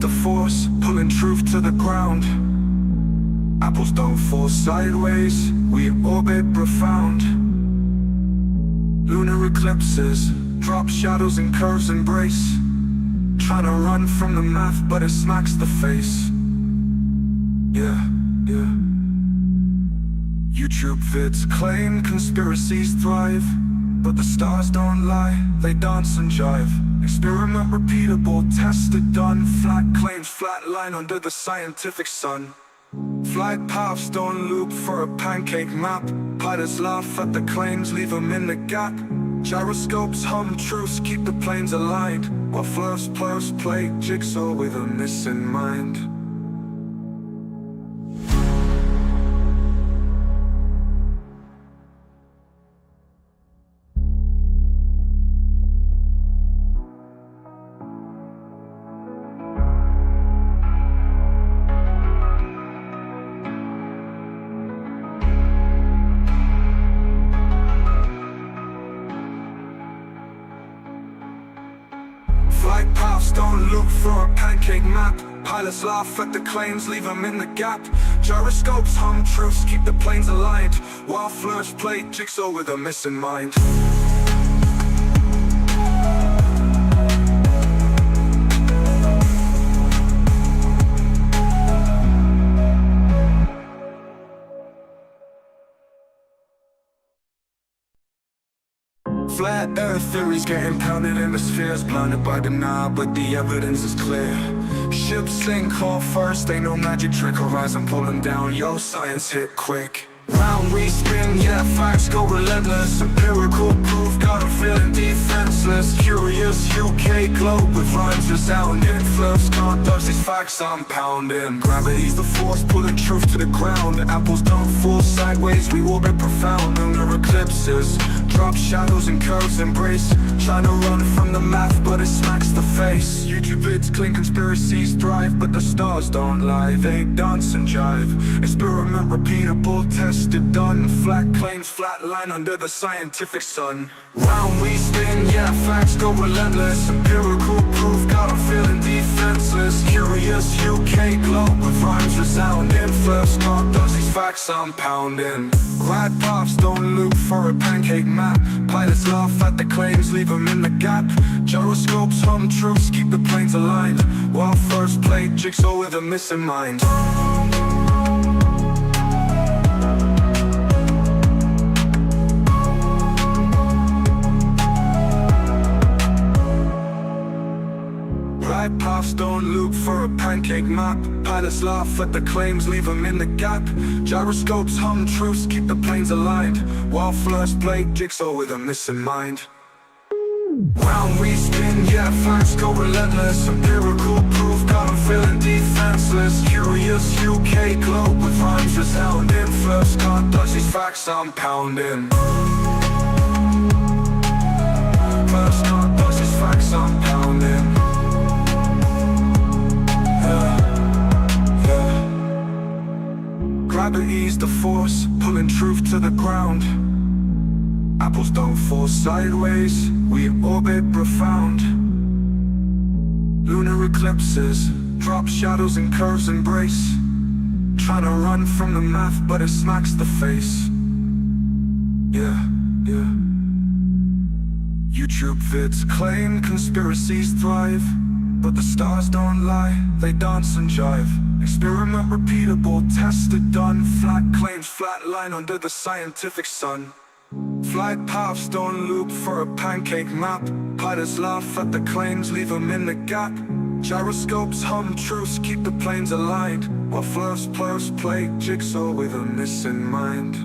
The force, pulling truth to the ground. Apples don't fall sideways, we orbit profound. Lunar eclipses, drop shadows and curves embrace. Trying to run from the math, but it smacks the face. Yeah. YouTube vids claim conspiracies thrive, but the stars don't lie, they dance and jive. Experiment repeatable, tested, done. Flat claims, flat line under the scientific sun. Flight paths don't loop for a pancake map. Pilots laugh at the claims, leave them in the gap. Gyroscopes hum truths, keep the planes aligned, while flirts play jigsaw with a missing mind. Flight paths don't look for a pancake map. Pilots laugh at the claims, leave them in the gap. Gyroscopes hum truths, keep the planes aligned, while flirts play jigsaw with a missing mind. Flat earth theories getting pounded in the spheres, blinded by denial, but the evidence is clear. Ships sink hull first, ain't no magic trick. Horizon pulling down, yo, science hit quick. Round we spin, yeah, facts go relentless. Empirical proof, got 'em feeling defenseless. Curious UK globe with rhymes just out and influence. Can't dodge these facts I'm pounding. Gravity's the force, pulling truth to the ground. Apples don't fall sideways, we orbit profound. Lunar eclipses, drop shadows and curves embrace. Trying to run from the math, but it smacks the face. YouTube vids clean conspiracies thrive, but the stars don't lie, they dance and jive. Experiment repeatable, tested, done. Flat claims, flat line under the scientific sun. Round we spin, yeah, facts go relentless. Empirical proof, got 'em feeling defenseless. Curious UK globe with rhymes resound. Influence, can't dodge these facts I'm pounding. Glide paths don't loop for a pancake map. Pilots laugh at the claims, leave them in the gap. Gyroscopes hum truths, keep the planes aligned, while first play jigsaw with a missing mind. Glide paths don't loop for a pancake map. Pilots laugh at the claims, leave them in the gap. Gyroscopes hum truths, keep the planes aligned, while flirts play jigsaw with a missing mind. Round we spin, yeah, facts go relentless. Empirical proof, got 'em feeling defenseless. Curious UK globe with rhymes resound. Influence, can't dodge these facts I'm pounding. First, can't dodge these facts I'm pounding. Gravity's the force, pulling truth to the ground. Apples don't fall sideways, we orbit profound. Lunar eclipses, drop shadows and curves embrace. Trying to run from the math, but it smacks the face. Yeah. YouTube vids claim conspiracies thrive, but the stars don't lie, they dance and jive. Experiment repeatable, tested, done. Flat claims, flat line under the scientific sun. Flight paths don't loop for a pancake map. Pilots laugh at the claims, leave them in the gap. Gyroscopes hum truths, keep the planes aligned, while flirts play jigsaw with a missing mind.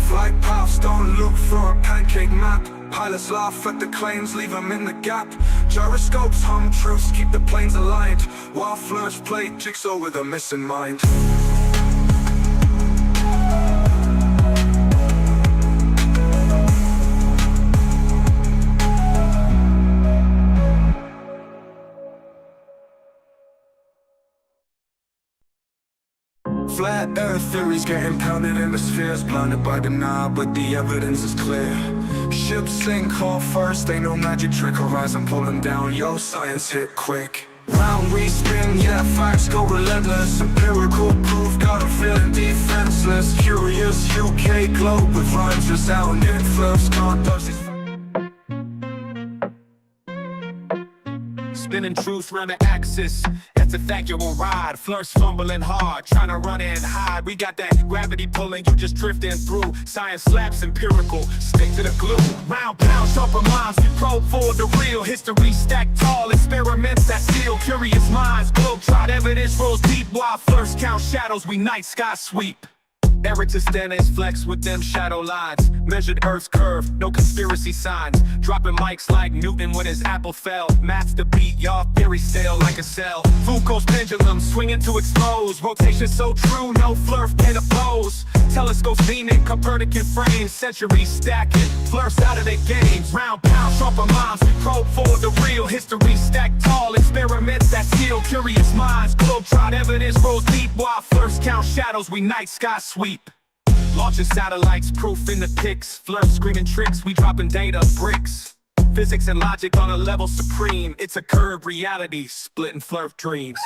Flight paths don't look for a pancake map. Pilots laugh at the claims, leave them in the gap. Gyroscopes hum truths, keep the planes aligned, while flirts play jigsaw with a missing mind. everywhere. Theories getting pounded in the spheres, blinded by denial, but the evidence is clear. Ships sink hull first, ain't no magic trick. Horizon pulling down, yo, science hit quick. Round we spin, yeah, facts go relentless. Empirical proof, got 'em feeling defenseless. Curious UK globe with rhymes just out in influence. Can't dodge these. Spinning truth round the axis, that's a fact, you're on ride. Flirts fumbling hard, trying to run and hide. We got that gravity pulling, you just drifting through. Science slaps empirical, stick to the glue. Round pound, sharper minds, we probe for the real. History stacked tall, experiments that steal. Curious minds, globe-trot evidence rolls deep. While flirts count shadows, we night sky sweep. Eratosthenes flex with them shadow lines. Measured Earth's curve, no conspiracy signs. Dropping mics like Newton when his apple fell. Maths the beat, y'all theory stale like a cell. Foucault's pendulum swinging to expose. Rotation so true, no flurf can oppose. Telescopes beaming, Copernican frames. Centuries stacking, flirts out of their games. Round pound, sharper minds, we probe for the real. History stacked tall, experiments that seal. Curious minds, globe-trot evidence rolls deep. While flirts count shadows, we night sky sweep. Launching satellites, proof in the pics. Flirts screaming tricks, we dropping data bricks. Physics and logic on a level supreme. It's a curved reality, splitting flirt dreams.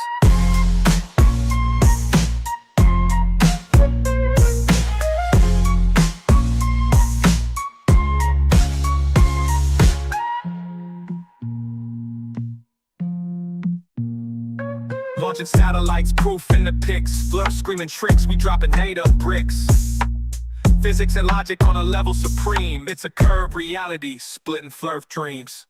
Launching satellites, proof in the pics. Flirts screaming tricks, we dropping data bricks. Physics and logic on a level supreme. It's a curved reality, splitting flirt dreams.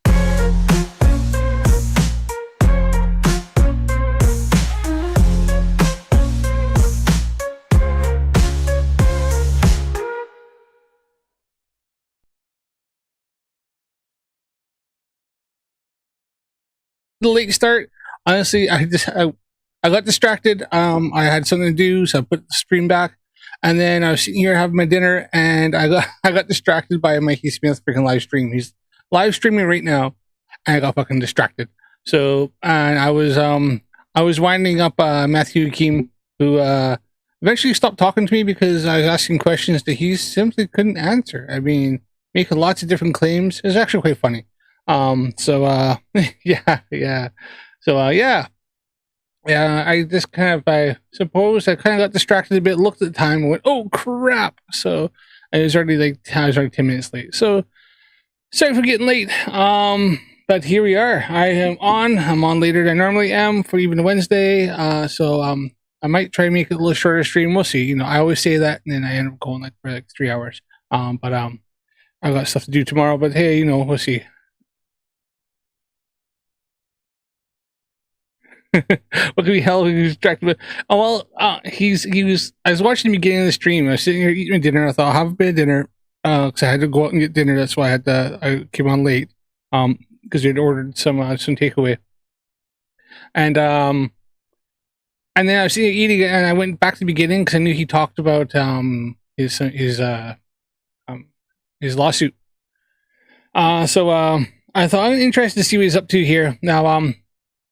The late start, honestly, I got distracted. I had something to do, so I put the stream back. And then I was sitting here having my dinner, and I got distracted by Mikey Smith freaking live stream. He's live streaming right now, and I got fucking distracted. So, and I was winding up Matthew Akeem, who eventually stopped talking to me because I was asking questions that he simply couldn't answer. I mean, making lots of different claims. It was actually quite funny. Yeah, I just I suppose I kind of got distracted a bit, looked at the time and went, oh crap. So I was already 10 minutes late. So sorry for getting late. But here we are. I'm on later than I normally am for even Wednesday. I might try and make it a little shorter stream. We'll see. You know, I always say that and then I end up going for 3 hours. I got stuff to do tomorrow, but hey, you know, we'll see. What could be hell he was distracted with? Oh well, he was. I was watching the beginning of the stream. I was sitting here eating my dinner. I thought I'll have a bit of dinner because I had to go out and get dinner. That's why I came on late. Because they'd ordered some takeaway, and then I was eating it, and I went back to the beginning because I knew he talked about his lawsuit. I thought I'm interested to see what he's up to here now.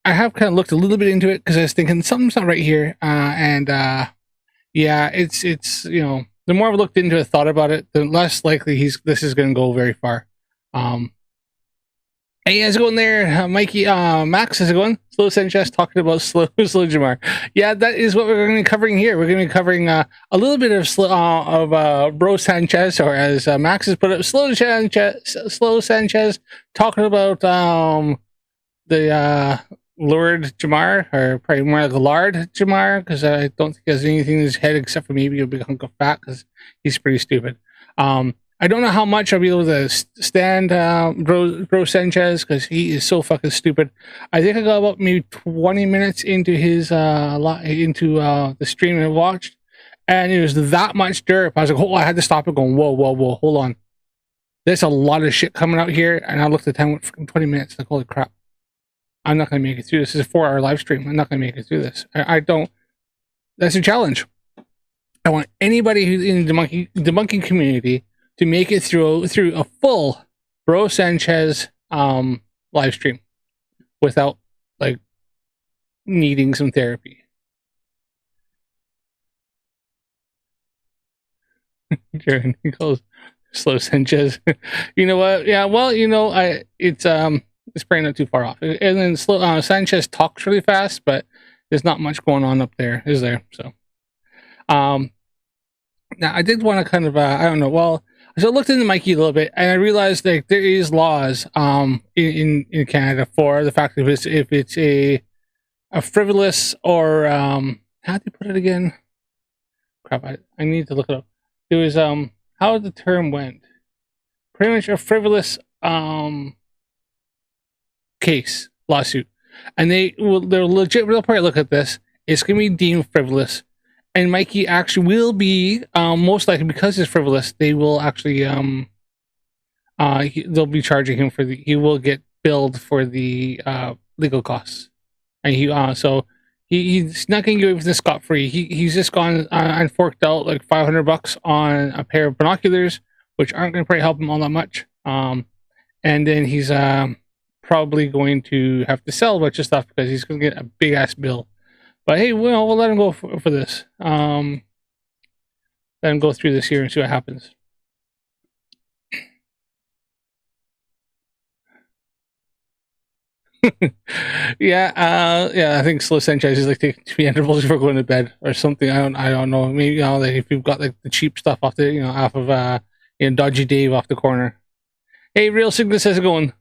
I have kind of looked a little bit into it because I was thinking something's not right here. Yeah, it's you know, the more I've looked into it, thought about it, the less likely this is going to go very far. Hey, how's it going there, Mikey? Max, how's it going? Slow Sanchez talking about slow Jamar. Yeah, that is what we're going to be covering here. We're going to be covering a little bit of Bro Sanchez, or as Max has put it, slow Sanchez talking about the Lord Jamar, or probably more like Lord Jamar, because I don't think he has anything in his head except for maybe a big hunk of fat, because he's pretty stupid. I don't know how much I'll be able to stand Bro Sanchez, because he is so fucking stupid. I think I got about maybe 20 minutes into his the stream and I watched, and it was that much derp. I was like, oh, I had to stop it going, whoa, hold on. There's a lot of shit coming out here, and I looked at the time, went 20 minutes, like, holy crap. I'm not going to make it through this. This is a 4-hour live stream. I'm not going to make it through this. I don't. That's a challenge. I want anybody who's in the debunking community to make it through a full Bro Sanchez live stream without needing some therapy. He calls slow Sanchez. You know what? Yeah, well, it's probably not too far off. And then slow Sanchez talks really fast, but there's not much going on up there, is there? So, now I did want to kind of I don't know. Well, so I looked into Mikey a little bit, and I realized that there is laws in Canada for the fact that if it's a frivolous or how do you put it again? Crap, I need to look it up. It was how the term went. Pretty much a frivolous case lawsuit, and they're legit. They'll probably look at this. It's gonna be deemed frivolous, and Mikey actually will be most likely, because it's frivolous. They will actually they'll be charging him for he will get billed for the legal costs, and he's not going to get everything scot free. He's just gone and forked out like $500 on a pair of binoculars, which aren't going to probably help him all that much. And then he's probably going to have to sell a bunch of stuff because he's going to get a big ass bill. But hey, we'll let him go for this. Let him go through this here and see what happens. Yeah, I think Slow Sanchez is like taking 3 intervals before going to bed or something. I don't know. Maybe like if you've got like the cheap stuff off the off of Dodgy Dave off the corner. Hey, Real Cygnus, how's it going?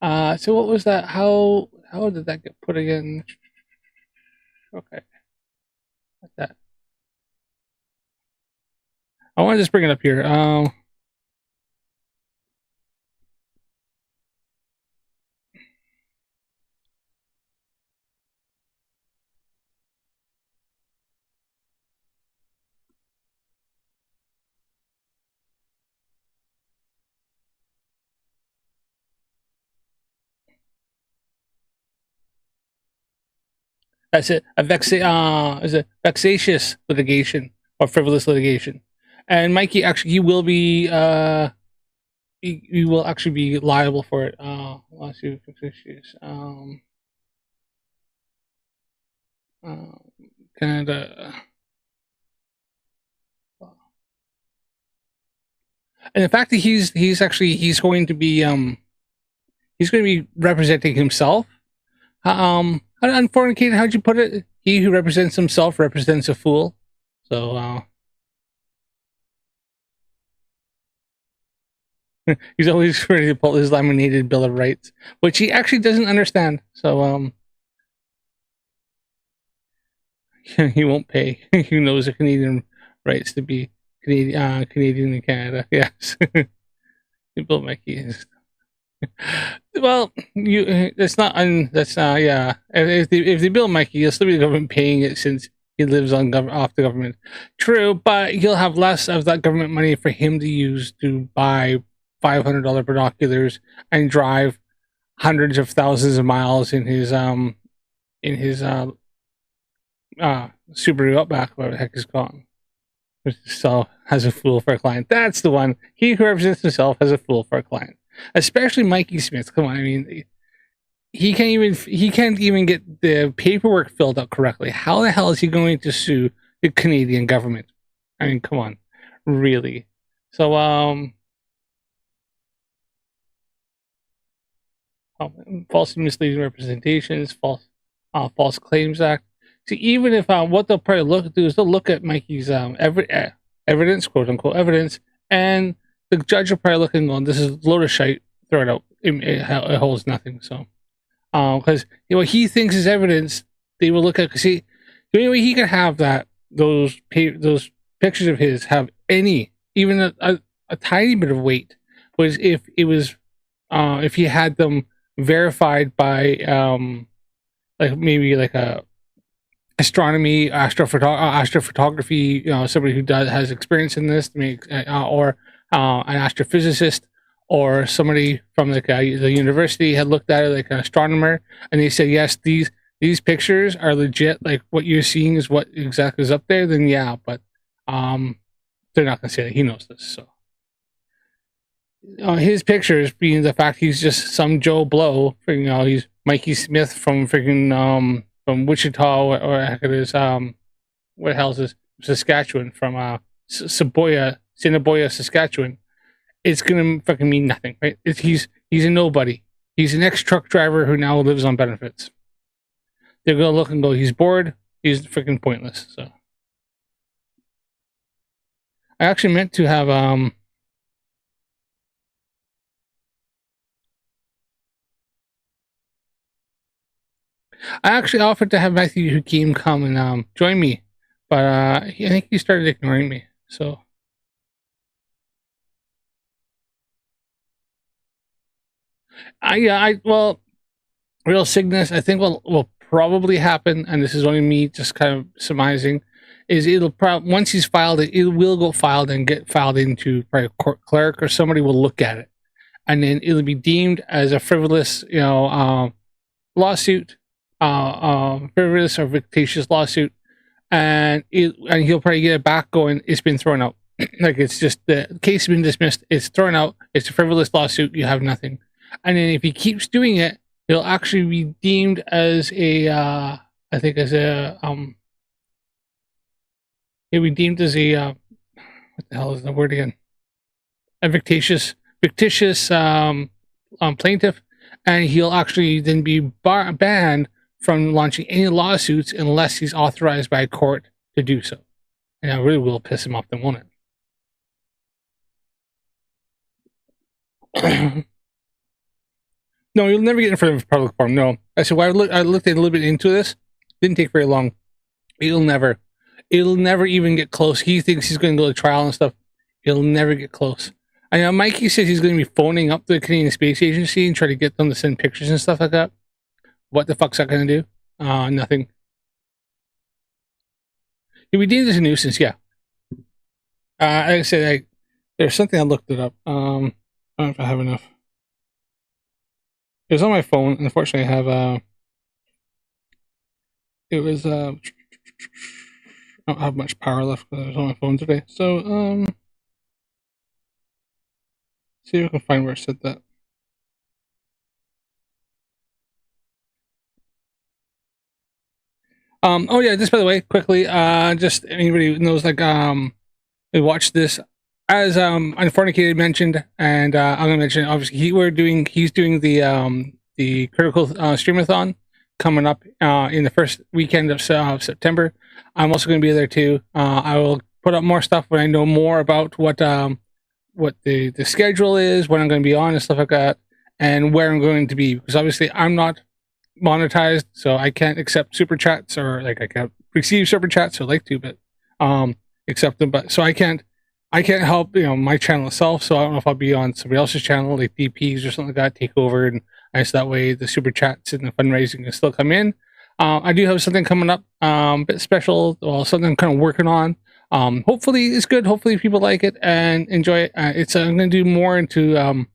So what was that? How did that get put again? Okay, like that. I want to just bring it up here. That's it. Is it vexatious litigation or frivolous litigation? And Mikey actually, he will be he will actually be liable for it. Lawsuit vexatious. Canada. And the fact that he's going to be representing himself. Unfortunately, how'd you put it? He who represents himself represents a fool. So he's always ready to pull his laminated Bill of Rights, which he actually doesn't understand. So he won't pay. He knows the Canadian rights to be Canadian in Canada. Yes, Bill Mikey is. Well, that's not. Yeah. If they bill Mikey, he'll still be the government paying it since he lives off the government. True, but he'll have less of that government money for him to use to buy $500 binoculars and drive hundreds of thousands of miles in his Subaru Outback, whatever the heck is called. So has a fool for a client. That's the one. He who represents himself has a fool for a client. Especially Mikey Smith. Come on, I mean, he can't even get the paperwork filled out correctly. How the hell is he going to sue the Canadian government? I mean, come on, really? So false and misleading representations, false claims act. So even if what they'll probably do is they'll look at Mikey's evidence, quote unquote evidence, and the judge will probably look and go, "This is a load of shite. Throw it out. It holds nothing." So, because what he thinks is evidence, they will look at. Because the only way he can have those pictures of his have even a tiny bit of weight was if he had them verified by like maybe like a astronomy, astrophotography, somebody who has experience in this, or an astrophysicist, or somebody from like the university had looked at it, like an astronomer, and they said, yes, these pictures are legit, like what you're seeing is what exactly is up there, then yeah, but they're not gonna say that. He knows this. So his pictures being the fact he's just some Joe Blow, he's Mikey Smith from freaking from Wichita, or heck it is, what the hell is this? Saskatchewan, from Assiniboia, Saskatchewan, it's gonna fucking mean nothing, right? He's a nobody. He's an ex-truck driver who now lives on benefits. They're gonna look and go, he's bored. He's freaking pointless. So I actually meant to have I actually offered to have Matthew Hakeem come and join me, but I think he started ignoring me. So well, real sickness. I think will probably happen, and this is only me just kind of surmising. Is it'll probably, once he's filed it, it will go filed and get filed into probably a court clerk, or somebody will look at it, and then it'll be deemed as a frivolous, lawsuit, frivolous or vexatious lawsuit, and he'll probably get it back going. It's been thrown out. Like, it's just the case has been dismissed. It's thrown out. It's a frivolous lawsuit. You have nothing. And then if he keeps doing it, it'll actually be deemed as a, I think as a, it'll be deemed as a, what the hell is the word again? A fictitious plaintiff, and he'll actually then be banned from launching any lawsuits unless he's authorized by a court to do so. And that really will piss him off, then, won't it? No, you'll never get in front of a public forum. No. I said, well, I looked a little bit into this. Didn't take very long. It'll never even get close. He thinks he's going to go to trial and stuff. It'll never get close. I know Mikey says he's going to be phoning up the Canadian Space Agency and try to get them to send pictures and stuff like that. What the fuck's that going to do? Nothing. He'll be deemed as a nuisance, yeah. Like I said, there's something I looked it up. I don't know if I have enough. It was on my phone. Unfortunately, I have it was I don't have much power left because I was on my phone today. So see if I can find where I said that. Oh yeah, just by the way, quickly, just anybody who knows, like, we watched this, as Unfornicated mentioned, and I'm gonna mention, obviously he's doing the Critical-Stream-Athon coming up in the first weekend of September. I'm also gonna be there too. I will put up more stuff when I know more about what the schedule is, when I'm going to be on and stuff like that, and where I'm going to be, because obviously I'm not monetized, so I can't accept super chats, or like I can't receive super chats. So I like to, but accept them, but so I can't help my channel itself. So I don't know if I'll be on somebody else's channel, like DPs or something like that, take over, and so that way the super chats and the fundraising can still come in. I do have something coming up, bit special, well, something I'm kind of working on. Hopefully it's good. Hopefully people like it and enjoy it. I'm going to do more into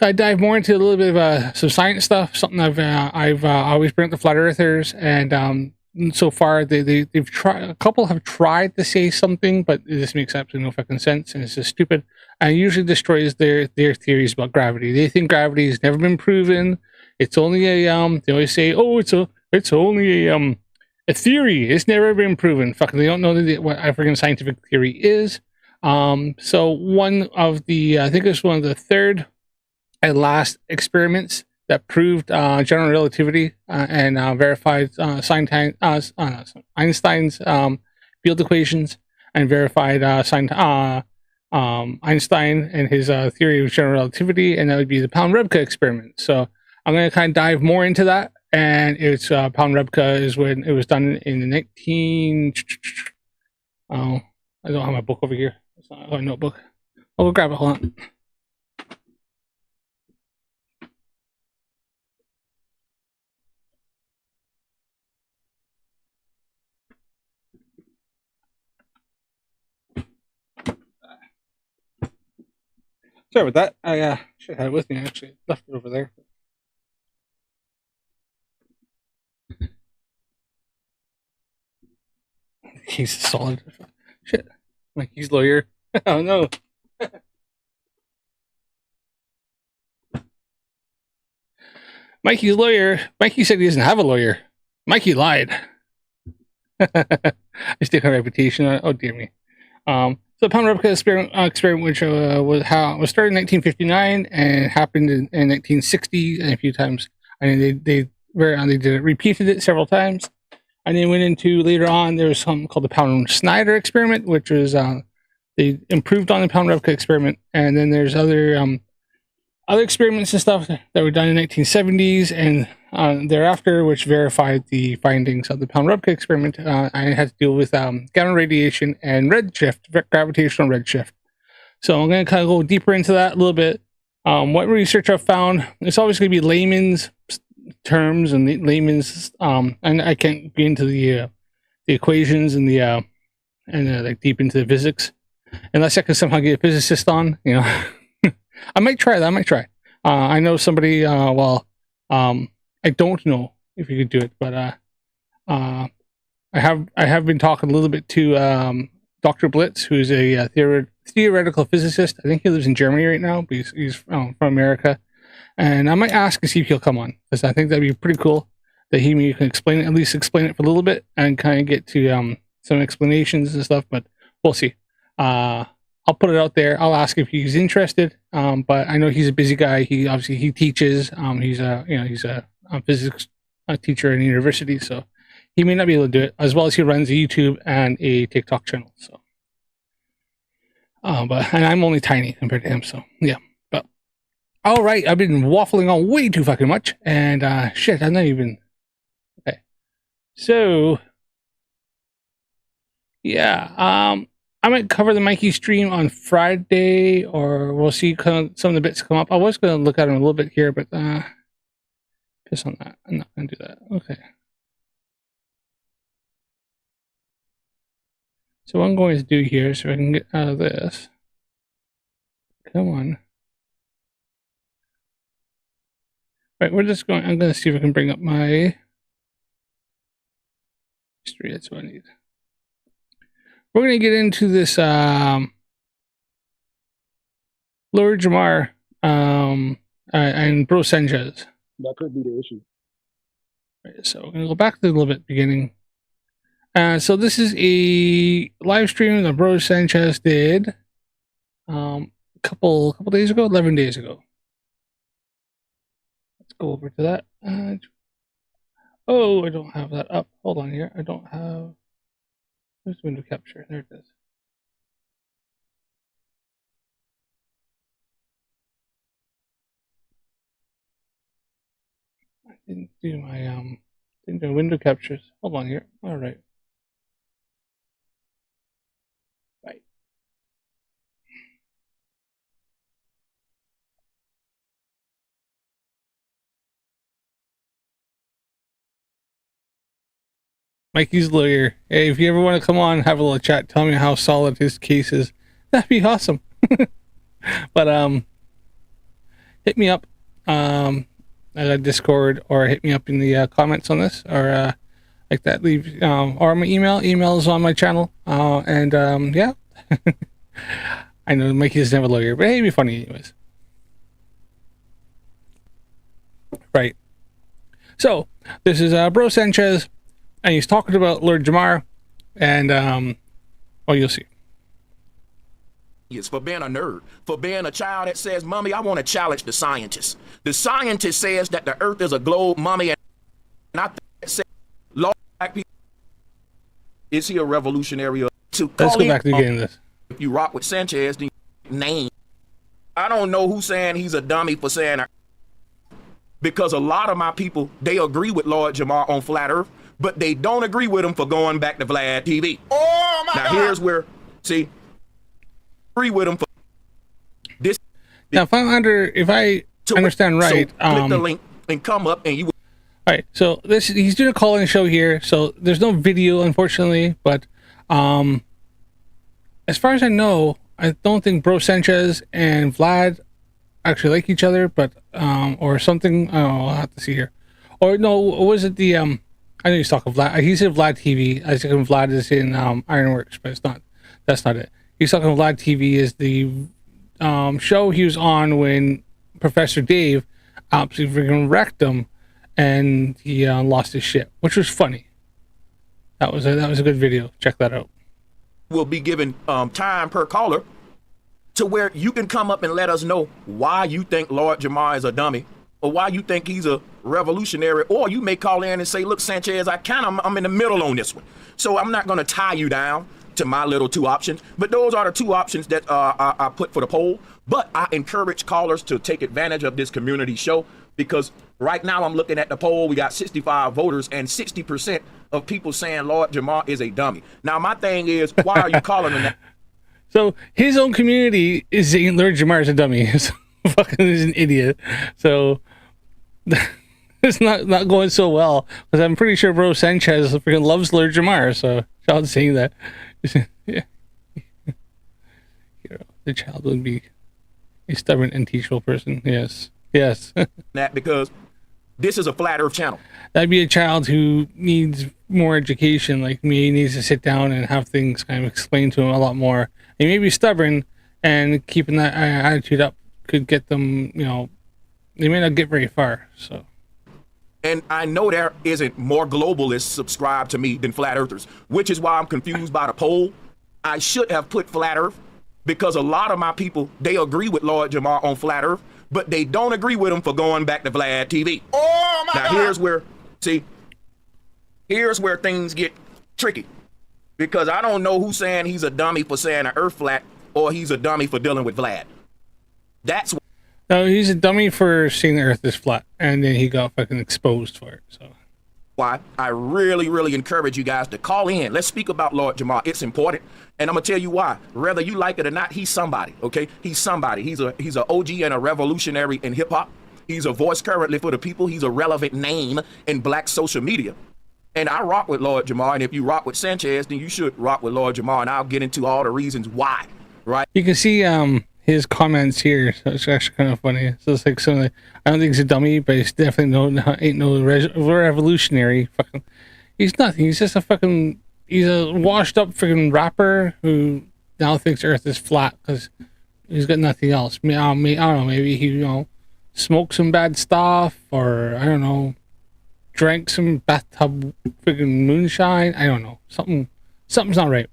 I dive more into a little bit of some science stuff. Something I've always bring up the flat earthers, and so far they've tried. A couple have tried to say something, but this makes absolutely no fucking sense, and it's just stupid. And it usually destroys their theories about gravity. They think gravity has never been proven. It's only a they always say, oh, it's only a theory. It's never been proven. Fucking, they don't know what African scientific theory is. So one of the, I think it was one of the third and last experiments that proved general relativity and verified Einstein's field equations, and verified Einstein and his theory of general relativity, and that would be the Pound-Rebka experiment. So I'm going to kind of dive more into that. And it's Pound-Rebka is when it was done in the 19. Oh, I don't have my book over here. It's not my notebook. I'll go grab it. Hold on. Sorry about that. I should have it with me. I actually left it over there. He's solid. Shit. Mikey's lawyer. Oh no. Mikey's lawyer. Mikey said he doesn't have a lawyer. Mikey lied. I stick on reputation. Oh dear me. So the pound replica experiment, which was started in 1959 and happened in 1960 a few times. I mean, they did it, repeated it several times, and then went into later on. There was something called the pound Snyder experiment, which was they improved on the pound replica experiment, and then there's other experiments and stuff that were done in the 1970s and thereafter, which verified the findings of the pound replica experiment. I had to deal with gamma radiation and redshift, gravitational redshift. So I'm going to kind of go deeper into that a little bit. What research I've found, it's always going to be layman's terms and layman's, and I can't get into the equations and like deep into the physics, unless I can somehow get a physicist on, you know. I might try that. I know somebody. I don't know if you could do it, but I have been talking a little bit to Dr. Blitz, who's a theoretical physicist. I think he lives in Germany right now, but he's from America. And I might ask and see if he'll come on, because I think that'd be pretty cool that he maybe can explain it, at least explain it for a little bit, and kind of get to some explanations and stuff. But we'll see. I'll put it out there. I'll ask if he's interested. But I know he's a busy guy. He obviously teaches. He's a physics teacher in university, so he may not be able to do it. As well as he runs a YouTube and a TikTok channel. So, and I'm only tiny compared to him. So yeah. But all right, I've been waffling on way too fucking much, and shit, I'm not even okay. So yeah, I might cover the Mikey stream on Friday, or we'll see some of the bits come up. I was going to look at them a little bit here, but piss on that. I'm not going to do that. Okay. So what I'm going to do here, so I can get out of this. Come on. Right, I'm going to see if I can bring up my history. That's what I need. We're going to get into this Lord Jamar and Bro Sanchez. That could be the issue. Right, so we're going to go back to the little bit beginning. So this is a live stream that Bro Sanchez did a couple days ago, 11 days ago. Let's go over to that. Oh, I don't have that up. Hold on here. I don't have... Where's window capture? There it is. I didn't do my window captures. Hold on here. All right. Right. Mikey's lawyer. Hey, if you ever want to come on and have a little chat, tell me how solid his case is. That'd be awesome. But hit me up Discord, or hit me up in the comments on this, or like that. Leave or my email is on my channel. Yeah. I know Mikey's never a lawyer, but hey, it'd be funny anyways. Right. So this is Bro Sanchez. And he's talking about Lord Jamar, and well, you'll see. It's for being a nerd, for being a child that says, "Mommy, I want to challenge the scientist." The scientist says that the Earth is a globe, Mommy, and I say, "Lord, black people, is he a revolutionary?" Let's go back to the beginning of this. If you rock with Sanchez, the name. I don't know who's saying he's a dummy for saying that, because a lot of my people, they agree with Lord Jamar on flat Earth, but they don't agree with him for going back to Vlad TV. Oh my God! Now here's where, see, agree with him for this. Now, if I understand right, click the link and come up, and you. All right, so he's doing a call-in show here, so there's no video, unfortunately. But as far as I know, I don't think Bro Sanchez and Vlad actually like each other, but or something. Oh, I'll have to see here. Or no, was it the I know he's talking Vlad. He said Vlad TV. I think Vlad is in Ironworks, but it's not. That's not it. He's talking Vlad TV is the show he was on when Professor Dave absolutely freaking wrecked him, and he lost his shit, which was funny. That was a good video. Check that out. Will be given time per caller to where you can come up and let us know why you think Lord Jamar is a dummy, or why you think he's a revolutionary, or you may call in and say, look, Sanchez, I'm in the middle on this one. So I'm not going to tie you down to my little two options, but those are the two options that I put for the poll. But I encourage callers to take advantage of this community show, because right now I'm looking at the poll. We got 65 voters and 60% of people saying Lord Jamar is a dummy. Now, my thing is, why are you calling him that? So his own community is saying Lord Jamar is a dummy. So fucking is an idiot. So it's not going so well, because I'm pretty sure bro Sanchez freaking loves Lord Jamar. So child saying that, yeah, the child would be a stubborn and teachable person. Yes. That because this is a flat earth channel. That'd be a child who needs more education, like me. He needs to sit down and have things kind of explained to him a lot more. He may be stubborn, and keeping that attitude up could get them, they may not get very far. So, and I know there isn't more globalists subscribed to me than flat earthers, which is why I'm confused by the poll. I should have put flat earth, because a lot of my people, they agree with Lord Jamar on flat earth, but they don't agree with him for going back to Vlad TV. Oh my God. Here's where things get tricky, because I don't know who's saying he's a dummy for saying the earth flat, or he's a dummy for dealing with Vlad. That's no, he's a dummy for seeing the earth is flat, and then he got fucking exposed for it. So why I really, really encourage you guys to call in. Let's speak about Lord Jamar. It's important. And I'm gonna tell you why. Whether you like it or not, he's somebody, okay? He's somebody. He's a OG and a revolutionary in hip hop. He's a voice currently for the people. He's a relevant name in black social media. And I rock with Lord Jamar. And if you rock with Sanchez, then you should rock with Lord Jamar. And I'll get into all the reasons why, right? You can see his comments here. So it's actually kind of funny. So it's like something. I don't think he's a dummy, but he's definitely ain't no revolutionary. Fucking, he's nothing. He's just a fucking. He's a washed up freaking rapper who now thinks Earth is flat because he's got nothing else. I don't know. Maybe he smoked some bad stuff, or I don't know, drank some bathtub freaking moonshine. I don't know. Something's not right.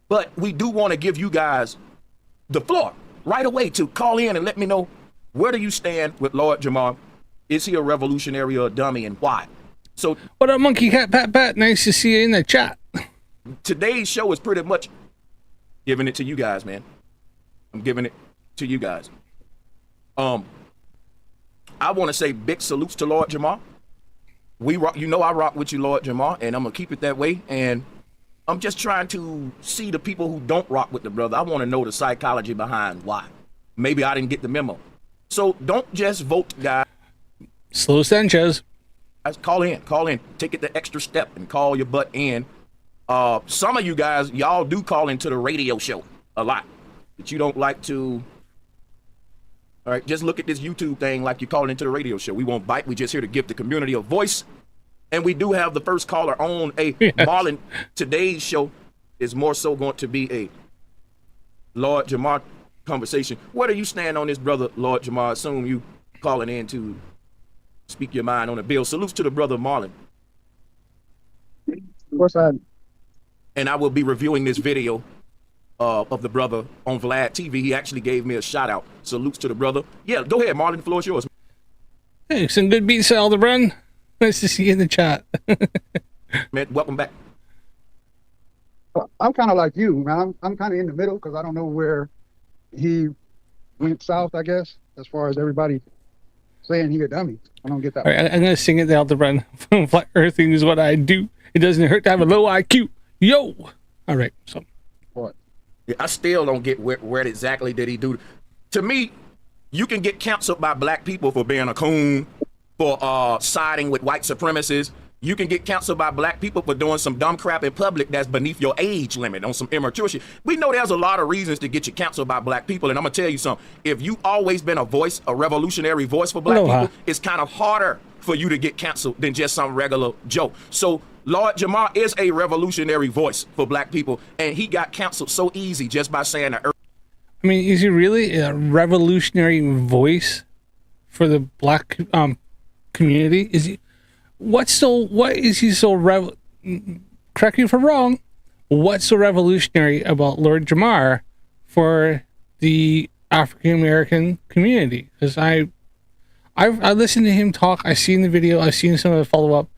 But we do want to give you guys the floor right away to call in and let me know, where do you stand with Lord Jamar? Is he a revolutionary or a dummy, and why? So, what up, Monkey Cat Pat? Nice to see you in the chat. Today's show is pretty much giving it to you guys, man. I'm giving it to you guys. I want to say big salutes to Lord Jamar. We rock, I rock with you, Lord Jamar, and I'm gonna keep it that way. And I'm just trying to see the people who don't rock with the brother. I want to know the psychology behind why. Maybe I didn't get the memo. So don't just vote, guys. Slow Sanchez. Call in, take it the extra step and call your butt in. Some of you guys, y'all do call into the radio show a lot, but you don't like to. All right, just look at this YouTube thing like you're calling into the radio show. We won't bite. We just here to give the community a voice. And we do have the first caller on Marlon. Today's show is more so going to be a Lord Jamar conversation. Where do you stand on this, brother, Lord Jamar? Assume you calling in to speak your mind on the bill. Salutes to the brother Marlon. Of course and I will be reviewing this video of the brother on Vlad TV. He actually gave me a shout out. Salutes to the brother. Yeah, go ahead, Marlon. The floor is yours. Hey, some good beats, Aldebrun. Nice to see you in the chat. Man, welcome back. I'm kind of like you, man. I'm kind of in the middle, because I don't know where he went south, I guess, as far as everybody saying he a dummy. I don't get that. All right, I'm gonna sing it, the Aldebrun. Flat earthing is what I do. It doesn't hurt to have a low IQ. Yo. All right. So. What? Yeah, I still don't get where exactly did he do. To me, you can get canceled by black people for being a coon, for siding with white supremacists. You can get canceled by black people for doing some dumb crap in public that's beneath your age limit, on some immature shit. We know there's a lot of reasons to get you canceled by black people, and I'm gonna tell you something. If you always been a voice, a revolutionary voice for black people, it's kind of harder for you to get canceled than just some regular Joe. So Lord Jamar is a revolutionary voice for black people, and he got canceled so easy just by saying the earth. I mean, is he really a revolutionary voice for the black community? Is he? what is he so correct me if I'm wrong, what's so revolutionary about Lord Jamar for the African American community? Because I listened to him talk, I've seen the video, I've seen some of the follow-up,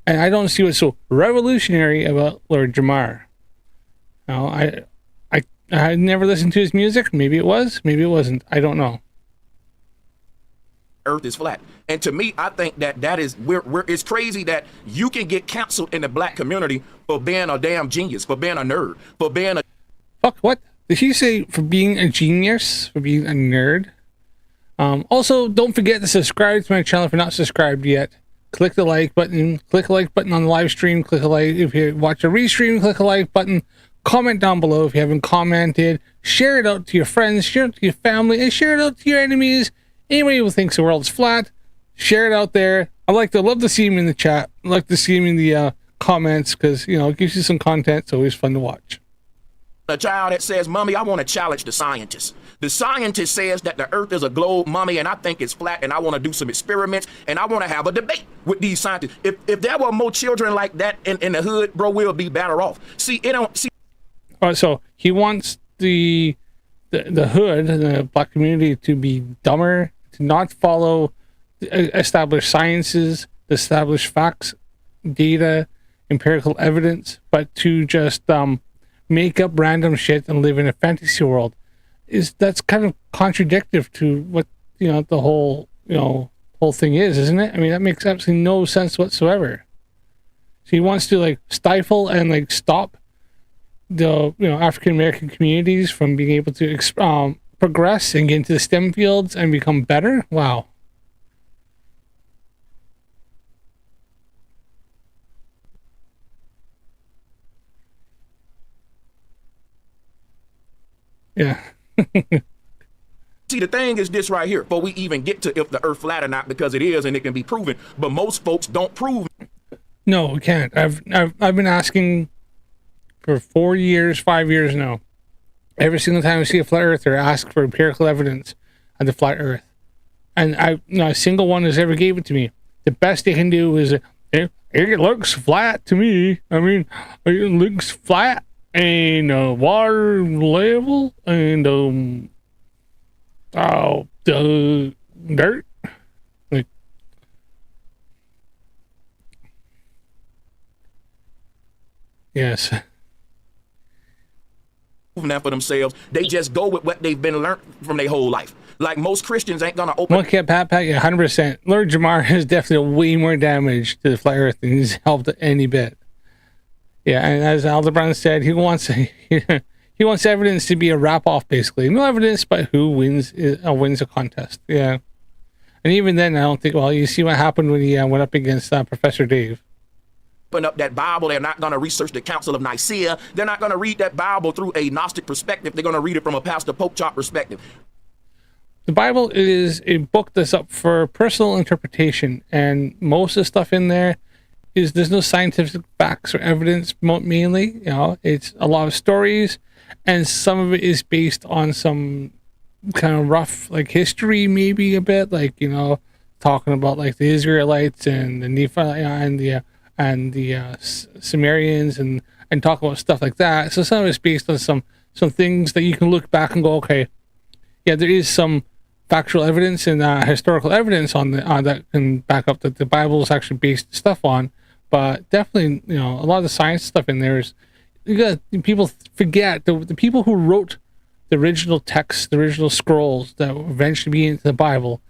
and I don't see what's so revolutionary about Lord Jamar. No, I never listened to his music. Maybe it was, maybe it wasn't. I don't know. Earth is flat. And to me, I think that is where it's crazy that you can get canceled in the black community for being a damn genius, for being a nerd, for being a... Fuck, what? Did he say for being a genius, for being a nerd? Also, don't forget to subscribe to my channel if you're not subscribed yet. Click the like button. Click the like button on the live stream. Click a like if you watch a restream. Click a like button. Comment down below if you haven't commented. Share it out to your friends. Share it to your family. And share it out to your enemies. Anybody who thinks the world's flat, share it out there. Love to see him in the chat. I like to see him in the comments because, you know, it gives you some content. It's always fun to watch. A child that says, "Mommy, I want to challenge the scientist." The scientist says that the earth is a globe, Mommy, and I think it's flat, and I want to do some experiments, and I want to have a debate with these scientists. If there were more children like that in the hood, bro, we'll be better off. See, it don't see. So he wants the hood, the black community, to be dumber, to not follow established sciences, established facts, data, empirical evidence, but to just make up random shit and live in a fantasy world. That's kind of contradictory to what, you know, the whole thing is, isn't it? I mean, that makes absolutely no sense whatsoever. So he wants to like stifle and like stop the, you know, African American communities from being able to progress and get into the STEM fields and become better. Wow. Yeah. See, the thing is this right here, before we even get to if the earth flat or not, because it is and it can be proven, but most folks don't prove. No, we can't. I've been asking for 4 years, 5 years now. Every single time I see a flat earther, I ask for empirical evidence of the flat earth. And not a single one has ever gave it to me. The best they can do is, it looks flat to me. I mean, it looks flat. And water level and the dirt, like, yes. That for themselves, they just go with what they've been learned from their whole life. Like most Christians ain't gonna open. Monkey Pat, yeah, 100%. Lord Jamar has definitely way more damage to the flat earth than he's helped any bit. Yeah, and as Aldebrand said, he wants evidence to be a wrap-off, basically. No evidence, but who wins a contest. Yeah, and even then, I don't think. Well, you see what happened when he went up against Professor Dave. Open up that Bible, they're not going to research the Council of Nicaea. They're not going to read that Bible through a Gnostic perspective. They're going to read it from a Pastor Pope Chop perspective. The Bible is a book that's up for personal interpretation, and most of the stuff in there there's no scientific facts or evidence, mainly. You know, it's a lot of stories, and some of it is based on some kind of rough, like, history, maybe a bit, like, you know, talking about like the Israelites and the Nephi and the Sumerians and talk about stuff like that. So some of it's based on some things that you can look back and go, okay, yeah, there is some factual evidence and historical evidence on that can back up that the Bible is actually based stuff on. But definitely, you know, a lot of the science stuff in there is, people forget the people who wrote the original text, the original scrolls that eventually be into the Bible,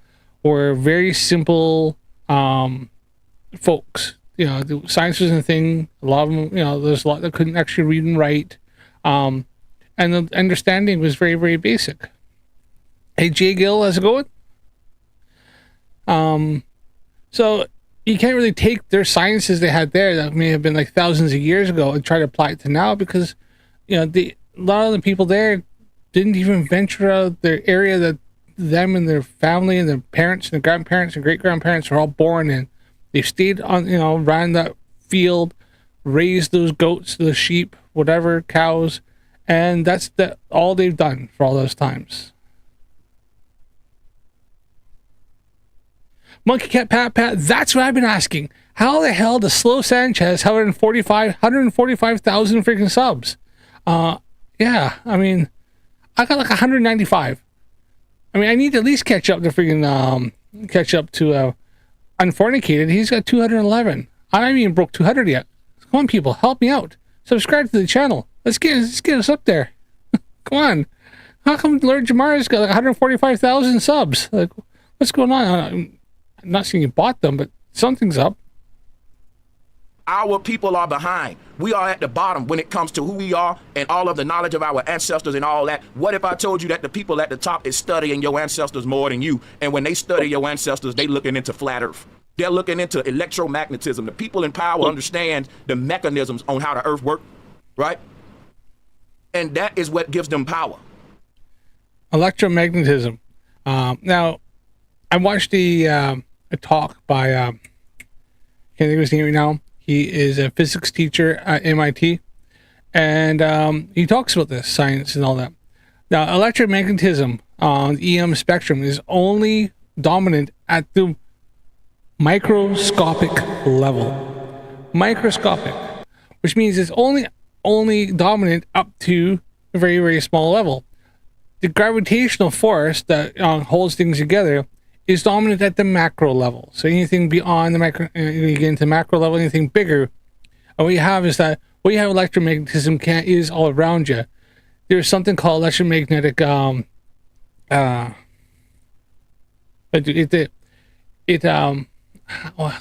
were very simple folks. You know, the science wasn't a thing. A lot of them, you know, there's a lot that couldn't actually read and write, and the understanding was very, very basic. Hey, Jay Gill, how's it going? So you can't really take their sciences they had there that may have been like thousands of years ago and try to apply it to now, because, you know, a lot of the people there didn't even venture out their area that them and their family and their parents and their grandparents and great-grandparents were all born in. They stayed on, you know, around that field, raised those goats, those sheep, whatever, cows, and that's all they've done for all those times. Monkey Cat Pat, that's what I've been asking. How the hell does Slow Sanchez have 145,000 freaking subs? Yeah, I mean, I got like 195. I mean, I need to at least catch up to freaking Unfornicated. He's got 211. I haven't even broke 200 yet. Come on, people, help me out. Subscribe to the channel. Let's get us up there. Come on. How come Lord Jamar's got like 145,000 subs? Like, what's going on? I'm not saying you bought them, but something's up. Our people are behind. We are at the bottom when it comes to who we are and all of the knowledge of our ancestors and all that. What if I told you that the people at the top is studying your ancestors more than you? And when they study your ancestors, they looking into flat earth. They're looking into electromagnetism. The people in power understand the mechanisms on how the earth works, right? And that is what gives them power. Electromagnetism. Now, I watched a talk by, can't think of his name right now. He is a physics teacher at MIT, and he talks about this, science and all that. Now, electromagnetism on the EM spectrum is only dominant at the microscopic level. Microscopic, which means it's only dominant up to a very, very small level. The gravitational force that holds things together is dominant at the macro level. So anything beyond the macro, you get into the macro level, anything bigger, and what you have is that what you have electromagnetism is all around you. There's something called electromagnetic oh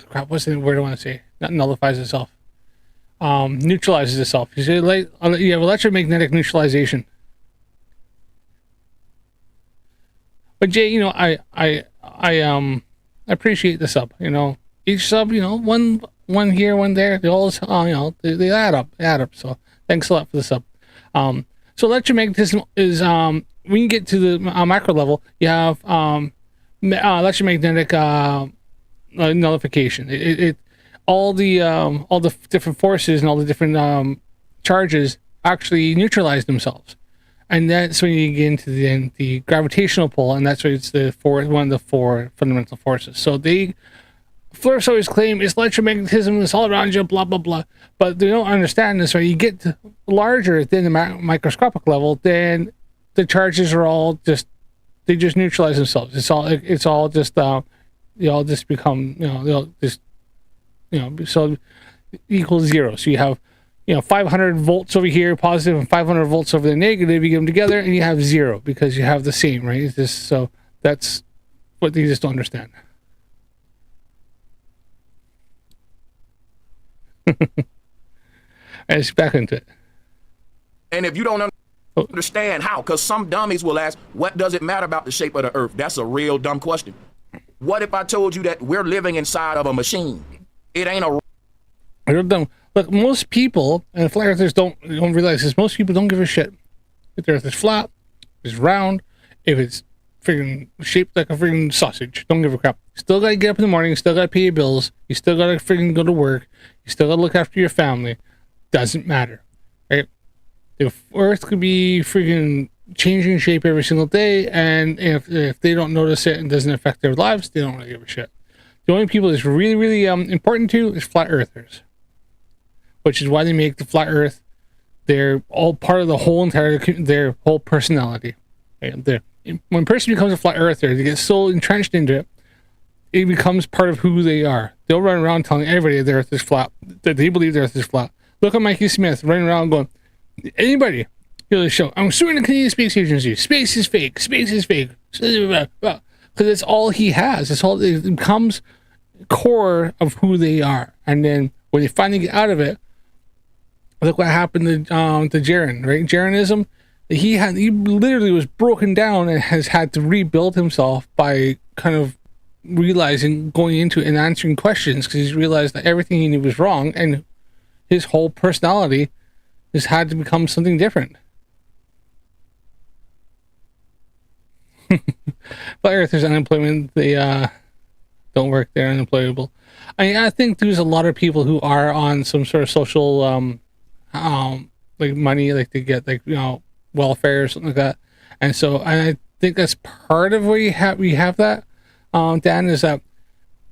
crap, what's the word I want to say? That nullifies itself. Neutralizes itself. You say you have electromagnetic neutralization. But Jay, you know, I appreciate the sub. You know, each sub, you know, one here, one there, they all, you know, they add up. So thanks a lot for the sub. So electromagnetism is when you get to the macro level, you have electromagnetic nullification. It all the different forces and all the different charges actually neutralize themselves. And that's when you get into the gravitational pull, and that's why it's one of the four fundamental forces. So they first always claim it's electromagnetism, it's all around you, blah, blah, blah. But they don't understand this. When you get larger than the microscopic level, then the charges are all they just neutralize themselves. It's all just, they all just become, you know, they'll just, you know, so equals zero. So you have, you know, 500 volts over here, positive, and 500 volts over the negative. You get them together, and you have zero because you have the same, right? It's just, so that's what they just don't understand. Let's back into it. And if you don't understand how, because some dummies will ask, what does it matter about the shape of the earth? That's a real dumb question. What if I told you that we're living inside of a machine? It ain't a... Real dumb. Look, most people, and flat earthers don't realize this, most people don't give a shit if the earth is flat, if it's round, if it's freaking shaped like a freaking sausage. Don't give a crap. You still gotta get up in the morning, you still gotta pay your bills, you still gotta freaking go to work, you still gotta look after your family. Doesn't matter, right? The earth could be freaking changing shape every single day, and if they don't notice it and doesn't affect their lives, they don't really give a shit. The only people it's really, really important to is flat earthers, which is why they make the flat earth, they're all part of the whole their whole personality. Right? When a person becomes a flat earther, they get so entrenched into it, it becomes part of who they are. They'll run around telling everybody the earth is flat, that they believe the earth is flat. Look at Mikey Smith running around going, anybody, he'll show, I'm suing the Canadian Space Agency, space is fake, because it's all he has. It becomes core of who they are. And then when they finally get out of it, look what happened to Jaron, right? Jaronism, he literally was broken down and has had to rebuild himself by kind of realizing, going into and answering questions, because he's realized that everything he knew was wrong, and his whole personality has had to become something different. Flat earthers, unemployment, they don't work, they're unemployable. I think there's a lot of people who are on some sort of social like money, like they get, like, you know, welfare or something like that. And so I think that's part of where we have that, Dan, is that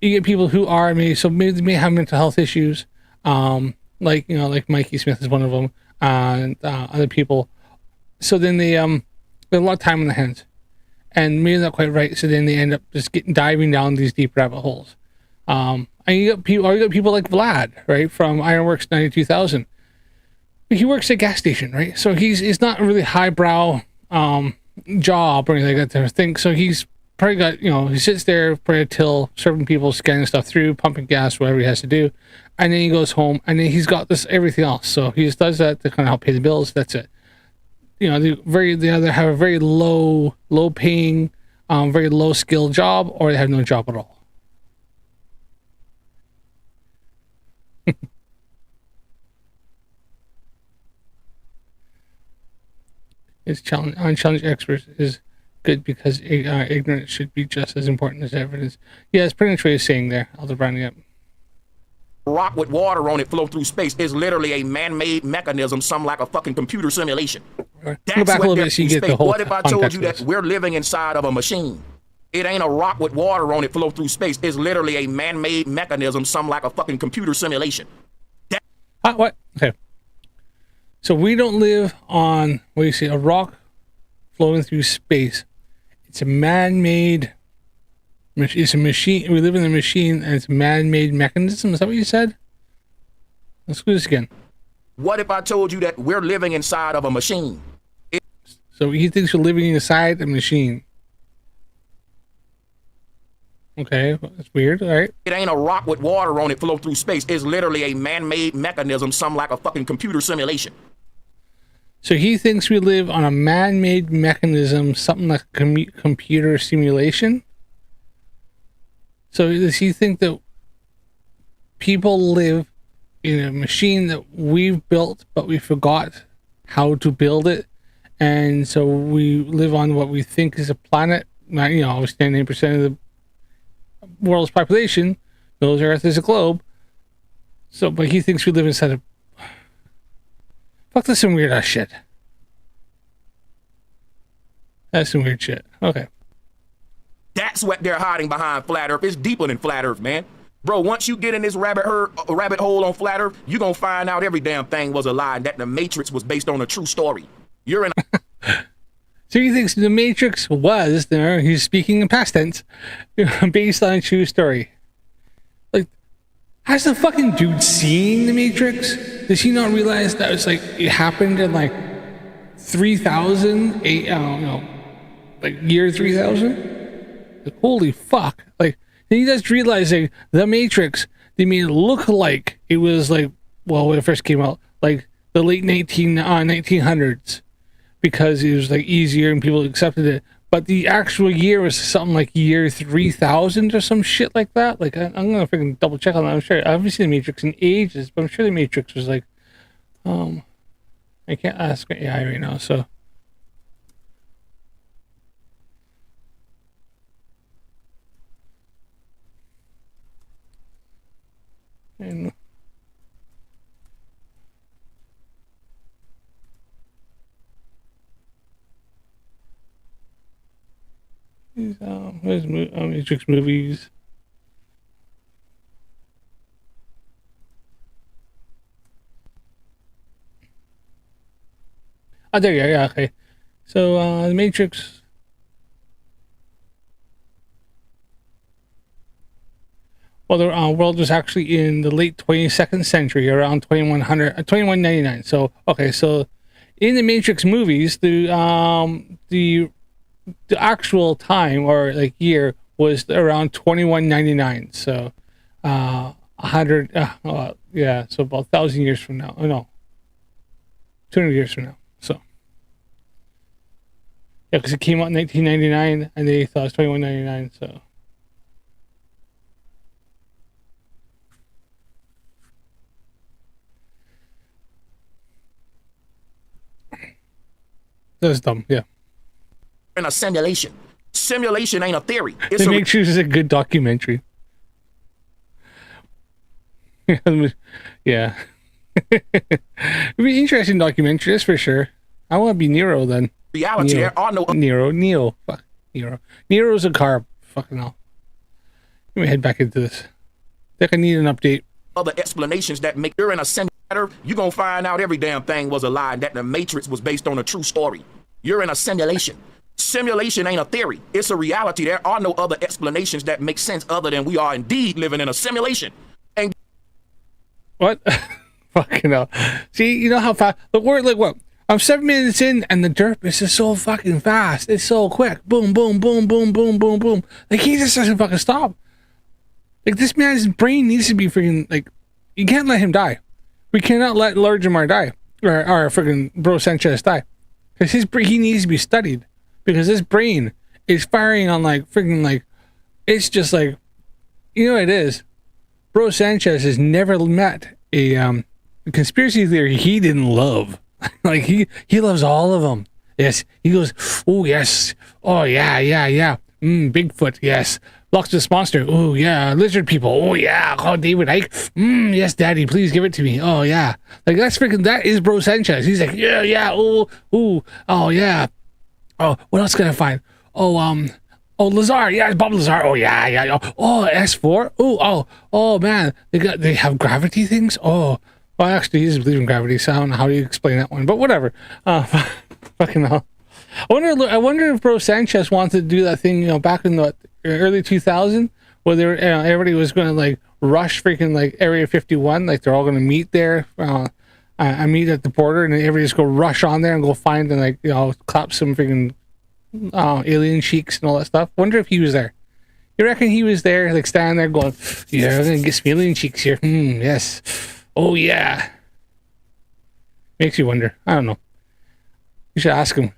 you get people who are maybe they may have mental health issues, like like Mikey Smith is one of them, and other people. So then they have a lot of time on their hands, and maybe not quite right. So then they end up just diving down these deep rabbit holes. And you got people like Vlad, right, from Ironworks 92,000. He works at a gas station, right? So he's not a really highbrow job or anything like that to think. So he's probably got, he sits there probably till serving people, scanning stuff through, pumping gas, whatever he has to do, and then he goes home, and then he's got this everything else. So he just does that to kind of help pay the bills. That's it. They either have a very low paying, very low skill job, or they have no job at all. It's unchallenged experts is good because ignorance should be just as important as evidence. Yeah, it's pretty much what he's saying there. I'll just round it up. Rock with water on it flow through space is literally a man-made mechanism, some like a fucking computer simulation. Go back a little bit so you get the whole What if I told you that context. we're living inside of a machine? It ain't a rock with water on it flow through space. It's literally a man-made mechanism, some like a fucking computer simulation. What? Okay. So we don't live on, what do you say, a rock flowing through space. It's a man-made, it's a machine. We live in a machine, and it's a man-made mechanism. Is that what you said? Let's do this again. What if I told you that we're living inside of a machine? So he thinks we're living inside a machine. Okay, that's weird. All right. It ain't a rock with water on it flow through space. It's literally a man-made mechanism, some like a fucking computer simulation. So he thinks we live on a man-made mechanism, something like a computer simulation. So does he think that people live in a machine that we've built, but we forgot how to build it, and so we live on what we think is a planet? Obviously 99% of the world's population knows Earth is a globe. So, but he thinks we live inside a... Fuck, that's some weird ass shit. That's some weird shit. Okay. That's what they're hiding behind Flat Earth. It's deeper than Flat Earth, man. Bro, once you get in this rabbit hole on Flat Earth, you're going to find out every damn thing was a lie and that the Matrix was based on a true story. You're in a... So he thinks the Matrix was there. He's speaking in past tense, based on a true story. Like, has the fucking dude seen the Matrix? Does he not realize that it's like it happened in like 3000? I don't know, like year 3000? Like, holy fuck! Like, he just realizing the Matrix. They made it look like it was like, well, when it first came out, like the late 1900s. Because it was like easier and people accepted it, but the actual year was something like year 3000 or some shit like that. Like I'm gonna freaking double check on that. I'm sure I haven't seen the Matrix in ages, but I'm sure the Matrix was like, I can't ask AI right now, so. And there's Matrix movies. Oh, there you are. Yeah, okay. So, the Matrix. Well, the world was actually in the late 22nd century, around 2199. So, okay, so in the Matrix movies, the actual time or like year was around 2199. So, 100, yeah, so about 1,000 years from now. Oh, no, 200 years from now. So, yeah, because it came out in 1999 and they thought it was 2199. So, that's dumb. Yeah. In a simulation. Simulation ain't a theory. It's The a Matrix is a good documentary. Yeah. It'd be an interesting documentary, that's for sure. I want to be Nero then. reality. Neo. There are no Nero. Fuck. Nero. Nero's a car. Fucking hell. Let me head back into this. I think I need an update. Other explanations that make you're in a simulator, you're gonna find out every damn thing was a lie and that the Matrix was based on a true story. You're in a simulation. Simulation ain't a theory. It's a reality. There are no other explanations that make sense other than we are indeed living in a simulation. And What? Fucking hell. See, you know how fast the word like what? I'm 7 minutes in and the derp is just so fucking fast. It's so quick. Boom, boom, boom, boom, boom, boom, boom. Like he just doesn't fucking stop. Like this man's brain needs to be freaking like you can't let him die. We cannot let Lord Jamar die. Or freaking bro Sanchez die. Because he needs to be studied. Because his brain is firing on like freaking like it's just like you know what it is. Bro Sanchez has never met a conspiracy theory he didn't love. Like he loves all of them. Yes, he goes, oh yes, oh yeah. Bigfoot, yes. Loch Ness Monster, oh yeah. Lizard people, oh yeah. Oh David Icke, yes, Daddy, please give it to me. Oh yeah, like that's freaking that is Bro Sanchez. He's like yeah, oh yeah. Oh, what else can I find? Oh, Lazar, yeah, Bob Lazar. Oh yeah. Oh, S4. Oh man, they have gravity things. Oh, well, actually, he doesn't believe in gravity, so I don't know how do you explain that one. But whatever. Fucking hell. I wonder if Bro Sanchez wanted to do that thing, you know, back in the early 2000s, where they were, everybody was going to like rush freaking like Area 51, like they're all going to meet there. I meet at the border, and everybody just go rush on there and go find and like clap some freaking alien sheiks and all that stuff. Wonder if he was there. You reckon he was there, like standing there going, "Yeah, I'm gonna get some alien sheiks here." Yes. Oh yeah. Makes you wonder. I don't know. You should ask him.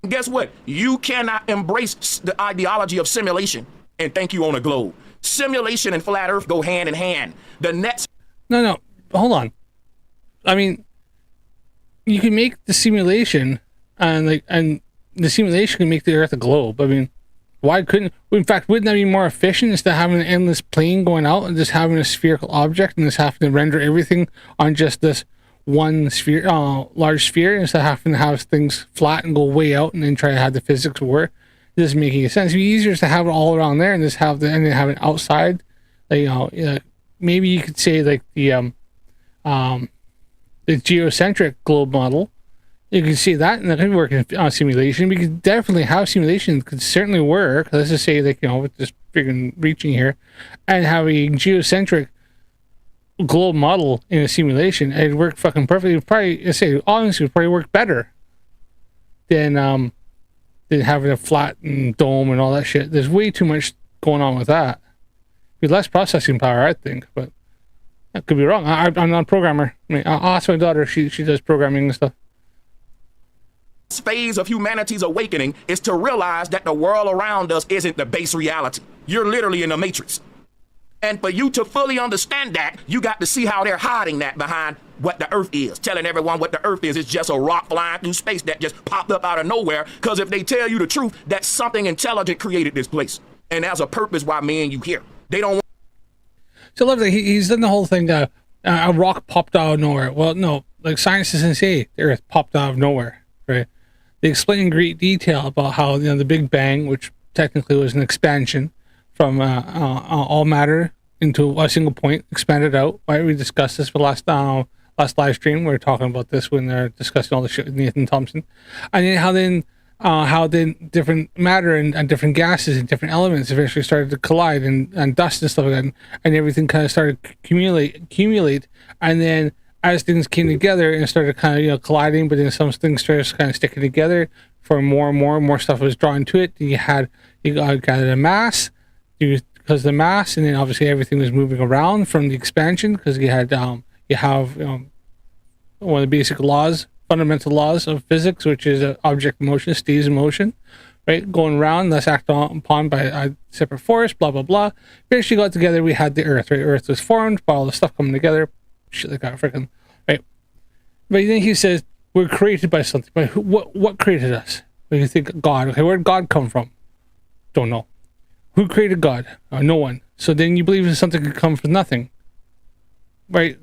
guess what? You cannot embrace the ideology of simulation and think you on a globe. Simulation and flat earth go hand in hand. The next No, hold on. I mean, you can make the simulation and the simulation can make the earth a globe. I mean, why couldn't, in fact, wouldn't that be more efficient instead of having an endless plane going out and just having a spherical object and just having to render everything on just this one sphere, large sphere, instead of having to have things flat and go way out and then try to have the physics work? It doesn't make any sense. It'd be easier to have it all around there and just have and then have it outside. Like, maybe you could say like the geocentric globe model. You can see that, and that could work in simulation. We could definitely have simulation. Could certainly work. Let's just say, like, with this freaking reaching here, and have a geocentric globe model in a simulation. It'd work fucking perfectly. It'd probably, let's say, honestly, would probably work better than having a flat dome and all that shit. There's way too much going on with that. Be less processing power, I think, but I could be wrong. I'm not a programmer. I mean, I'll ask my daughter. She does programming and stuff. Phase of humanity's awakening is to realize that the world around us isn't the base reality. You're literally in a matrix. And for you to fully understand that, you got to see how they're hiding that behind what the earth is. Telling everyone what the earth is just a rock flying through space that just popped up out of nowhere. Because if they tell you the truth, that something intelligent created this place. And there's a purpose why me and you here. They don't want. So lovely. He's done the whole thing. A rock popped out of nowhere. Well, no, like science doesn't say the earth popped out of nowhere, right? They explain in great detail about how the Big Bang, which technically was an expansion from all matter into a single point, expanded out. Right? We discussed this for last live stream. We were talking about this when they're discussing all the shit with Nathan Thompson, and then how then different matter and different gases and different elements eventually started to collide and dust and stuff like that, and everything kind of started accumulate, and then as things came together and started kind of colliding, but then some things started kind of sticking together for more and more stuff was drawn to it. You got a mass because the mass, and then obviously everything was moving around from the expansion because you have one of the basic laws, fundamental laws of physics, which is object motion stays in motion, right? Going around, that's acted upon by a separate force, blah blah blah. Eventually got together. We had the Earth, right? Earth was formed by all the stuff coming together. Shit like that, freaking right. But then he says we're created by something. But what created us? When you think God, okay, where did God come from? Don't know. Who created God? No one. So then you believe that something could come from nothing, right?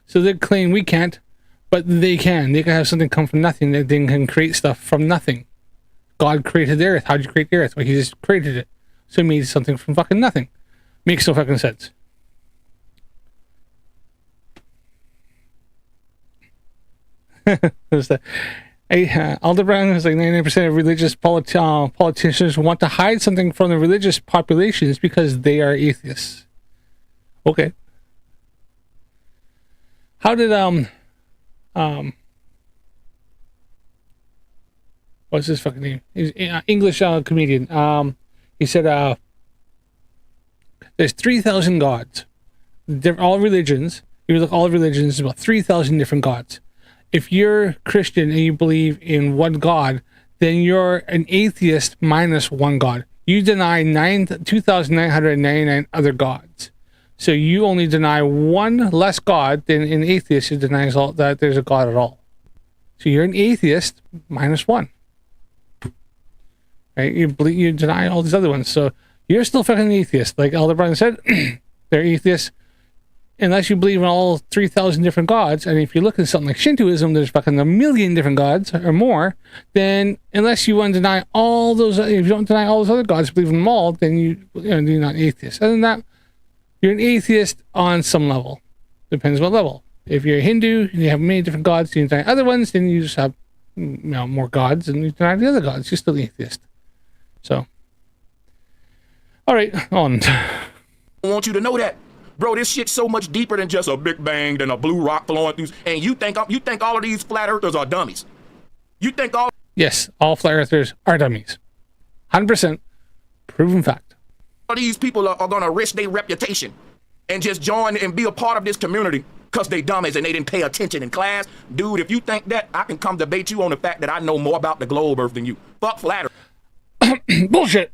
So they claim we can't, but they can. They can have something come from nothing. They can create stuff from nothing. God created the Earth. How did you create the Earth? Well, he just created it. So he made something from fucking nothing. Makes no fucking sense. Aldebaran is like 99% of religious politicians want to hide something from the religious populations because they are atheists. Okay. How did what's his fucking name? He's an English comedian. He said there's 3,000 gods. All religions. You look all religions, about 3,000 different gods. If you're Christian and you believe in one God, then you're an atheist minus one God. You deny 2,999 other gods. So you only deny one less God than an atheist who denies all that there's a God at all. So you're an atheist minus one. Right? You deny all these other ones. So you're still fucking atheist. Like Aldebaran said, they're atheists. Unless you believe in all 3,000 different gods, and if you look at something like Shintoism, there's fucking a million different gods or more, then unless you want to deny all those, if you don't deny all those other gods, believe in them all, then you're not an atheist. Other than that, you're an atheist on some level. Depends what level. If you're a Hindu and you have many different gods, you deny other ones, then you just have more gods, and you deny the other gods. You're still an atheist. So, all right, on. I want you to know that. Bro, this shit's so much deeper than just a big bang than a blue rock flowing through. And you think all of these flat earthers are dummies? You think all? Yes, all flat earthers are dummies. 100% proven fact. All these people are gonna risk their reputation and just join and be a part of this community because they dummies and they didn't pay attention in class. Dude, if you think that, I can come debate you on the fact that I know more about the globe earth than you. Fuck flat earth. Bullshit.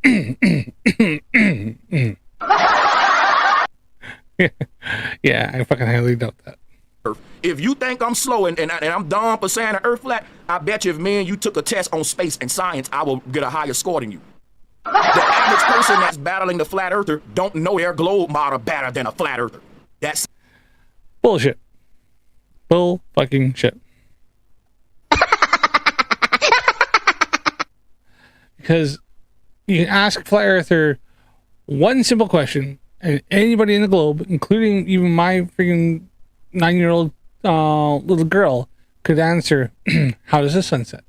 Yeah, I fucking highly doubt that. If you think I'm slow and I'm dumb for saying the earth flat, I bet you if me and you took a test on space and science, I will get a higher score than you. The average person that's battling the flat earther don't know their globe model better than a flat earther. That's bullshit. Bull fucking shit. Because you can ask a flat earther one simple question, and anybody in the globe, including even my freaking 9-year-old little girl, could answer, how does the sun set?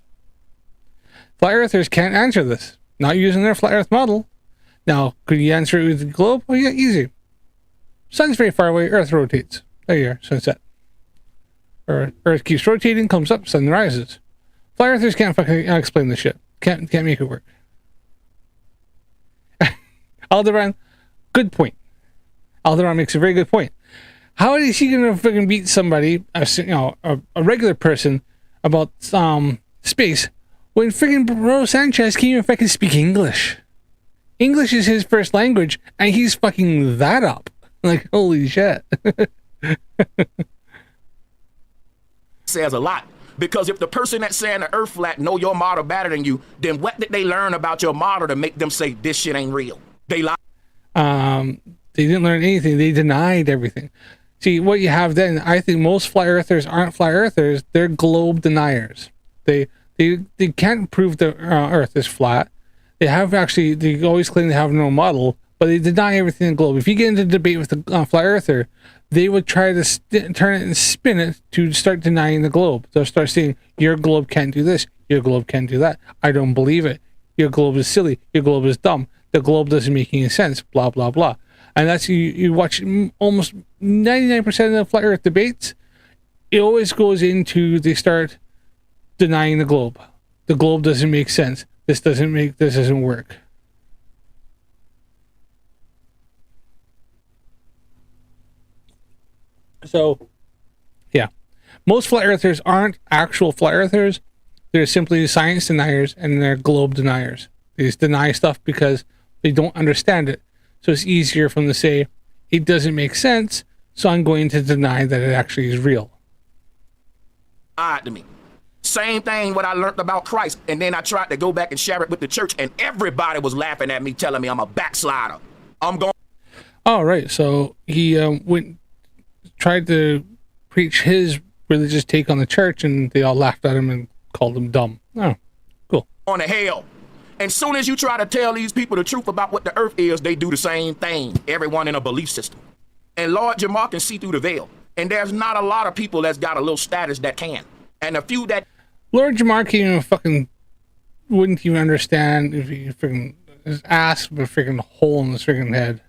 Flat earthers can't answer this, not using their flat earth model. Now, could you answer it with the globe? Well, yeah, easy. Sun's very far away, earth rotates. There you are, sunset. Or earth keeps rotating, comes up, sun rises. Flat earthers can't fucking explain this shit. Can't make it work. Aldebaran, good point. Aldebaran makes a very good point. How is he gonna fucking beat somebody, a regular person, about space when freaking bro Sanchez can't even fucking speak English? English is his first language, and he's fucking that up. Like, holy shit. says a lot. Because if the person that's saying the earth flat know your model better than you, then what did they learn about your model to make them say this shit ain't real? They lied. They didn't learn anything. They denied everything. See, what you have then, I think most flat earthers aren't flat earthers. They're globe deniers. They can't prove the earth is flat. They always claim they have no model, but they deny everything in the globe. If you get into debate with the flat earther, they would try to turn it and spin it to start denying the globe. They'll start saying, your globe can't do this. Your globe can't do that. I don't believe it. Your globe is silly. Your globe is dumb. The globe doesn't make any sense. Blah, blah, blah. And that's, you watch almost 99% of the flat earth debates, it always goes into, they start denying the globe. The globe doesn't make sense. This doesn't work. So, yeah. Most flat earthers aren't actual flat earthers. They're simply science deniers and they're globe deniers. They just deny stuff because they don't understand it. So it's easier for them to say, it doesn't make sense, so I'm going to deny that it actually is real. Lied to me. Same thing what I learned about Christ, and then I tried to go back and share it with the church, and everybody was laughing at me, telling me I'm a backslider. I'm going. Oh, right. So he tried to preach his religious take on the church, and they all laughed at him and called him dumb. Oh, cool. On to hell. And soon as you try to tell these people the truth about what the earth is, they do the same thing. Everyone in a belief system. And Lord Jamar can see through the veil. And there's not a lot of people that's got a little status that can. And a few that... Lord Jamar can't even fucking, wouldn't even understand if he freaking, his ass with a freaking hole in his freaking head.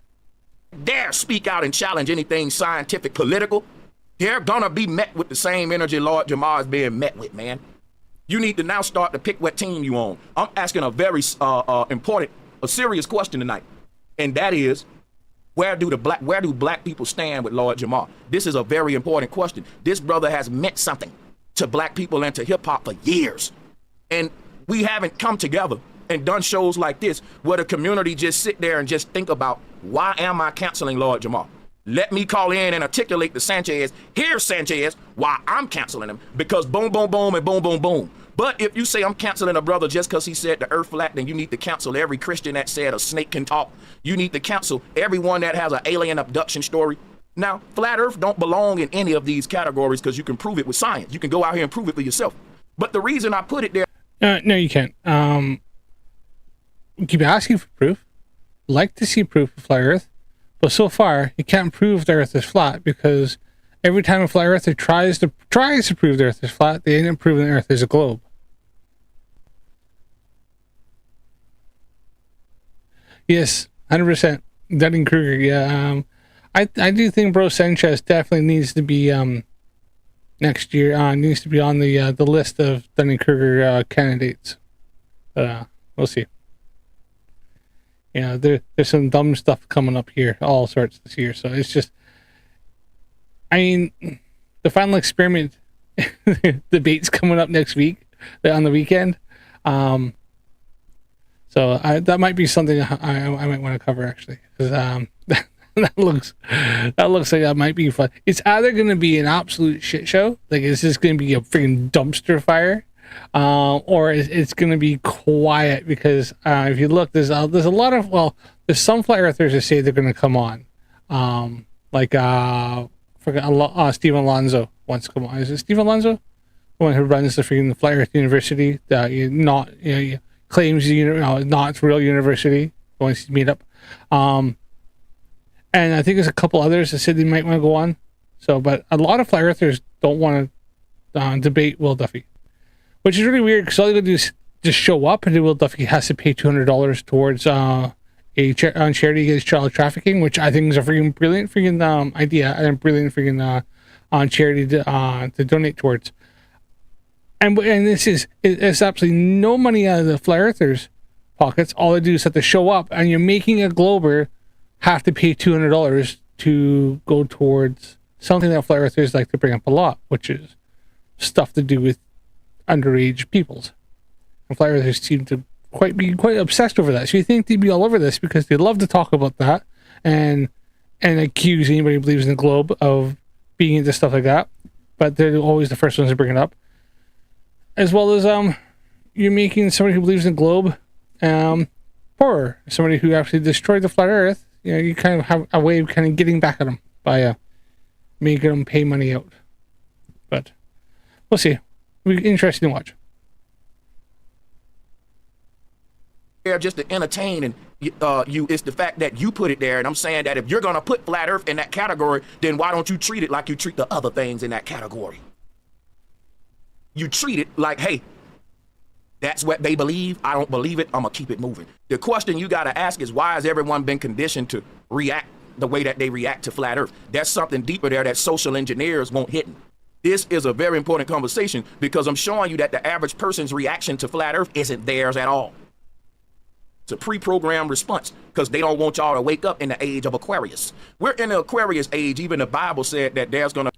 Dare speak out and challenge anything scientific, political, they're gonna be met with the same energy Lord Jamar is being met with, man. You need to now start to pick what team you on. I'm asking a very important, a serious question tonight, and that is, where do black people stand with Lord Jamar? This is a very important question. This brother has meant something to black people and to hip hop for years, and we haven't come together and done shows like this where the community just sit there and just think about, why am I canceling Lord Jamar? Let me call in and articulate to Sanchez, here's Sanchez, why I'm canceling him, because boom, boom, boom, and boom, boom, boom. But if you say I'm canceling a brother just because he said the earth flat, then you need to cancel every Christian that said a snake can talk. You need to cancel everyone that has an alien abduction story. Now, flat earth don't belong in any of these categories because you can prove it with science. You can go out here and prove it for yourself. But the reason I put it there... No, you can't. Keep asking for proof. Like to see proof of flat earth. But so far, you can't prove the earth is flat because every time a flat earther tries to prove the earth is flat, they end up proving the earth is a globe. Yes, 100%. Dunning-Kruger, yeah. I do think Bro Sanchez definitely needs to be next year. Needs to be on the list of Dunning-Kruger candidates. We'll see. Yeah, there's some dumb stuff coming up here, all sorts this year. So it's just, I mean, the final experiment debate's coming up next week on the weekend. So that might be something I might want to cover actually, because that looks like that might be fun. It's either going to be an absolute shit show, like it's just going to be a freaking dumpster fire, or it's going to be quiet because if you look, there's a lot of, there's some flat earthers that say they're going to come on, like Stephen Alonzo wants to come on. Is it Stephen Alonzo, the one who runs the freaking Flat Earth University? Claims not its real university. Wants to meet up, and I think there's a couple others that said they might want to go on. So, but a lot of flat earthers don't want to debate Will Duffy, which is really weird because all they gotta do is just show up, and then Will Duffy has to pay $200 towards on charity against child trafficking, which I think is a freaking brilliant freaking idea and a brilliant freaking on charity to donate towards. And it's absolutely no money out of the flat earthers' pockets. All they do is have to show up, and you're making a glober have to pay $200 to go towards something that flat earthers like to bring up a lot, which is stuff to do with underage peoples. And flat earthers seem to be quite obsessed over that. So you think they'd be all over this because they love to talk about that and accuse anybody who believes in the globe of being into stuff like that. But they're always the first ones to bring it up. As well as you're making somebody who believes in the globe poorer. Somebody who actually destroyed the flat earth. You kind of have a way of kind of getting back at them by making them pay money out. But we'll see. It'll be interesting to watch. Just to entertain and it's the fact that you put it there, and I'm saying that if you're gonna put flat earth in that category, then why don't you treat it like you treat the other things in that category? You treat it like, hey, that's what they believe. I don't believe it. I'm gonna keep it moving. The question you gotta ask is, why has everyone been conditioned to react the way that they react to flat earth? There's something deeper there that social engineers won't hit. This is a very important conversation because I'm showing you that the average person's reaction to flat earth isn't theirs at all. It's a pre-programmed response because they don't want y'all to wake up in the age of Aquarius. We're in the Aquarius age. Even the Bible said that there's gonna...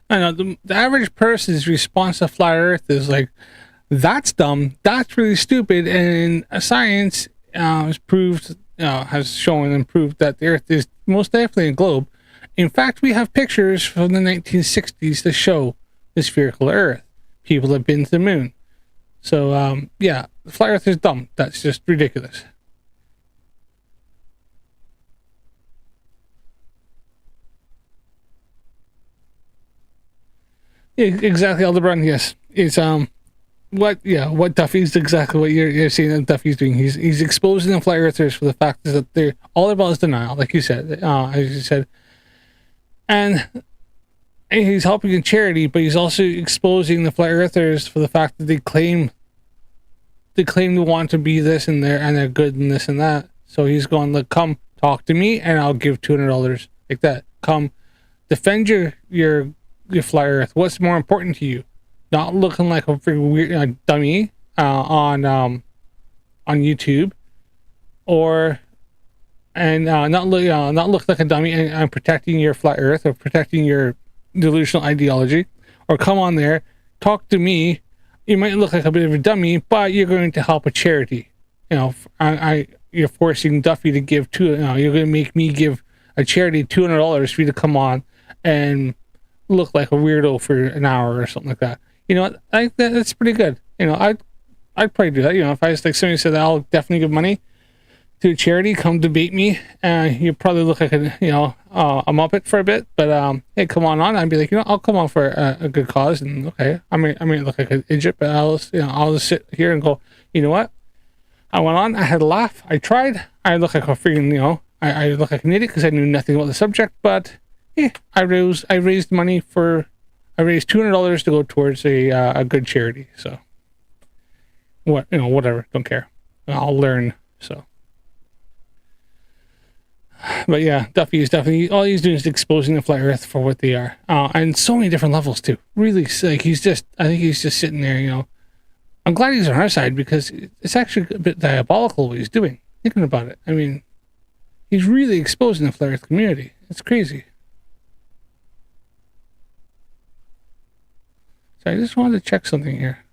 I know the average person's response to flat earth is like, that's dumb, that's really stupid, and science has proved, has shown and proved that the earth is most definitely a globe. In fact, we have pictures from the 1960s to show the spherical earth. People have been to the moon. So, yeah, flat earth is dumb. That's just ridiculous. Yeah, exactly, Aldebaran, yes. It's, what Duffy's exactly what you're saying that Duffy's doing. He's exposing the flat earthers for the fact that they're all about is denial, like you said, as you said, and he's helping in charity, but he's also exposing the flat earthers for the fact that they claim to want to be this and they're good and this and that. So he's going, look, come talk to me and I'll give $200 like that. Come defend your flat earth. What's more important to you? Not looking like a freaking weird dummy on YouTube, not look like a dummy and protecting your flat earth or protecting your delusional ideology, or come on there, talk to me. You might look like a bit of a dummy, but you're going to help a charity. You're forcing Duffy to give you're going to make me give a charity $200 for you to come on and look like a weirdo for an hour or something like that. You know what? I think that's pretty good. I'd probably do that. If I was like somebody said I'll definitely give money to a charity, come debate me, you probably look like a muppet for a bit, but hey, come on. I'd be like, I'll come on for a good cause, and okay, I may look like an idiot, but I'll just sit here and go, you know what? I went on, I had a laugh, I tried, I look like a freaking, I look like an idiot because I knew nothing about the subject, but yeah, I raised $200 to go towards a good charity. So whatever, don't care. I'll learn. So, but yeah, Duffy is definitely all he's doing is exposing the flat earth for what they are, and so many different levels too. Really, like I think he's just sitting there. I'm glad he's on our side because it's actually a bit diabolical what he's doing. Thinking about it, I mean, he's really exposing the flat earth community. It's crazy. So I just wanted to check something here.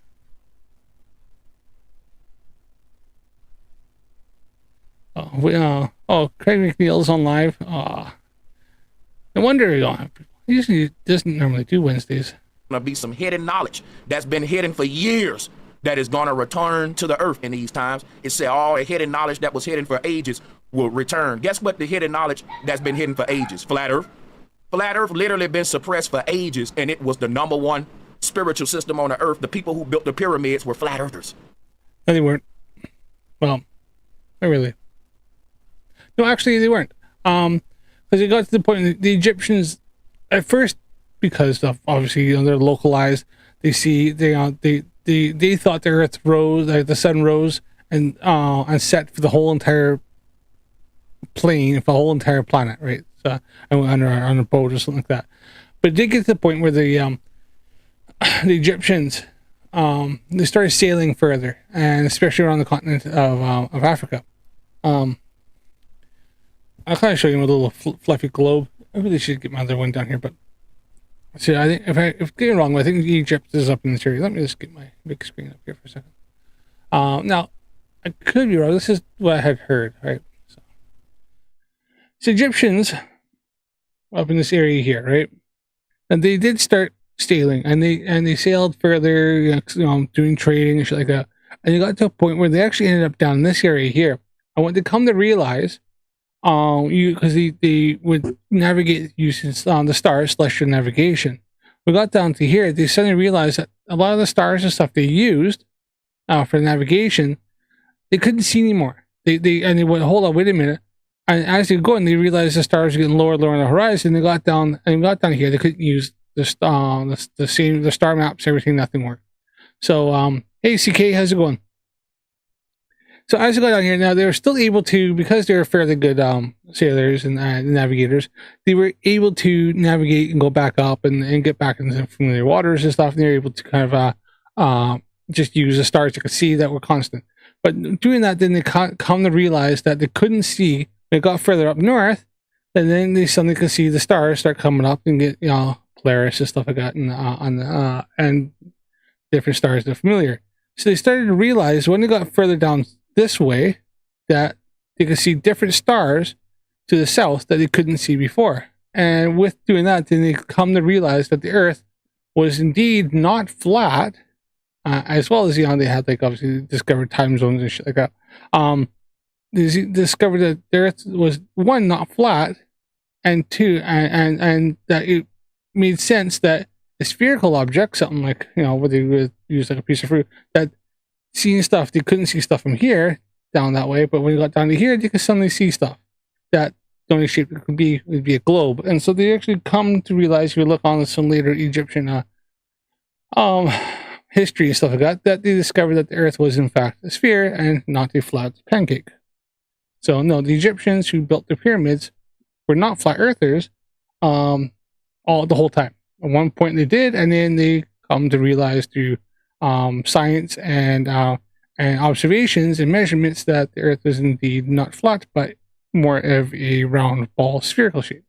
Craig McNeil's on live. No wonder he usually doesn't normally do Wednesdays. Gonna be some hidden knowledge that's been hidden for years that is gonna return to the earth in these times. It said all the hidden knowledge that was hidden for ages will return. Guess what? The hidden knowledge that's been hidden for ages? Flat Earth. Flat Earth literally been suppressed for ages, and it was the #1 spiritual system on the earth. The people who built the pyramids were flat earthers. No, they weren't. Well, not really. No, actually, they weren't. Because it got to the point the Egyptians, at first, because of obviously they're localized, they thought the Earth rose, the sun rose and set for the whole entire plane, for the whole entire planet, right? So on a boat or something like that. But it did get to the point where the Egyptians they started sailing further, and especially around the continent of Africa. I'll kind of show you a little fluffy globe. I really should get my other one down here, but see, I think if getting wrong, I think Egypt is up in this area. Let me just get my big screen up here for a second. Now I could be wrong. This is what I had heard, right? So Egyptians up in this area here, right? And they did start sailing, and they sailed further, doing trading and shit like that. And they got to a point where they actually ended up down in this area here. And what they come to realize, because they would navigate using the stars, celestial navigation. We got down to here, they suddenly realized that a lot of the stars and stuff they used for navigation, they couldn't see anymore. They went, hold on, wait a minute. And as they were going, they realized the stars were getting lower and lower on the horizon. They got down here. They couldn't use the star maps, everything, nothing worked. So, hey, CK, how's it going? So as they got down here, now they were still able to, because they were fairly good sailors and navigators, they were able to navigate and go back up and get back into familiar waters and stuff. And they were able to kind of just use the stars they could see that were constant. But doing that, then they come to realize that they couldn't see. They got further up north, and then they suddenly could see the stars start coming up and get Polaris and stuff like that, and different stars that are familiar. So they started to realize when they got further down this way that they could see different stars to the south that they couldn't see before. And with doing that, then they come to realize that the Earth was indeed not flat, as well as they had obviously discovered time zones and shit like that. They discovered that the Earth was, one, not flat, and two, and that it made sense that a spherical object, something like what they would use like a piece of fruit, that seeing stuff, they couldn't see stuff from here down that way, but when you got down to here, they could suddenly see stuff that the only shape it would be a globe. And so they actually come to realize, if you look on some later Egyptian history and stuff like that, that they discovered that the Earth was in fact a sphere and not a flat pancake. So no, the Egyptians who built the pyramids were not flat earthers the whole time. At one point they did, and then they come to realize through science and observations and measurements that the Earth is indeed not flat, but more of a round ball spherical shape.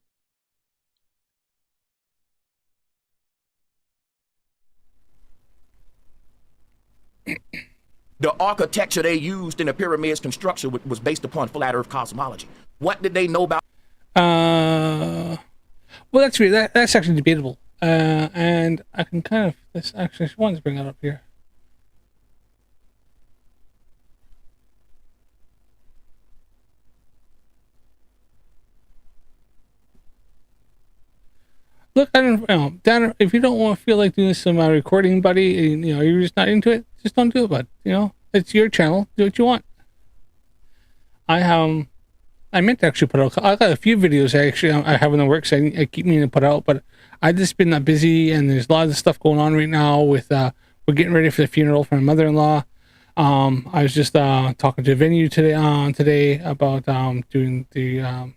The architecture they used in the pyramid's construction was based upon flat Earth cosmology. What did they know about? Well, that's weird. That's actually debatable. And I can kind of, this actually, I wanted to bring that up here. Look, I don't know, Dan, if you don't want to feel like doing some recording, buddy, and, you're just not into it, just don't do it, bud. It's your channel. Do what you want. I meant to actually put out, I got a few videos I have in the works I keep meaning to put out, but I've just been that busy, and there's a lot of stuff going on right now with, we're getting ready for the funeral for my mother-in-law. I was just talking to a venue today about doing the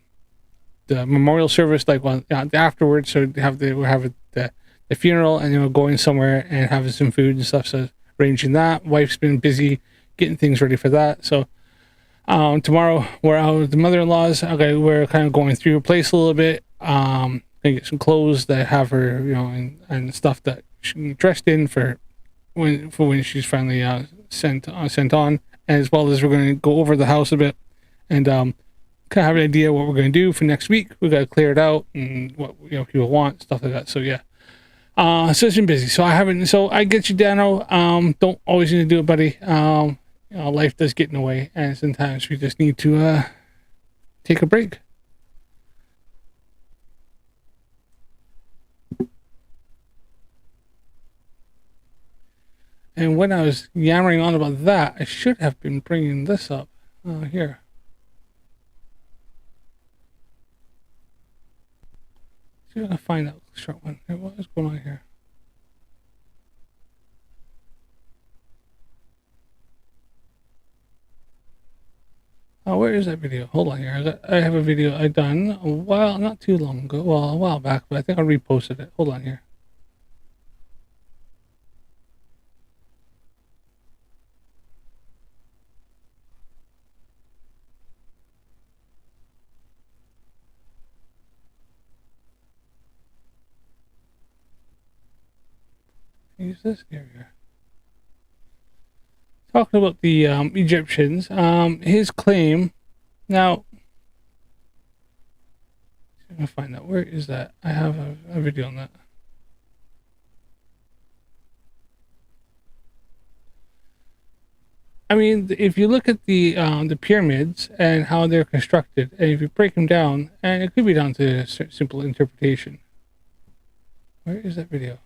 memorial service, like afterwards. So we'll have the funeral, and then we're going somewhere and having some food and stuff. So arranging that. Wife's been busy getting things ready for that. So tomorrow we're out with the mother-in-law's. Okay, we're kind of going through her place a little bit. Gonna get some clothes that have her, and stuff that she dressed in for when she's finally sent on, as well as we're going to go over the house a bit and kind of have an idea what we're going to do for next week. We got to clear it out and what people want, stuff like that. So yeah, so it's been busy. So I get you, Dano. Don't always need to do it, buddy. Life does get in the way, and sometimes we just need to take a break. And when I was yammering on about that, I should have been bringing this up here. See if I can find that short one. What is going on here? Oh, where is that video? Hold on here. I have a video I done not too long ago. Well, a while back, but I think I reposted it. Hold on here. Use this area. Talking about the Egyptians, his claim. Now, I'm gonna find out, where is that? I have a video on that. I mean, if you look at the pyramids and how they're constructed, and if you break them down, and it could be down to simple interpretation. Where is that video?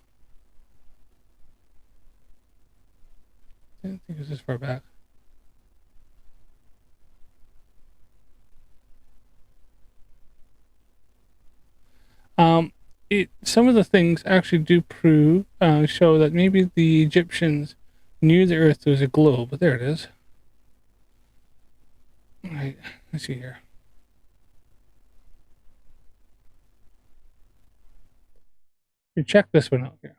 I didn't think it was this far back. Some of the things actually do prove, show that maybe the Egyptians knew the Earth was a globe. But there it is. All right, let's see here. You check this one out here.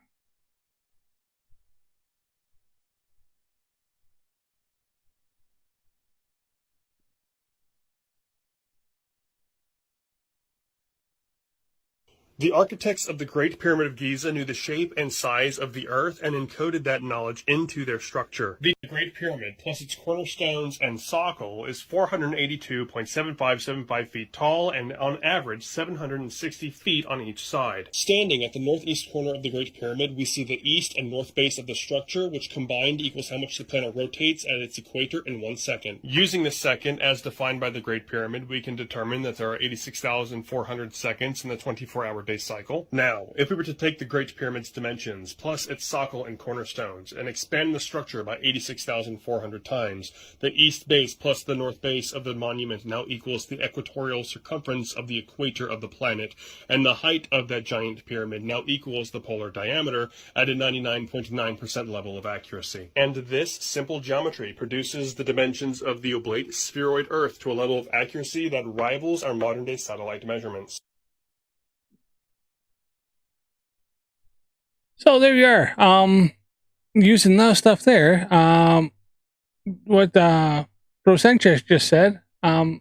The architects of the Great Pyramid of Giza knew the shape and size of the Earth and encoded that knowledge into their structure. The The Great Pyramid, plus its cornerstones and socle, is 482.7575 feet tall and on average 760 feet on each side. Standing at the northeast corner of the Great Pyramid, we see the east and north base of the structure, which combined equals how much the planet rotates at its equator in 1 second. Using the second as defined by the Great Pyramid, we can determine that there are 86,400 seconds in the 24-hour day cycle. Now, if we were to take the Great Pyramid's dimensions, plus its socle and cornerstones, and expand the structure by 86,400 times, the east base plus the north base of the monument now equals the equatorial circumference of the equator of the planet, and the height of that giant pyramid now equals the polar diameter at a 99.9% level of accuracy. And this simple geometry produces the dimensions of the oblate spheroid Earth to a level of accuracy that rivals our modern-day satellite measurements. So there you are. Using that stuff there. What Bro Sanchez just said. I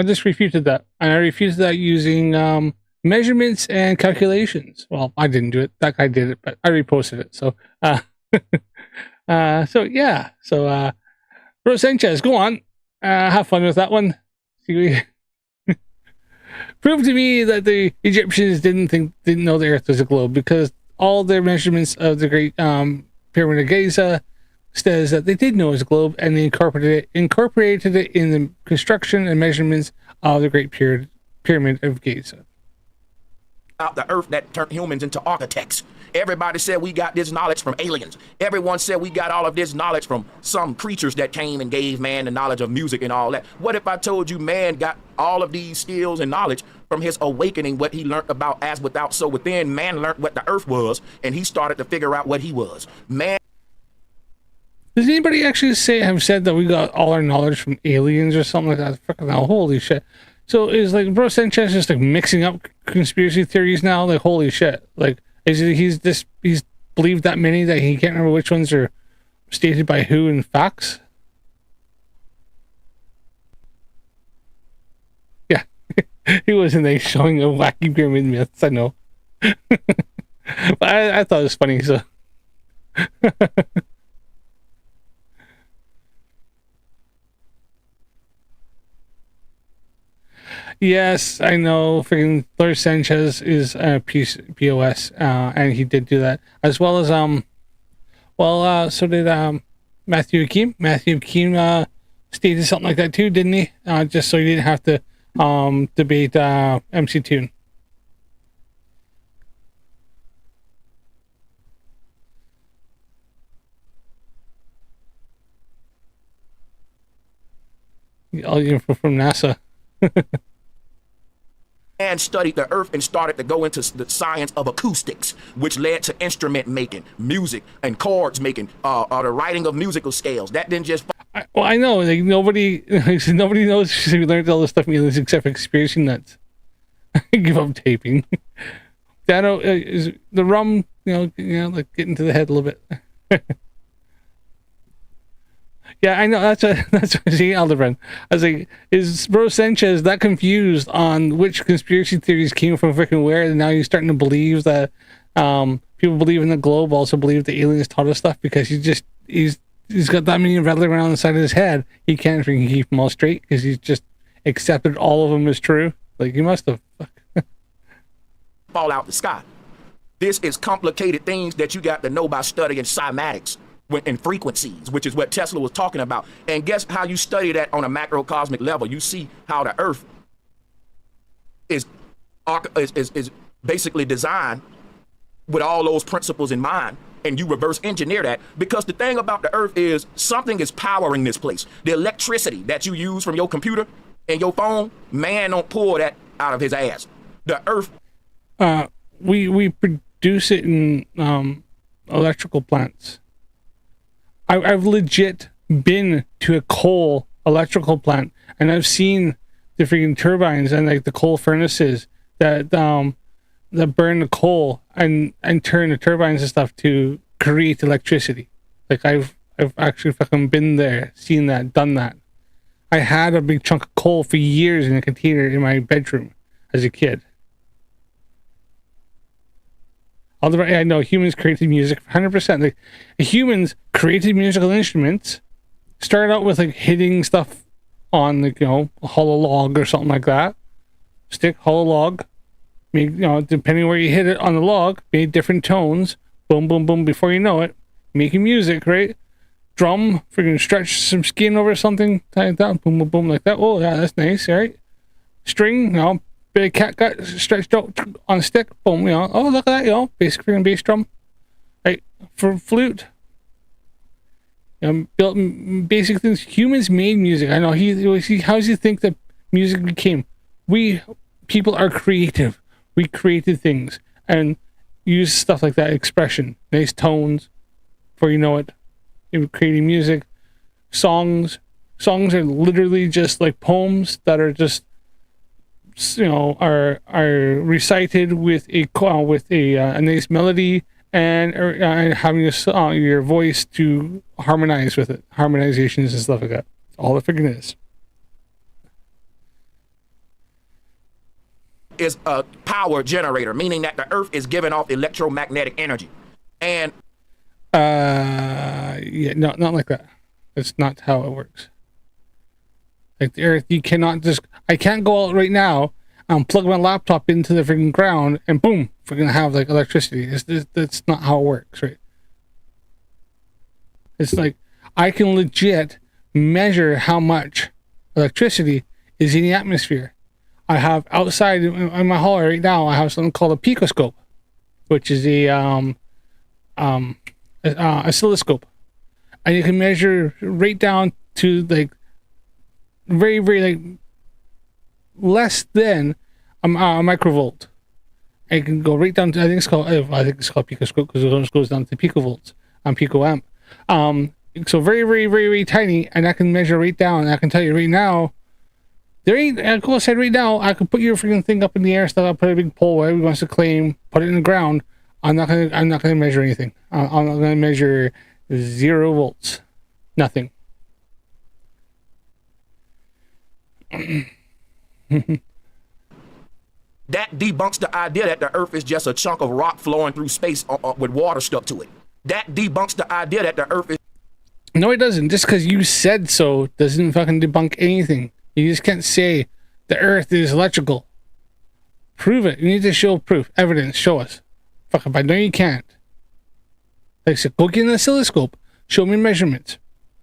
just refuted that, and I refuted that using measurements and calculations. Well, I didn't do it. That guy did it, but I reposted it. So, so yeah. So, Bro Sanchez, go on. Have fun with that one. Prove to me that the Egyptians didn't know the Earth was a globe, because all their measurements of the Great Pyramid of Giza says that they did know it was a globe, and they incorporated it in the construction and measurements of the Great Pyramid of Giza. Out the Earth that turned humans into architects. Everybody said we got this knowledge from aliens. Everyone said we got all of this knowledge from some creatures that came and gave man the knowledge of music and all that. What if I told you man got all of these skills and knowledge from his awakening, what he learned about as without, so within? Man learned what the Earth was, and he started to figure out what he was. Man. Does anybody actually have said that we got all our knowledge from aliens or something like that? Fucking hell, holy shit. So is like Bro Sanchez just like mixing up conspiracy theories now? Like, holy shit. Like, he's believed that many that he can't remember which ones are stated by who in facts? Yeah. He wasn't there showing a wacky pyramid myths, I know. But I thought it was funny, so. Yes, I know. Freaking Lord Sanchez is a POS, and he did do that, as well as so did Matthew Akeem. Matthew Akeem stated something like that too, didn't he? Just so he didn't have to debate MC Toon. All the info from NASA. And studied the Earth and started to go into the science of acoustics, which led to instrument making, music, and chords making, or the writing of musical scales. That didn't just. I know. Like nobody knows we learned all this stuff from aliens except for conspiracy nuts. I give up taping. Dano, is the rum, like getting to the head a little bit. Yeah, I know. That's what see, Aldebrand. I was like, is Bro Sanchez that confused on which conspiracy theories came from freaking where, and now he's starting to believe that people believe in the globe also believe the aliens taught us stuff, because he's got that many rattling around the side of his head. He can't freaking keep them all straight because he's just accepted all of them as true. Like, he must have. Fall out the sky. This is complicated things that you got to know by studying cymatics and frequencies, which is what Tesla was talking about. And guess how you study that on a macrocosmic level? You see how the Earth is basically designed with all those principles in mind, and you reverse engineer that, because the thing about the Earth is something is powering this place. The electricity that you use from your computer and your phone, man don't pull that out of his ass. The Earth, we produce it in electrical plants. I've legit been to a coal electrical plant, and I've seen the freaking turbines and like the coal furnaces that burn the coal and turn the turbines and stuff to create electricity. Like, I've actually fucking been there, seen that, done that. I had a big chunk of coal for years in a container in my bedroom as a kid. All the I know humans created music 100%. Like humans created musical instruments. Started out with like hitting stuff on like a hollow log or something like that. Stick, hollow log. Made, depending where you hit it on the log, made different tones. Boom, boom, boom. Before you know it, making music, right? Drum, freaking stretch some skin over something like that. Boom, boom, boom, like that. Oh yeah, that's nice, right? String, bit of cat gut stretched out on a stick. Boom, oh look at that, basic freaking bass drum. Right, for flute. Built basic things. Humans made music. I know how does he think that music became? We people are creative. We created things and use stuff like that. Expression, nice tones. Before you know it, they were creating music. Songs are literally just like poems that are just are recited with a nice melody and having your voice to harmonize with it, harmonizations and stuff like that. That's all it freaking is. Is a power generator, meaning that the earth is giving off electromagnetic energy. And yeah, no, not like that. That's not how it works. Like the earth, you cannot I can't go out right now and plug my laptop into the freaking ground and boom, we're gonna have like electricity. That's not how it works, right? It's like I can legit measure how much electricity is in the atmosphere. I have outside in my hall right now, I have something called a picoscope, which is a oscilloscope, and you can measure right down to like very, very like less than a microvolt. I can go right down to I think it's called picoscope because it goes down to picovolts on picoamp. So very, very, very, very tiny, and I can measure right down. And I can tell you right now, there ain't. I go said right now, I could put your freaking thing up in the air, stuff. I put a big pole, whatever he wants to claim, put it in the ground. I'm not gonna measure anything. I'm not gonna measure 0 volts, nothing. that debunks the idea that the earth is just a chunk of rock flowing through space with water stuck to it. That debunks the idea that the earth is... No, it doesn't. Just because you said so doesn't fucking debunk anything. You just can't say the earth is electrical. Prove it. You need to show proof. Evidence. Show us. Fuck if I know you can't. Like I said, go get an oscilloscope. Show me measurements.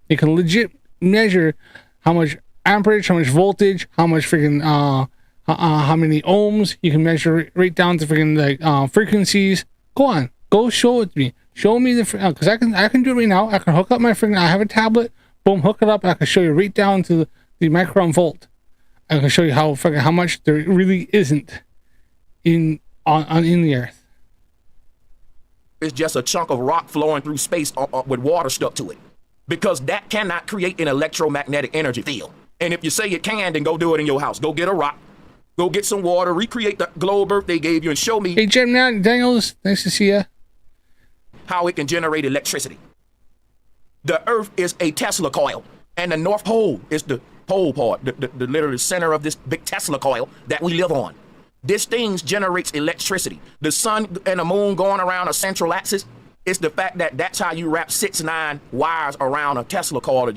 You can legit measure how much amperage, how much voltage, how much freaking how many ohms. You can measure right down to freaking like frequencies. Go on. Go show it to me. Show me the because I can do it right now. I can hook up my freaking. I have a tablet. Boom, hook it up. I can show you right down to the micron volt. I can show you how much there really isn't in the earth. It's just a chunk of rock flowing through space with water stuck to it, because that cannot create an electromagnetic energy field. And if you say it can, then go do it in your house. Go get a rock, go get some water, recreate the globe Earth they gave you, and show me. Hey, Jim Daniels, nice to see you. How it can generate electricity. The Earth is a Tesla coil, and the North Pole is the pole part, the literal center of this big Tesla coil that we live on. This thing generates electricity. The sun and the moon going around a central axis. It's the fact that that's how you wrap 6-9 wires around a Tesla coil.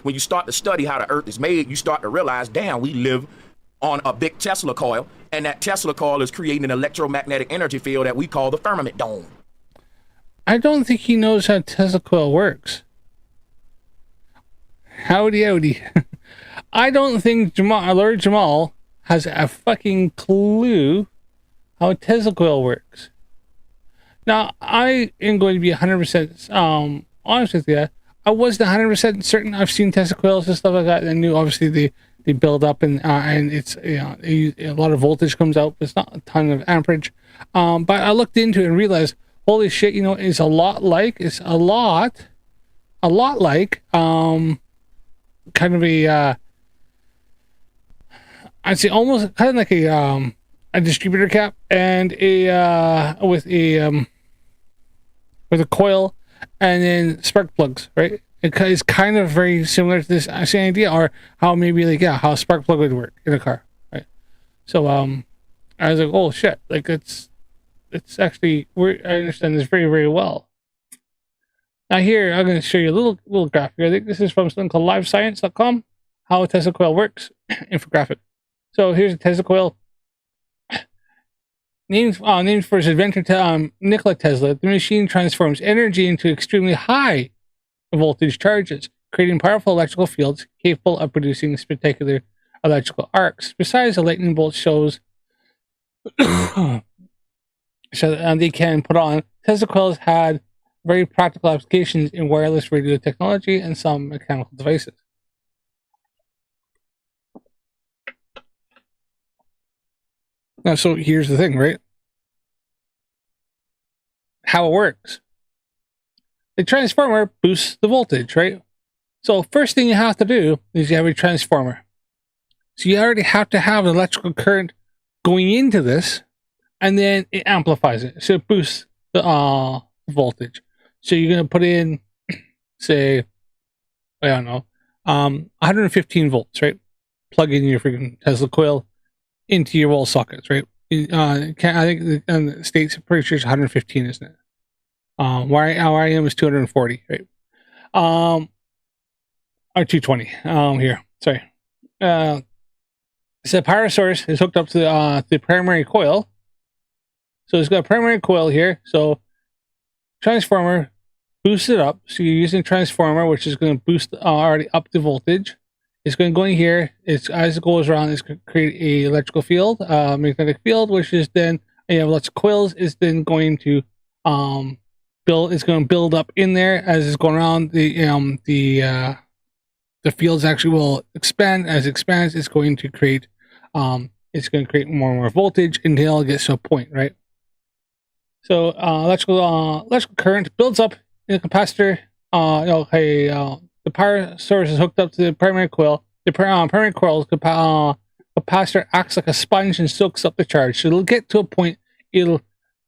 When you start to study how the Earth is made, you start to realize, damn, we live on a big Tesla coil, and that Tesla coil is creating an electromagnetic energy field that we call the firmament dome. I don't think he knows how Tesla coil works. Howdy. I don't think Lord Jamar has a fucking clue how Tesla coil works. Now, I am going to be 100% honest with you. I wasn't 100% certain. I've seen Tesla coils and stuff like that, and I knew obviously they build up and it's a lot of voltage comes out, but it's not a ton of amperage. But I looked into it and realized, holy shit, it's a lot like kind of a I'd say almost kind of like a distributor cap and with a coil and then spark plugs, right? It's kind of very similar to this same idea, or how maybe how a spark plug would work in a car, right? So I was like, oh shit, like it's It's actually, I understand this very, very well. Now here, I'm going to show you a little graphic. I think this is from something called livescience.com, how a Tesla coil works, infographic. So here's a Tesla coil. Named for his inventor Nikola Tesla, the machine transforms energy into extremely high voltage charges, creating powerful electrical fields capable of producing spectacular electrical arcs. Besides, the lightning bolt shows so they can put on. Tesla coils had very practical applications in wireless radio technology and some mechanical devices. Now, so here's the thing, right? How it works. The transformer boosts the voltage, right? So first thing you have to do is you have a transformer. So you already have to have an electrical current going into this, and then it amplifies it. So it boosts the voltage. So you're going to put in, say, I don't know, 115 volts, right? Plug in your freaking Tesla coil into your wall sockets, right? I think in the States, I'm pretty sure it's 115, isn't it? Where I am is 240, right? Or 220, here, sorry. So the power source is hooked up to the primary coil. So it's got a primary coil here. So transformer boosts it up. So you're using transformer, which is going to boost already up the voltage. It's going to go in here. It's as it goes around, it's going to create a electrical field, magnetic field, which is then you have lots of coils. Is then going to build. It's going to build up in there as it's going around. The fields actually will expand. As it expands, it's going to create more and more voltage until it gets to a point, right? So electrical current builds up in the capacitor. The power source is hooked up to the primary coil. The primary coil's capacitor acts like a sponge and soaks up the charge. So it'll get to a point. You'll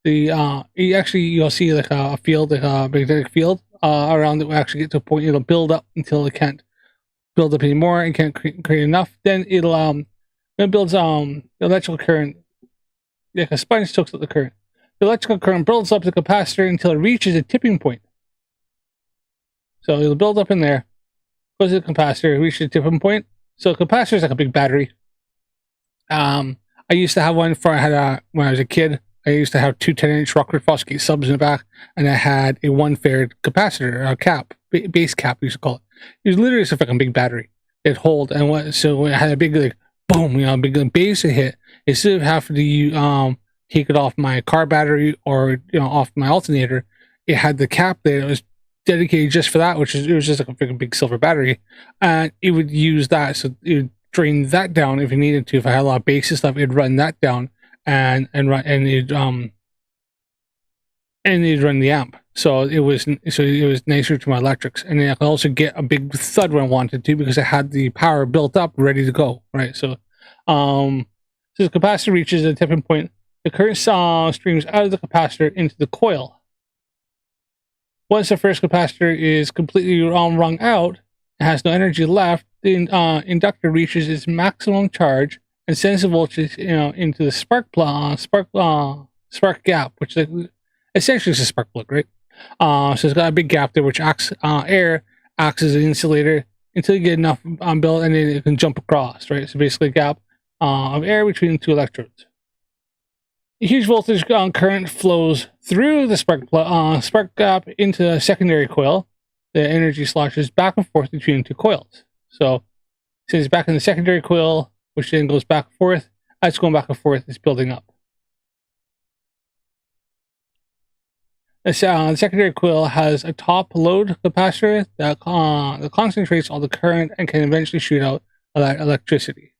see like a field, like a magnetic field around it. Will actually get to a point. It'll build up until it can't build up anymore and can't create enough. Then it builds the electrical current like a sponge soaks up the current. The electrical current builds up the capacitor until it reaches a tipping point. So it'll build up in there, goes to the capacitor, reaches a tipping point. So the capacitor is like a big battery. I used to have one when I was a kid. I used to have two 10-inch Rockford Fosgate subs in the back, and I had a one-fared capacitor, a cap, base cap, we used to call it. It was literally just like a big battery. It'd hold, and so when I had a big like boom, big base to hit, instead of having to take it off my car battery or off my alternator, it had the cap there. It was dedicated just for that, it was just like a freaking big silver battery, and it would use that. So it would drain that down if you needed to. If I had a lot of base and stuff, it'd run that down and it'd run the amp. So it was nicer to my electrics, and then I could also get a big thud when I wanted to because I had the power built up ready to go. Right. So the capacitor reaches a tipping point. The current streams out of the capacitor into the coil. Once the first capacitor is completely wrung out and has no energy left, the inductor reaches its maximum charge and sends the voltage into the spark gap, which is essentially is a spark plug, right? So it's got a big gap there, which air acts as an insulator until you get enough built, and then it can jump across, right? So basically a gap of air between the two electrodes. A huge voltage current flows through the spark gap into a secondary coil. The energy sloshes back and forth between the two coils. So since it's back in the secondary coil, which then goes back and forth, as it's going back and forth, it's building up. The secondary coil has a top load capacitor that concentrates all the current and can eventually shoot out electricity.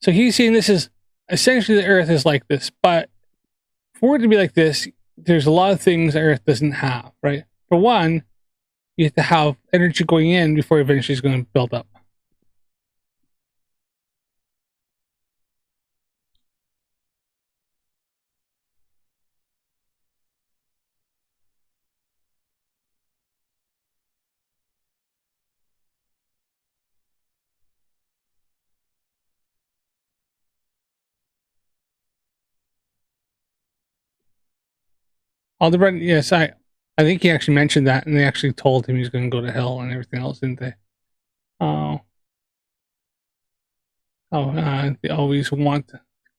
So he's saying this is essentially the Earth is like this, but for it to be like this, there's a lot of things that Earth doesn't have, right? For one, you have to have energy going in before eventually it's going to build up. Aldebaran, yes, I think he actually mentioned that, and they actually told him he's going to go to hell and everything else, didn't they? They always want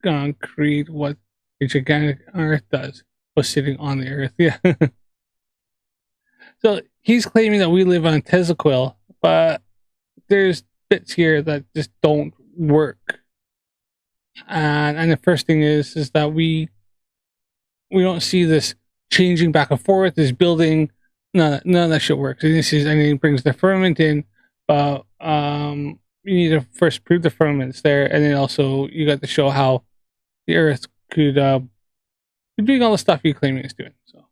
to create what a gigantic Earth does, was sitting on the Earth. Yeah. So he's claiming that we live on Tezaquil, but there's bits here that just don't work. And the first thing is that we don't see this changing back and forth, this building. None of that shit works. And he brings the firmament in, but you need to first prove the firmament's there, and then also you got to show how the Earth could be doing all the stuff you're claiming it's doing. So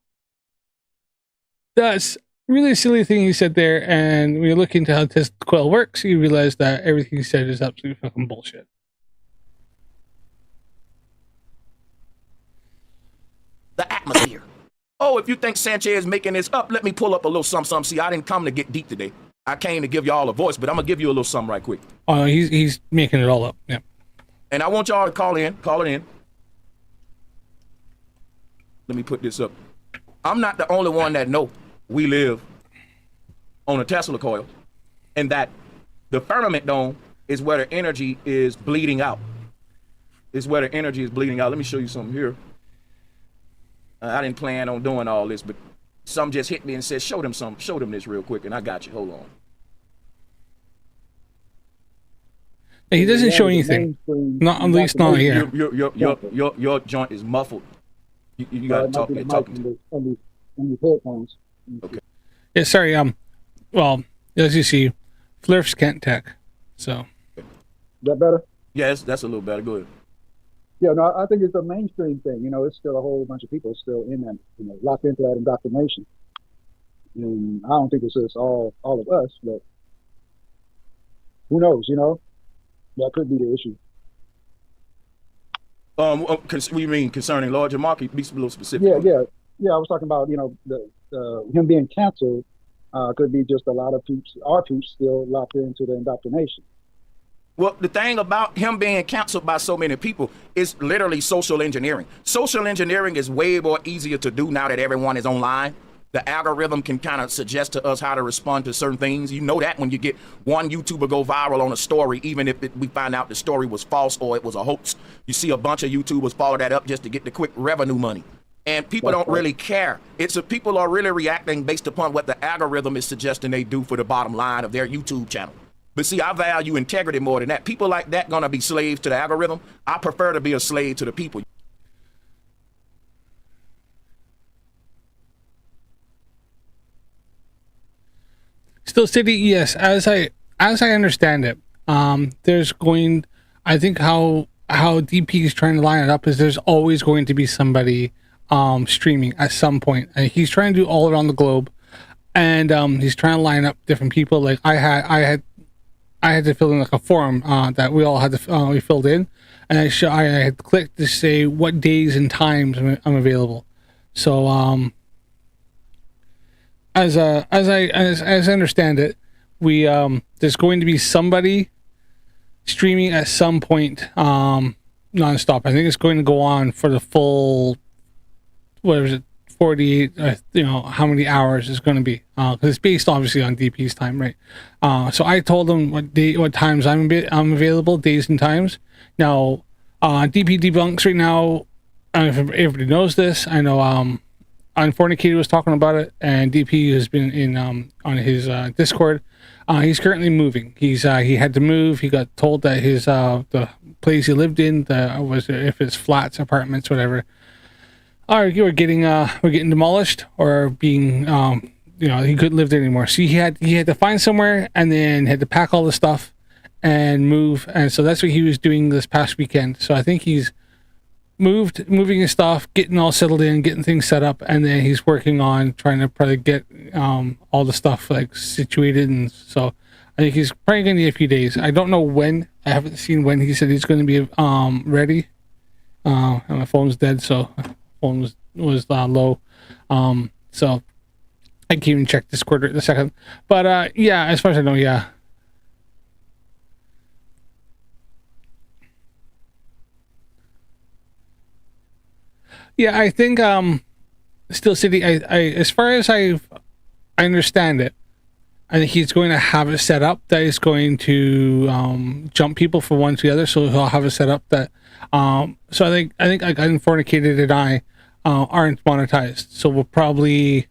that's really silly thing he said there. And when you look into how Tezaquil works, you realize that everything he said is absolutely fucking bullshit. The atmosphere. Oh, if you think Sanchez is making this up, let me pull up a little something. See, I didn't come to get deep today. I came to give y'all a voice, but I'm gonna give you a little something right quick. Oh, he's making it all up. Yeah. And I want y'all to call it in. Let me put this up. I'm not the only one that know we live on a Tesla coil, and that the firmament dome is where the energy is bleeding out. Let me show you something here. I didn't plan on doing all this, but some just hit me and said, show them this real quick, and I got you. Hold on. He doesn't show anything. Not at least not here. Your joint is muffled. You gotta talk to headphones. Okay. Yeah, sorry. Well, as you see, Flurfs can't tech. So. Is that better? Yes, that's a little better. Go ahead. Yeah, no, I think it's a mainstream thing. You know, it's still a whole bunch of people still in that, you know, locked into that indoctrination. And I don't think it's just all of us, but who knows, you know? That could be the issue. What do you mean concerning Lord Jamar? Can you be a little specific? Yeah. I was talking about, you know, the him being canceled could be just a lot of our peeps still locked into the indoctrination. Well, the thing about him being canceled by so many people is literally social engineering. Social engineering is way more easier to do now that everyone is online. The algorithm can kind of suggest to us how to respond to certain things. You know that when you get one YouTuber go viral on a story, even if we find out the story was false or it was a hoax, you see a bunch of YouTubers follow that up just to get the quick revenue money. And people don't really care. People are really reacting based upon what the algorithm is suggesting they do for the bottom line of their YouTube channel. But see, I value integrity more than that. People like that gonna be slaves to the algorithm. I prefer to be a slave to the people. Still City, yes. As I understand it, I think how DP is trying to line it up is there's always going to be somebody streaming at some point. And he's trying to do all around the globe, and he's trying to line up different people. Like I had to fill in like a form that we all had to we filled in, and I had clicked to say what days and times I'm available. So as I understand it, we there's going to be somebody streaming at some point nonstop. I think it's going to go on for the full, what is it, 48, you know, how many hours is going to be, because it's based obviously on DP's time, right? So I told them what times I'm available, days and times. Now DP debunks right now. I don't know if everybody knows this. I know Unfornicated was talking about it, and DP has been in on his Discord. He's currently moving. He had to move. He got told that his the place he lived in, was if it's flats, apartments, whatever, we're getting demolished or being you know, he couldn't live there anymore. So he had to find somewhere, and then had to pack all the stuff and move. And so that's what he was doing this past weekend. So I think he's moving his stuff, getting all settled in, getting things set up, and then he's working on trying to probably get all the stuff like situated. And so I think he's probably going to need a few days. I don't know when. I haven't seen when he said he's going to be ready. And my phone's dead, so my phone was low. So I can't even check Discord right this second. But yeah, as far as I know, yeah. Yeah, I think Steel City, I as far as I understand it, I think he's going to have it set up that he's going to jump people from one to the other. So he'll have it set up that. So I think like Unfornicated and I aren't monetized. So we'll probably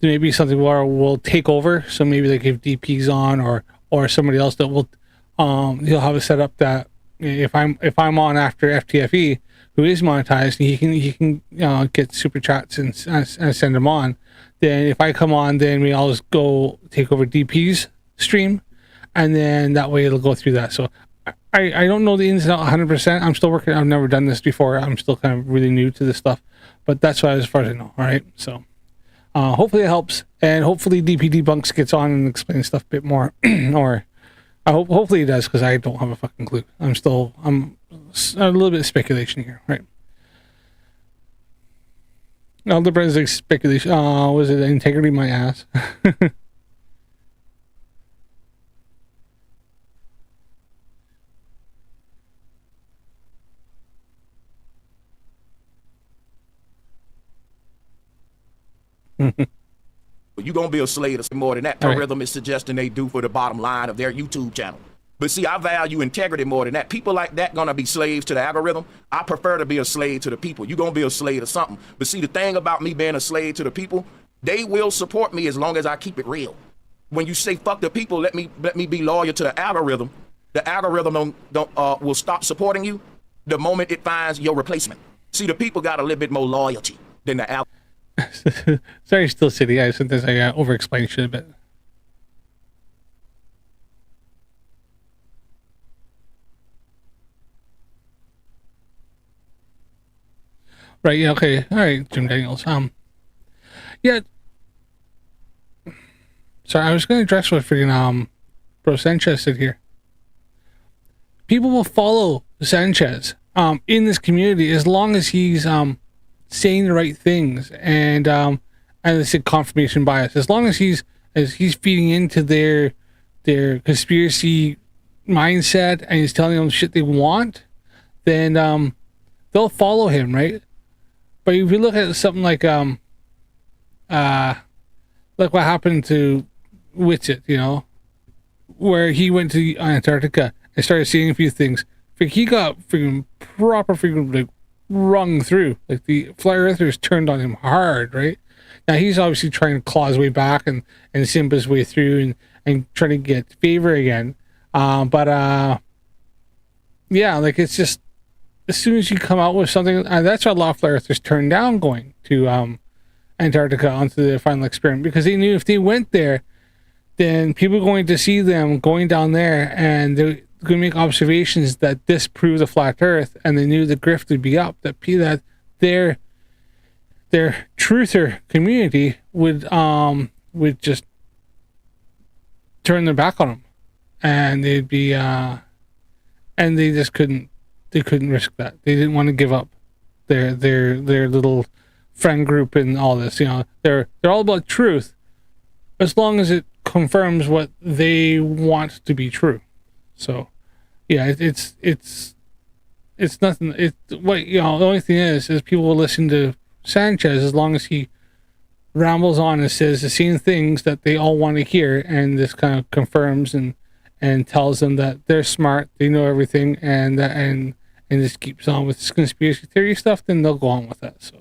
maybe something where we'll take over. So maybe like if DP's on or somebody else that will he'll have it set up that if I'm on after FTFE, who is monetized, he can get super chats and send them on. Then if I come on, then we always go take over DP's stream, and then that way it'll go through that. So I don't know the ins and outs 100%. I'm still working. I've never done this before. I'm still kind of really new to this stuff, but that's as far as I know. All right. So hopefully it helps, and hopefully DP Debunks gets on and explains stuff a bit more, or hopefully he does, because I don't have a fucking clue. I'm a little bit of speculation here, right? Elder Brother's like speculation. Was it integrity my ass? You're going to be a slave to more than that. Algorithm is suggesting they do for the bottom line of their YouTube channel. But see, I value integrity more than that. People like that going to be slaves to the algorithm. I prefer to be a slave to the people. You're going to be a slave to something. But see, the thing about me being a slave to the people, they will support me as long as I keep it real. When you say fuck the people, let me be loyal to the algorithm will stop supporting you the moment it finds your replacement. See, the people got a little bit more loyalty than the algorithm. Sorry, Steel City. Sometimes I over-explain shit a bit. Right, yeah, okay. All right, Jim Daniels. Yeah. Sorry, I was going to address what freaking, Bro Sanchez said here. People will follow Sanchez, in this community as long as he's, saying the right things and it's a confirmation bias. As long as he's feeding into their conspiracy mindset and he's telling them shit they want, then, they'll follow him, right? But if you look at something like what happened to Witsit, where he went to Antarctica and started seeing a few things, he got freaking proper freaking like rung through. Like the flat earthers turned on him hard, right? Now he's obviously trying to claw his way back and simp his way through and trying to get favor again. Yeah, like it's just, as soon as you come out with something, that's why a lot of flat earthers turned down going to Antarctica onto the final experiment, because they knew if they went there, then people were going to see them going down there and they're going to make observations that disprove the flat earth, and they knew the grift would be up, that their truther community would just turn their back on them, and they'd be and they just couldn't risk that. They didn't want to give up their little friend group and all this. They're all about truth as long as it confirms what they want to be true. So yeah, it's nothing. The only thing is people will listen to Sanchez as long as he rambles on and says the same things that they all want to hear, and this kind of confirms and tells them that they're smart, they know everything, and just keeps on with this conspiracy theory stuff. Then they'll go on with that. So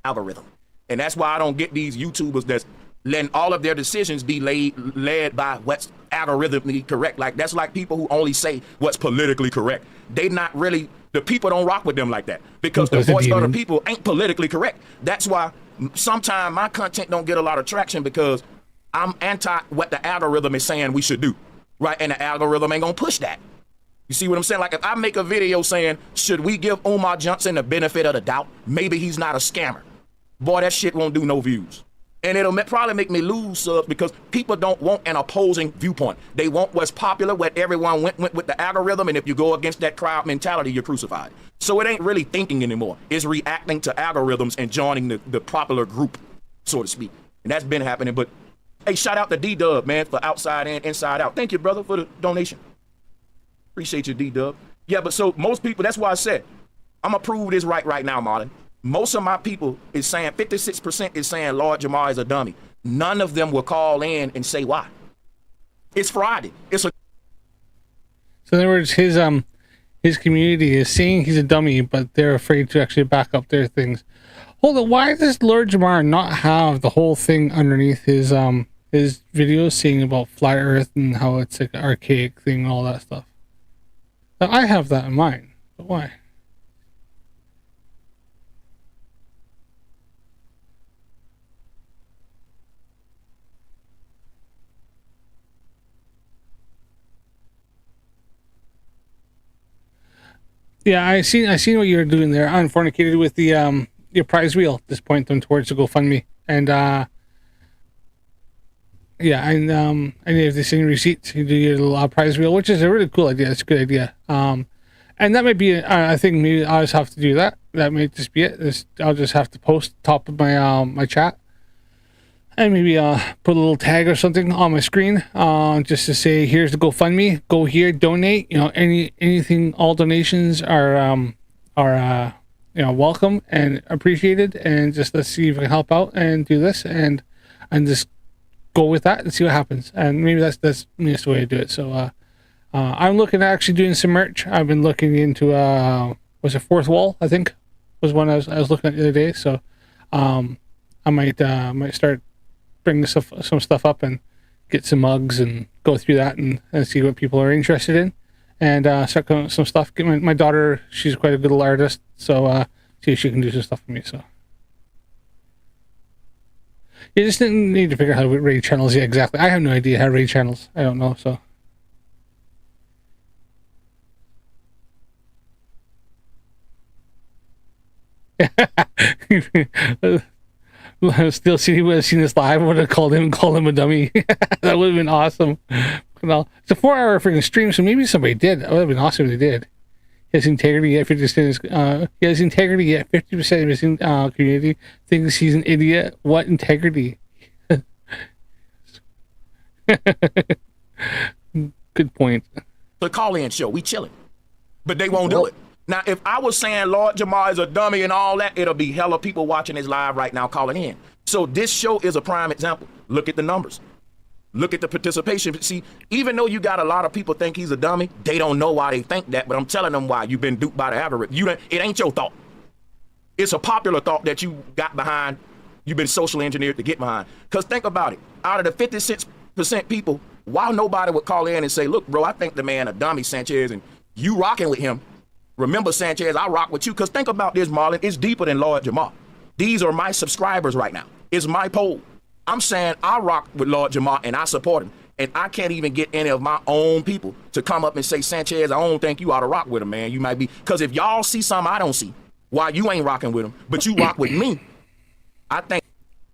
algorithm, and that's why I don't get these YouTubers that's letting all of their decisions be led by what's algorithmically correct. Like, that's like people who only say what's politically correct. They not really, the people don't rock with them like that, because the voice of the people ain't politically correct. That's why sometimes my content don't get a lot of traction, because I'm anti what the algorithm is saying we should do, right? And the algorithm ain't gonna push that. You see what I'm saying? Like, if I make a video saying, should we give Umar Johnson the benefit of the doubt? Maybe he's not a scammer. Boy, that shit won't do no views. And it'll probably make me lose subs, because people don't want an opposing viewpoint. They want what's popular, what everyone went with the algorithm, and if you go against that crowd mentality, you're crucified. So it ain't really thinking anymore. It's reacting to algorithms and joining the popular group, so to speak. And that's been happening. But hey, shout out to D-Dub, man, for Outside and Inside Out. Thank you, brother, for the donation. Appreciate you, D-Dub. Yeah, but so most people, that's why I said, I'm going to prove this right now, Marlon. Most of my people is saying 56% is saying Lord Jamar is a dummy. None of them will call in and say why. It's Friday. It's a So in other words, his community is saying he's a dummy, but they're afraid to actually back up their things. Hold on, why does Lord Jamar not have the whole thing underneath his videos saying about flat Earth and how it's like an archaic thing and all that stuff? Now, I have that in mind, but why? Yeah, I seen what you were doing there. Unfornicated with the your prize wheel. Just point them towards the GoFundMe, and yeah, and if they send you receipts, you do your little prize wheel, which is a really cool idea. It's a good idea. And that might be. I think maybe I'll just have to do that. That may just be it. I'll just have to post top of my my chat, and maybe put a little tag or something on my screen, just to say, here's the GoFundMe. Go here, donate. You know, anything. All donations are you know, welcome and appreciated. And just let's see if we can help out and do this, and just go with that and see what happens. And maybe that's the way to do it. So I'm looking at actually doing some merch. I've been looking into was it Fourth Wall? I think was one I was looking at the other day. So I might start bring some stuff up and get some mugs and go through that and see what people are interested in, and start going some stuff. Get my daughter, she's quite a good little artist, so see if she can do some stuff for me. So you just didn't need to figure out how to raid channels. Yeah, exactly. I have no idea how to raid channels. I don't know. So Still see, would have seen this live. I would have called him a dummy. That would have been awesome. Well, it's a 4-hour freaking stream, so maybe somebody did. That would have been awesome if they did. He has integrity at 50%. He has integrity at 50% of his community thinks he's an idiot. What integrity? Good point. The call-in show, we chilling, but they won't do it. Now, if I was saying Lord Jamar is a dummy and all that, it'll be hella people watching this live right now calling in. So this show is a prime example. Look at the numbers. Look at the participation. See, even though you got a lot of people think he's a dummy, they don't know why they think that, but I'm telling them why. You've been duped by the algorithm. It ain't your thought. It's a popular thought that you got behind. You've been socially engineered to get behind. Because think about it. Out of the 56% people, why nobody would call in and say, look, bro, I think the man a dummy, Sanchez, and you rocking with him. Remember, Sanchez, I rock with you. Because think about this, Marlon. It's deeper than Lord Jamar. These are my subscribers right now. It's my poll. I'm saying I rock with Lord Jamar and I support him. And I can't even get any of my own people to come up and say, Sanchez, I don't think you ought to rock with him, man. You might be. Because if y'all see something I don't see, why you ain't rocking with him, but you rock with me, I think.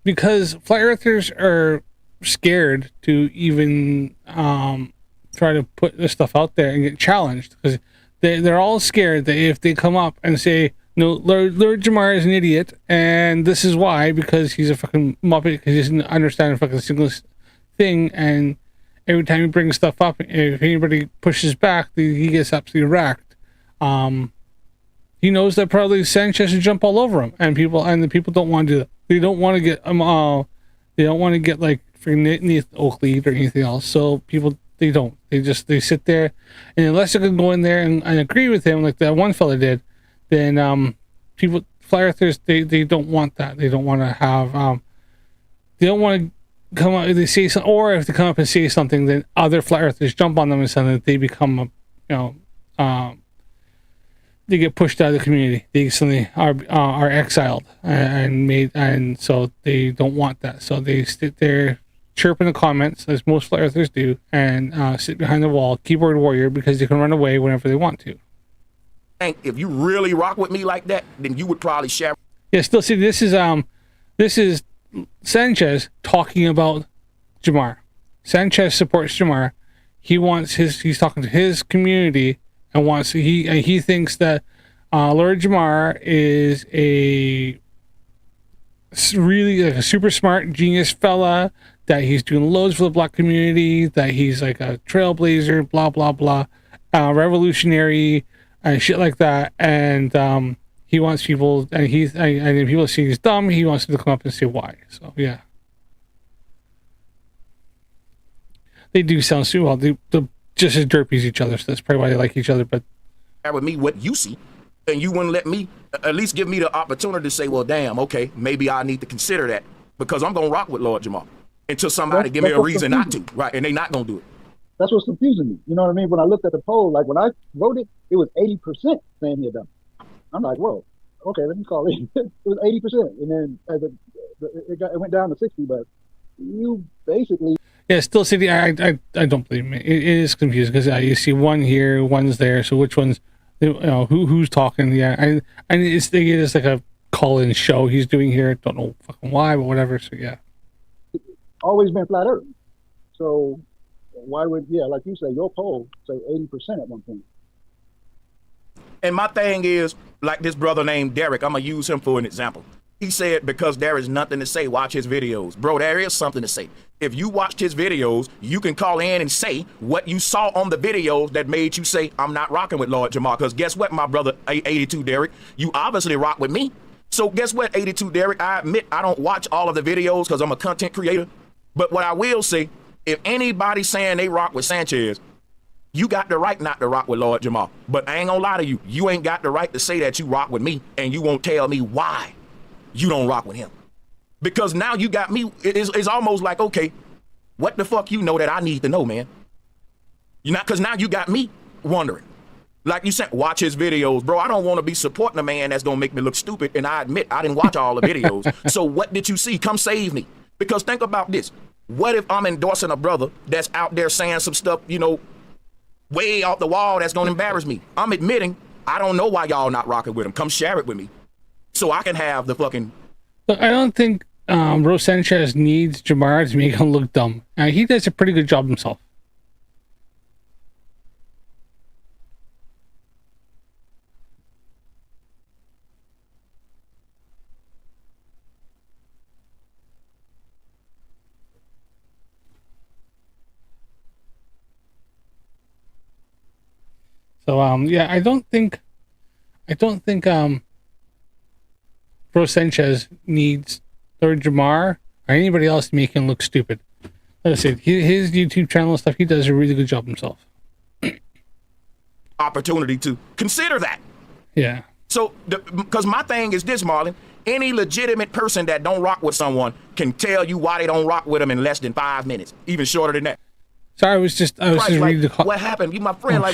Because flat earthers are scared to even try to put this stuff out there and get challenged. Because they're all scared that if they come up and say, no, Lord Jamar is an idiot, and this is why, because he's a fucking muppet, because he doesn't understand a fucking single thing, and every time he brings stuff up, if anybody pushes back, he gets absolutely racked. He knows that probably Sanchez should jump all over him, and the people don't want to do that. They don't want to get they don't want to get like freaking Oakley or anything else. So people, they don't. They sit there, and unless they can go in there and agree with him, like that one fella did, then people, flat earthers, they don't want that. They don't want to have they don't want to come up. If they say something, or if they come up and say something, then other flat earthers jump on them and something that they become they get pushed out of the community. They suddenly are exiled and so they don't want that. So they sit there, chirp in the comments, as most flat earthers do, and sit behind the wall, keyboard warrior, because they can run away whenever they want to. If you really rock with me like that, then you would probably share. Yeah, still see, this is Sanchez talking about Jamar. Sanchez supports Jamar. He's talking to his community and he thinks that Lord Jamar is really like a super smart genius fella, that he's doing loads for the black community, that he's like a trailblazer, blah blah blah, revolutionary and shit like that, and he wants people, and if people see he's dumb, he wants them to come up and say why. So yeah, they do sound so well. They're just as derpy as each other, so that's probably why they like each other. But with me what you see, and you wouldn't let me at least give me the opportunity to say, well, damn, okay, maybe I need to consider that, because I'm gonna rock with Lord Jamar until somebody give me a reason not to, right? And they not gonna do it. That's what's confusing me. You know what I mean? When I looked at the poll, like when I wrote it, it was 80% saying he had done it. I'm like, whoa, okay, let me call it. It was 80%, and then as it went down to 60. But you basically, yeah, still see I don't believe me. It is confusing because you see one here, one's there. So which one's, who's talking? Yeah, and it's like a call-in show he's doing here. Don't know fucking why, but whatever. So yeah, always been flat Earth. So why would, like you say, your poll say 80% at one point? And my thing is, like this brother named Derek, I'm gonna use him for an example. He said, because there is nothing to say, watch his videos. Bro, there is something to say. If you watched his videos, you can call in and say what you saw on the videos that made you say, I'm not rocking with Lord Jamar. Because guess what, my brother 82 Derek, you obviously rock with me. So guess what, 82 Derek, I admit I don't watch all of the videos because I'm a content creator. But what I will say, if anybody saying they rock with Sanchez, you got the right not to rock with Lord Jamar. But I ain't gonna lie to you, you ain't got the right to say that you rock with me, and you won't tell me why you don't rock with him. Because now you got me, it's almost like, okay, what the fuck you know that I need to know, man? You know, because now you got me wondering. Like you said, watch his videos. Bro, I don't want to be supporting a man that's gonna make me look stupid, and I admit I didn't watch all the videos. So what did you see? Come save me. Because think about this. What if I'm endorsing a brother that's out there saying some stuff, way off the wall that's gonna embarrass me? I'm admitting I don't know why y'all not rocking with him. Come share it with me so I can have the fucking... Look, I don't think Rose Sanchez needs Jamar to make him look dumb. He does a pretty good job himself. So yeah, I don't think Rose Sanchez needs Lord Jamar or anybody else to make him look stupid. Like I said, his YouTube channel and stuff, he does a really good job himself. Opportunity to consider that. Yeah. So, because my thing is this, Marlon, any legitimate person that don't rock with someone can tell you why they don't rock with them in less than 5 minutes, even shorter than that. So I was just reading the what happened? You, my friend,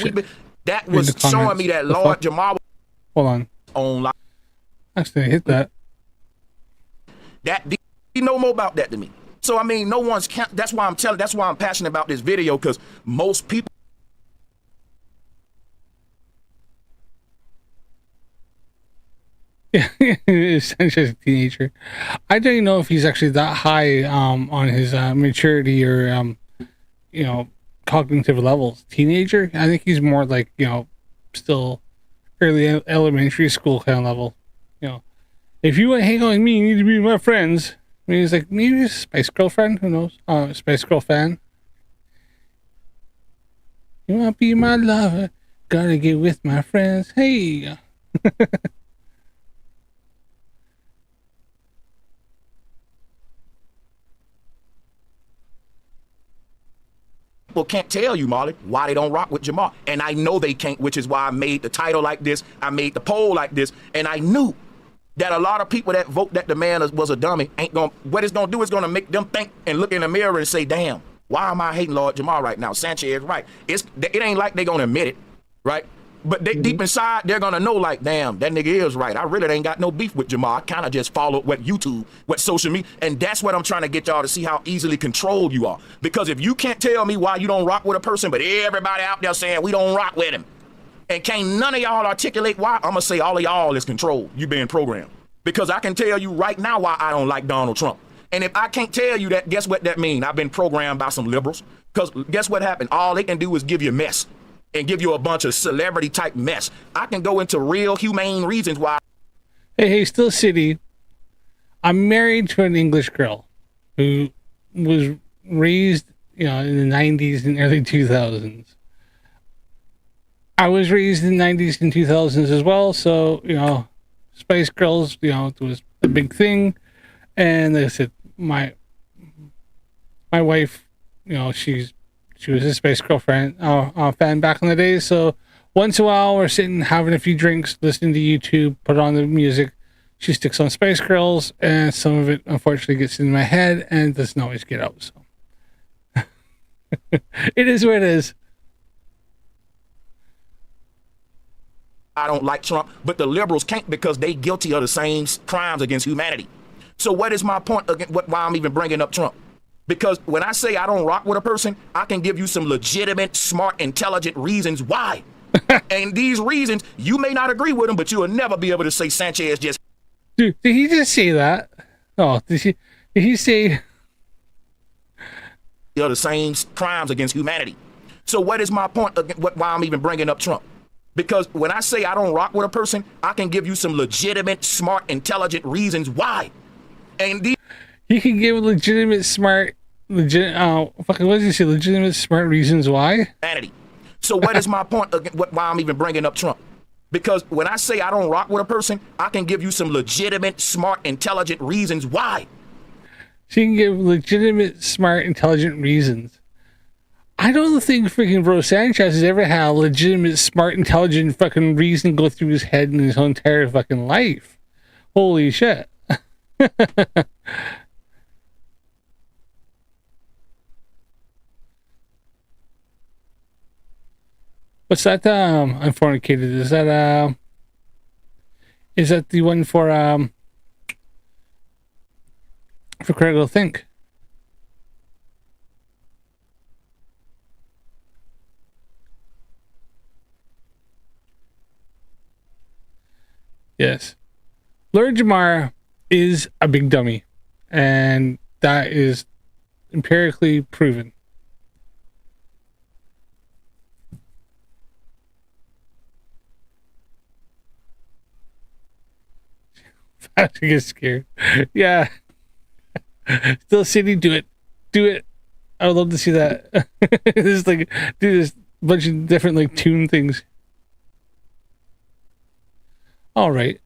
that was showing me that Lord Jamar. Hold on. On actually, I hit that. You know more about that than me. So I mean, no one's. That's why I'm passionate about this video, because most people. Yeah, Sanchez, a teenager. I don't even know if he's actually that high on his maturity or cognitive levels. Teenager, I think he's more like still early elementary school kind of level. If you want to hang out with me, you need to be my friends. I mean, he's like, maybe a Spice Girl friend, who knows? Spice Girl fan. You want to be my lover? Gotta get with my friends. Hey. People can't tell you, Marley, why they don't rock with Jamar. And I know they can't, which is why I made the title like this. I made the poll like this. And I knew that a lot of people that vote that the man was a dummy what it's going to do is going to make them think and look in the mirror and say, damn, why am I hating Lord Jamar right now? Sanchez, right. It ain't like they're going to admit it, right? But deep inside, they're going to know, like, damn, that nigga is right. I really ain't got no beef with Jamar. I kind of just followed what social media. And that's what I'm trying to get y'all to see, how easily controlled you are. Because if you can't tell me why you don't rock with a person, but everybody out there saying we don't rock with him, and can't none of y'all articulate why, I'm going to say all of y'all is controlled. You being programmed. Because I can tell you right now why I don't like Donald Trump. And if I can't tell you that, guess what that means? I've been programmed by some liberals. Because guess what happened? All they can do is give you mess. And give you a bunch of celebrity type mess. I can go into real humane reasons why. Hey, Still City. I'm married to an English girl who was raised, in the 90s and early 2000s. I was raised in the 90s and 2000s as well, so, Spice Girls, you know, it was a big thing. And like I said, my wife, you know, she was a Spice Girl fan back in the day. So once in a while, we're sitting having a few drinks, listening to YouTube, put on the music. She sticks on Spice Girls, and some of it unfortunately gets in my head and doesn't always get out. So it is what it is. I don't like Trump, but the liberals can't because they guilty of the same crimes against humanity. So what is my point again? Why I'm even bringing up Trump? Because when I say I don't rock with a person, I can give you some legitimate, smart, intelligent reasons why. And these reasons, you may not agree with them, but you will never be able to say Sanchez just... Dude, did he just say that? Oh, did he say... the same crimes against humanity. So what is my point again? Why I'm even bringing up Trump? Because when I say I don't rock with a person, I can give you some legitimate, smart, intelligent reasons why. And these... He can give legitimate, smart, what did he say? Legitimate, smart reasons why? Humanity. So what is my point again? Why I'm even bringing up Trump? Because when I say I don't rock with a person, I can give you some legitimate, smart, intelligent reasons why. She can give legitimate, smart, intelligent reasons. I don't think freaking Bro Sanchez has ever had a legitimate, smart, intelligent fucking reason go through his head in his whole entire fucking life. Holy shit. What's that, unfornicated? Is that the one for Critical Think? Yes. Lord Jamar is a big dummy, and that is empirically proven. I get scared. Yeah. Still City, do it. Do it. I would love to see that. This like do this bunch of different like tune things. All right.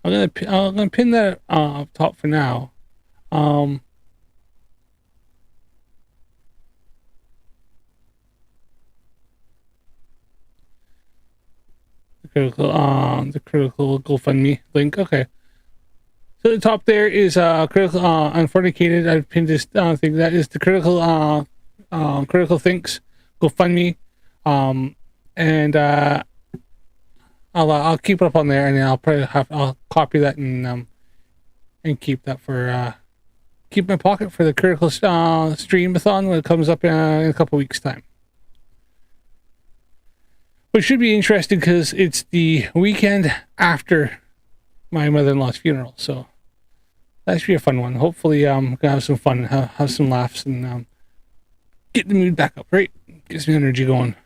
I'm gonna pin that up top for now. The critical GoFundMe link. Okay. So the top there is critical unfornicated. I've pinned this thing. That is the critical thinks GoFundMe. And I'll keep it up on there, and then I'll copy that and keep that for keep my pocket for the Critical-Stream-Athon when it comes up in a couple weeks time. Which should be interesting because it's the weekend after my mother-in-law's funeral, so that should be a fun one. Hopefully, gonna have some fun, have some laughs, and get the mood back up. Right, gets me energy going.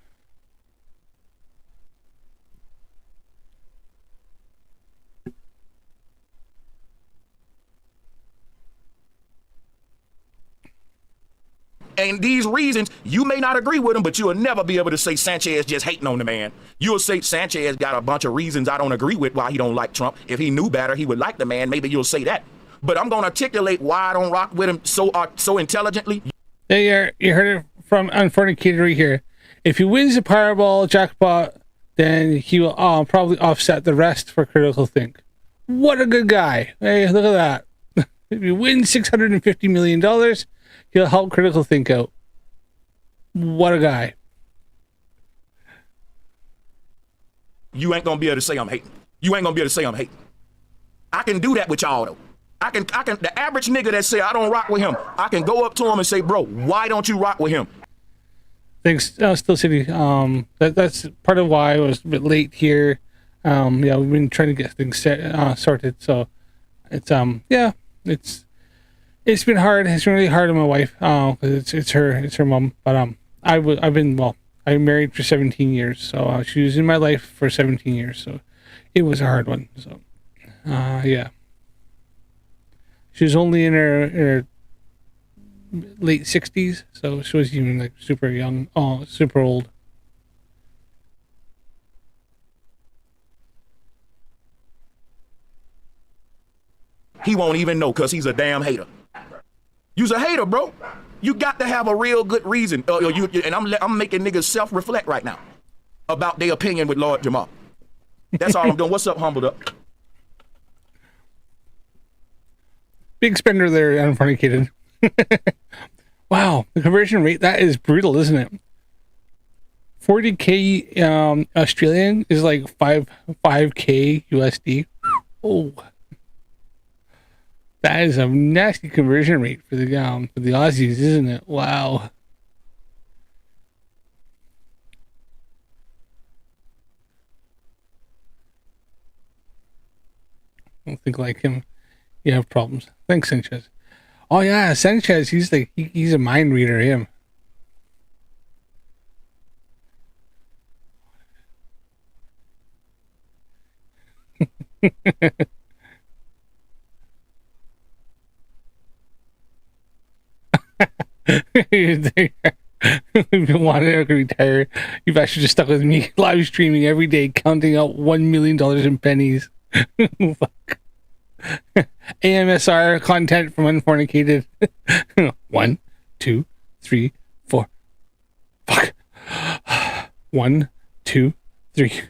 And these reasons, you may not agree with them, but you'll never be able to say Sanchez just hating on the man. You'll say Sanchez got a bunch of reasons I don't agree with why he don't like Trump. If he knew better, he would like the man. Maybe you'll say that. But I'm going to articulate why I don't rock with him so intelligently. There you heard it from Unfornicated right here. If he wins the Powerball jackpot, then he will probably offset the rest for Critical Think. What a good guy. Hey, look at that. If he wins $650 million, he'll help Critical Think out. What a guy. You ain't gonna be able to say I'm hating. You ain't gonna be able to say I'm hating. I can do that with y'all though. I can, the average nigga that say I don't rock with him, I can go up to him and say, bro, why don't you rock with him? Thanks, Still City. That's part of why I was a bit late here. Yeah, we've been trying to get things sorted, so it's yeah, it's been hard. It's been really hard on my wife, because it's her mom. But I'm married for 17 years, so she was in my life for 17 years, so it was a hard one. So yeah, she was only in her late 60s, so she was even like super young, super old. He won't even know because he's a damn hater. You's a hater, bro. You got to have a real good reason. And I'm making niggas self-reflect right now about their opinion with Lord Jamar. That's all I'm doing. What's up, Humbled Up? Big spender there, unfornicated. Wow, the conversion rate, that is brutal, isn't it? 40k Australian is like 5k USD. Oh, that is a nasty conversion rate for the Aussies, isn't it? Wow. I don't think like him. You have problems. Thanks, Sanchez. Oh yeah, Sanchez. He's like he's a mind reader. Him. If you want to retire, you've actually just stuck with me live streaming every day, counting out $1 million in pennies. Fuck. AMSR content from Unfornicated. 1, 2, 3, 4. Fuck. 1, 2, 3.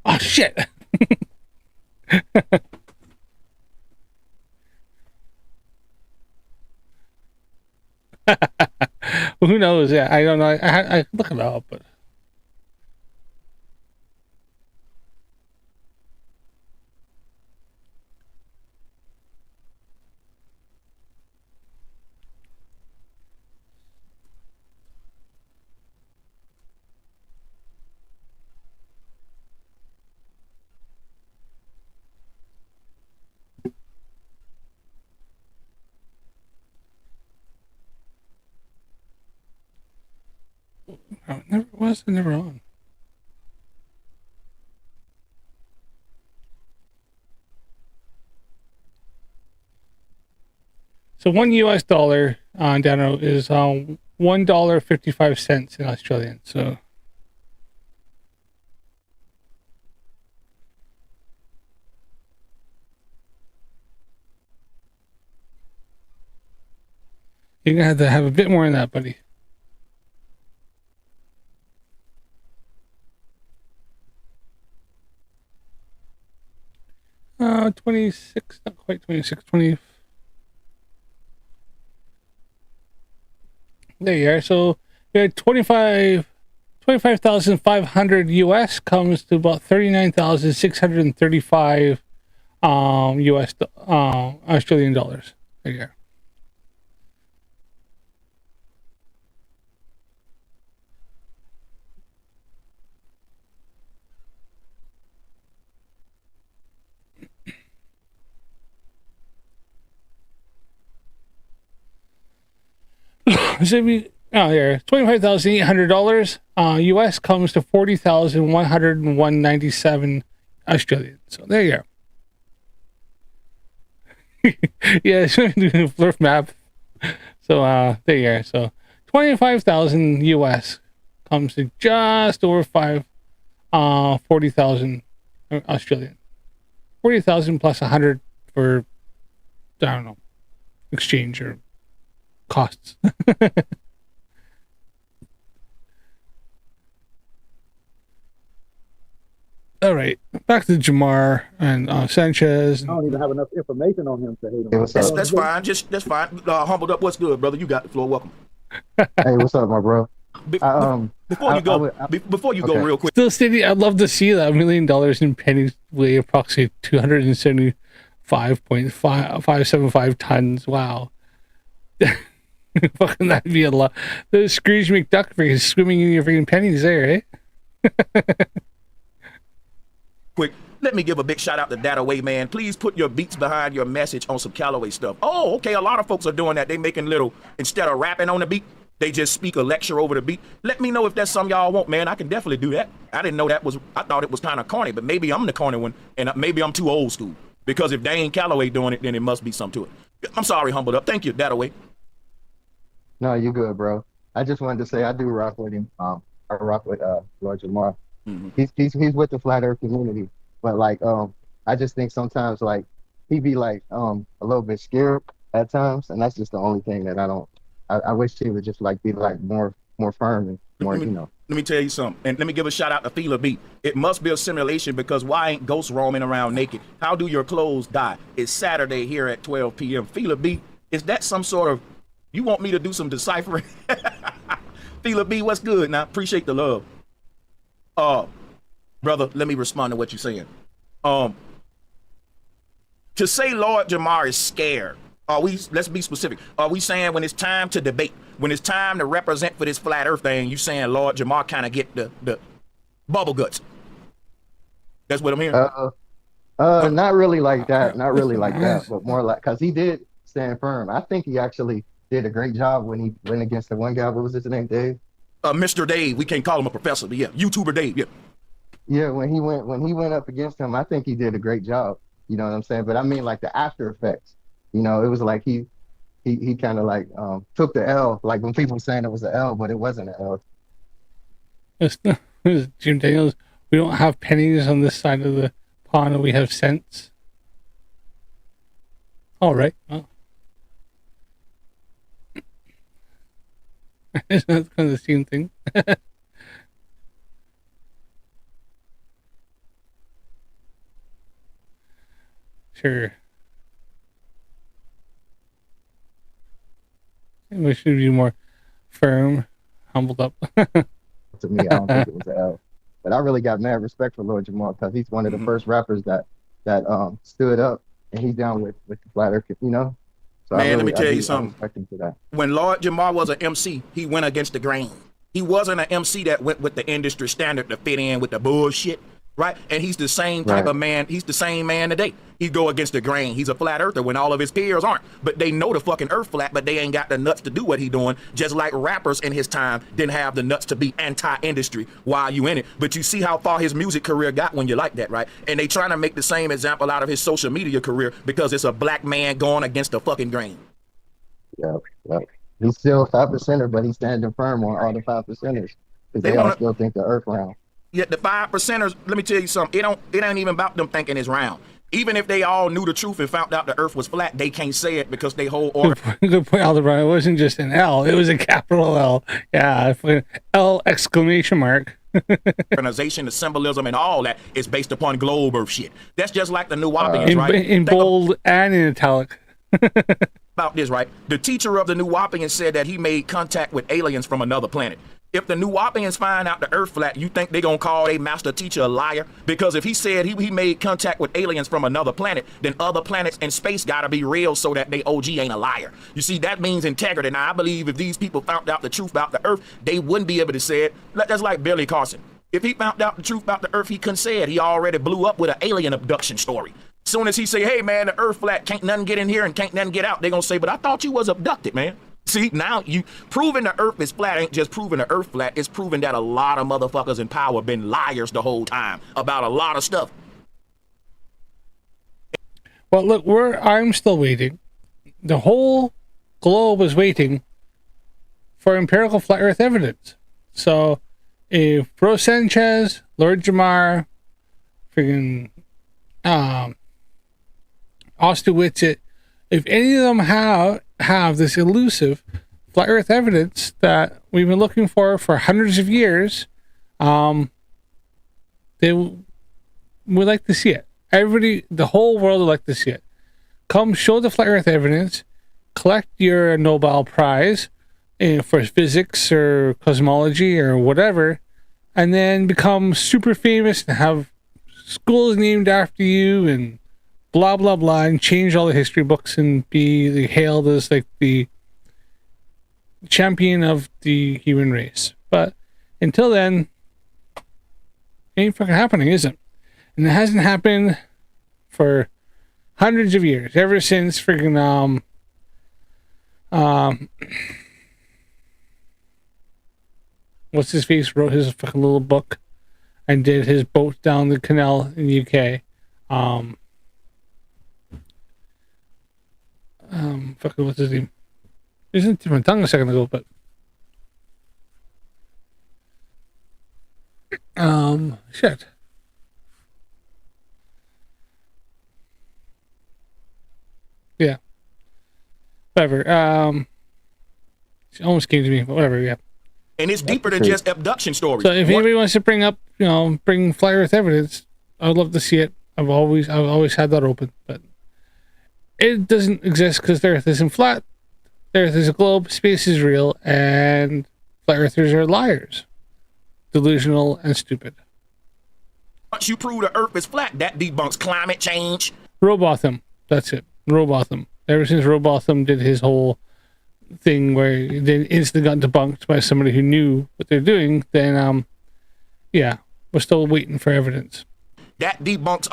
Oh shit. Who knows? Yeah, I don't know. I look it up, but it never was. Never on. So $1 Dano is $1.55 in Australian. So you're gonna have to have a bit more than that, buddy. 26, not quite 26, 20. There you are. So yeah, 25,500 US comes to about 39,635 US Australian dollars. There you are. So here, $25,800 US comes to 40,197 Australian. So there you are. Yeah, doing a flurf map. So there you are. So 25,000 US comes to just over 40,000 Australian. 40,000 plus 100 for, I don't know, exchange or costs. All right, back to Jamar and Sanchez. I don't even have enough information on him to hate him. Hey, what's up? That's fine. That's fine. Humbled Up. What's good, brother? You got the floor. Welcome. Hey, what's up, my bro? Before you go, real quick. Still stating, I'd love to see that $1 million in pennies weigh approximately 275.575 tons. Wow. Fucking that'd be a lot. The Scrooge McDuck freaking swimming in your freaking pennies there, eh? Quick, let me give a big shout out to Dataway, man. Please put your beats behind your message on some Callaway stuff. Oh, okay. A lot of folks are doing that. They making little, instead of rapping on the beat, they just speak a lecture over the beat. Let me know if that's something y'all want, man. I can definitely do that. I didn't know that was, I thought it was kind of corny, but maybe I'm the corny one, and maybe I'm too old school. Because if they ain't Callaway doing it, then it must be something to it. I'm sorry, Humbled Up. Thank you, Dataway. No, you good, bro. I just wanted to say I do rock with him. I rock with Lord Jamar. He's with the flat earth community. But like I just think sometimes like he be like a little bit scared at times, and that's just the only thing that I don't. I wish he would just like be like more firm and more, Let me, you know. let me tell you something, and let me give a shout out to Fela B. It must be a simulation because why ain't ghosts roaming around naked? How do your clothes die? It's Saturday here at 12 p.m. Fela B, is that some sort of, you want me to do some deciphering? Fela B, what's good? Now, appreciate the love. Brother, let me respond to what you're saying. To say Lord Jamar is scared, let's be specific. Are we saying when it's time to debate, when it's time to represent for this flat earth thing, you saying Lord Jamar kind of get the bubble guts? That's what I'm hearing. Not really like that. Not really like that, but more like, because he did stand firm. I think he actually did a great job when he went against the one guy. What was his name, Dave? Mr. Dave, we can't call him a professor, but yeah, YouTuber Dave, yeah. Yeah, when he went up against him, I think he did a great job. You know what I'm saying? But I mean, like the after effects. You know, it was like he kind of like took the L. Like when people were saying it was an L, but it wasn't an L. It's Jim Daniels. We don't have pennies on this side of the pond. We have cents. All right. Well. Isn't that kind of the same thing? Sure. We should be more firm, humbled up. To me, I don't think it was an L. But I really got mad respect for Lord Jamar because he's one of the first rappers that stood up, and he's down with the flat earth, you know. So Man, let me tell you something. I respect him for that. When Lord Jamar was an MC, he went against the grain. He wasn't an MC that went with the industry standard to fit in with the bullshit, right? And he's the same type of man. He's the same man today. He go against the grain. He's a flat earther when all of his peers aren't. But they know the fucking earth flat, but they ain't got the nuts to do what he doing. Just like rappers in his time didn't have the nuts to be anti-industry while you in it. But you see how far his music career got when you like that, right? And they trying to make the same example out of his social media career because it's a black man going against the fucking grain. Yeah. He's still 5%er, but he's standing firm on all the 5%ers because they all still think the earth round. Yeah, the 5%ers, let me tell you something. It ain't even about them thinking it's round. Even if they all knew the truth and found out the earth was flat, they can't say it because they whole order. Good point, Aldebaran. It wasn't just an L. It was a capital L. Yeah, L exclamation mark. Organization, the symbolism, and all that is based upon globe earth shit. That's just like the New Wapians, right? In bold and in italic. About this, right? The teacher of the New Wapians said that he made contact with aliens from another planet. If the New Wapians find out the earth flat, you think they gonna call their master teacher a liar? Because if he said he made contact with aliens from another planet, then other planets in space gotta be real so that they OG ain't a liar. You see, that means integrity. Now, I believe if these people found out the truth about the earth, they wouldn't be able to say it. That's like Billy Carson. If he found out the truth about the earth, he couldn't say it. He already blew up with an alien abduction story. Soon as he say, hey man, the earth flat, can't nothing get in here and can't nothing get out, they gonna say, but I thought you was abducted, man. See, now you proving the earth is flat ain't just proving the earth flat, it's proving that a lot of motherfuckers in power been liars the whole time about a lot of stuff. Well, look, I'm still waiting. The whole globe is waiting for empirical flat earth evidence. So if Bro Sanchez, Lord Jamar, friggin' Ostewitz, if any of them have this elusive flat earth evidence that we've been looking for hundreds of years, they would like to see it. Everybody, the whole world would like to see it. Come show the flat earth evidence, collect your Nobel Prize for physics or cosmology or whatever, and then become super famous and have schools named after you and blah blah blah, and change all the history books and be hailed as like the champion of the human race. But until then, it ain't fucking happening, is it? And it hasn't happened for hundreds of years, ever since freaking what's his face wrote his fucking little book and did his boat down the canal in the UK. Fucking what's his name? Isn't my tongue a second ago, but shit. whatever. It almost came to me, but whatever. Yeah. And it's deeper than just abduction stories. So if anybody wants to bring up, bring flat Earth evidence, I'd love to see it. I've always had that open, but it doesn't exist because the Earth isn't flat. The Earth is a globe. Space is real, and flat Earthers are liars, delusional, and stupid. Once you prove the Earth is flat, that debunks climate change. Robotham. That's it. Robotham. Ever since Robotham did his whole thing where he then instantly got debunked by somebody who knew what they're doing, then yeah, we're still waiting for evidence. That debunks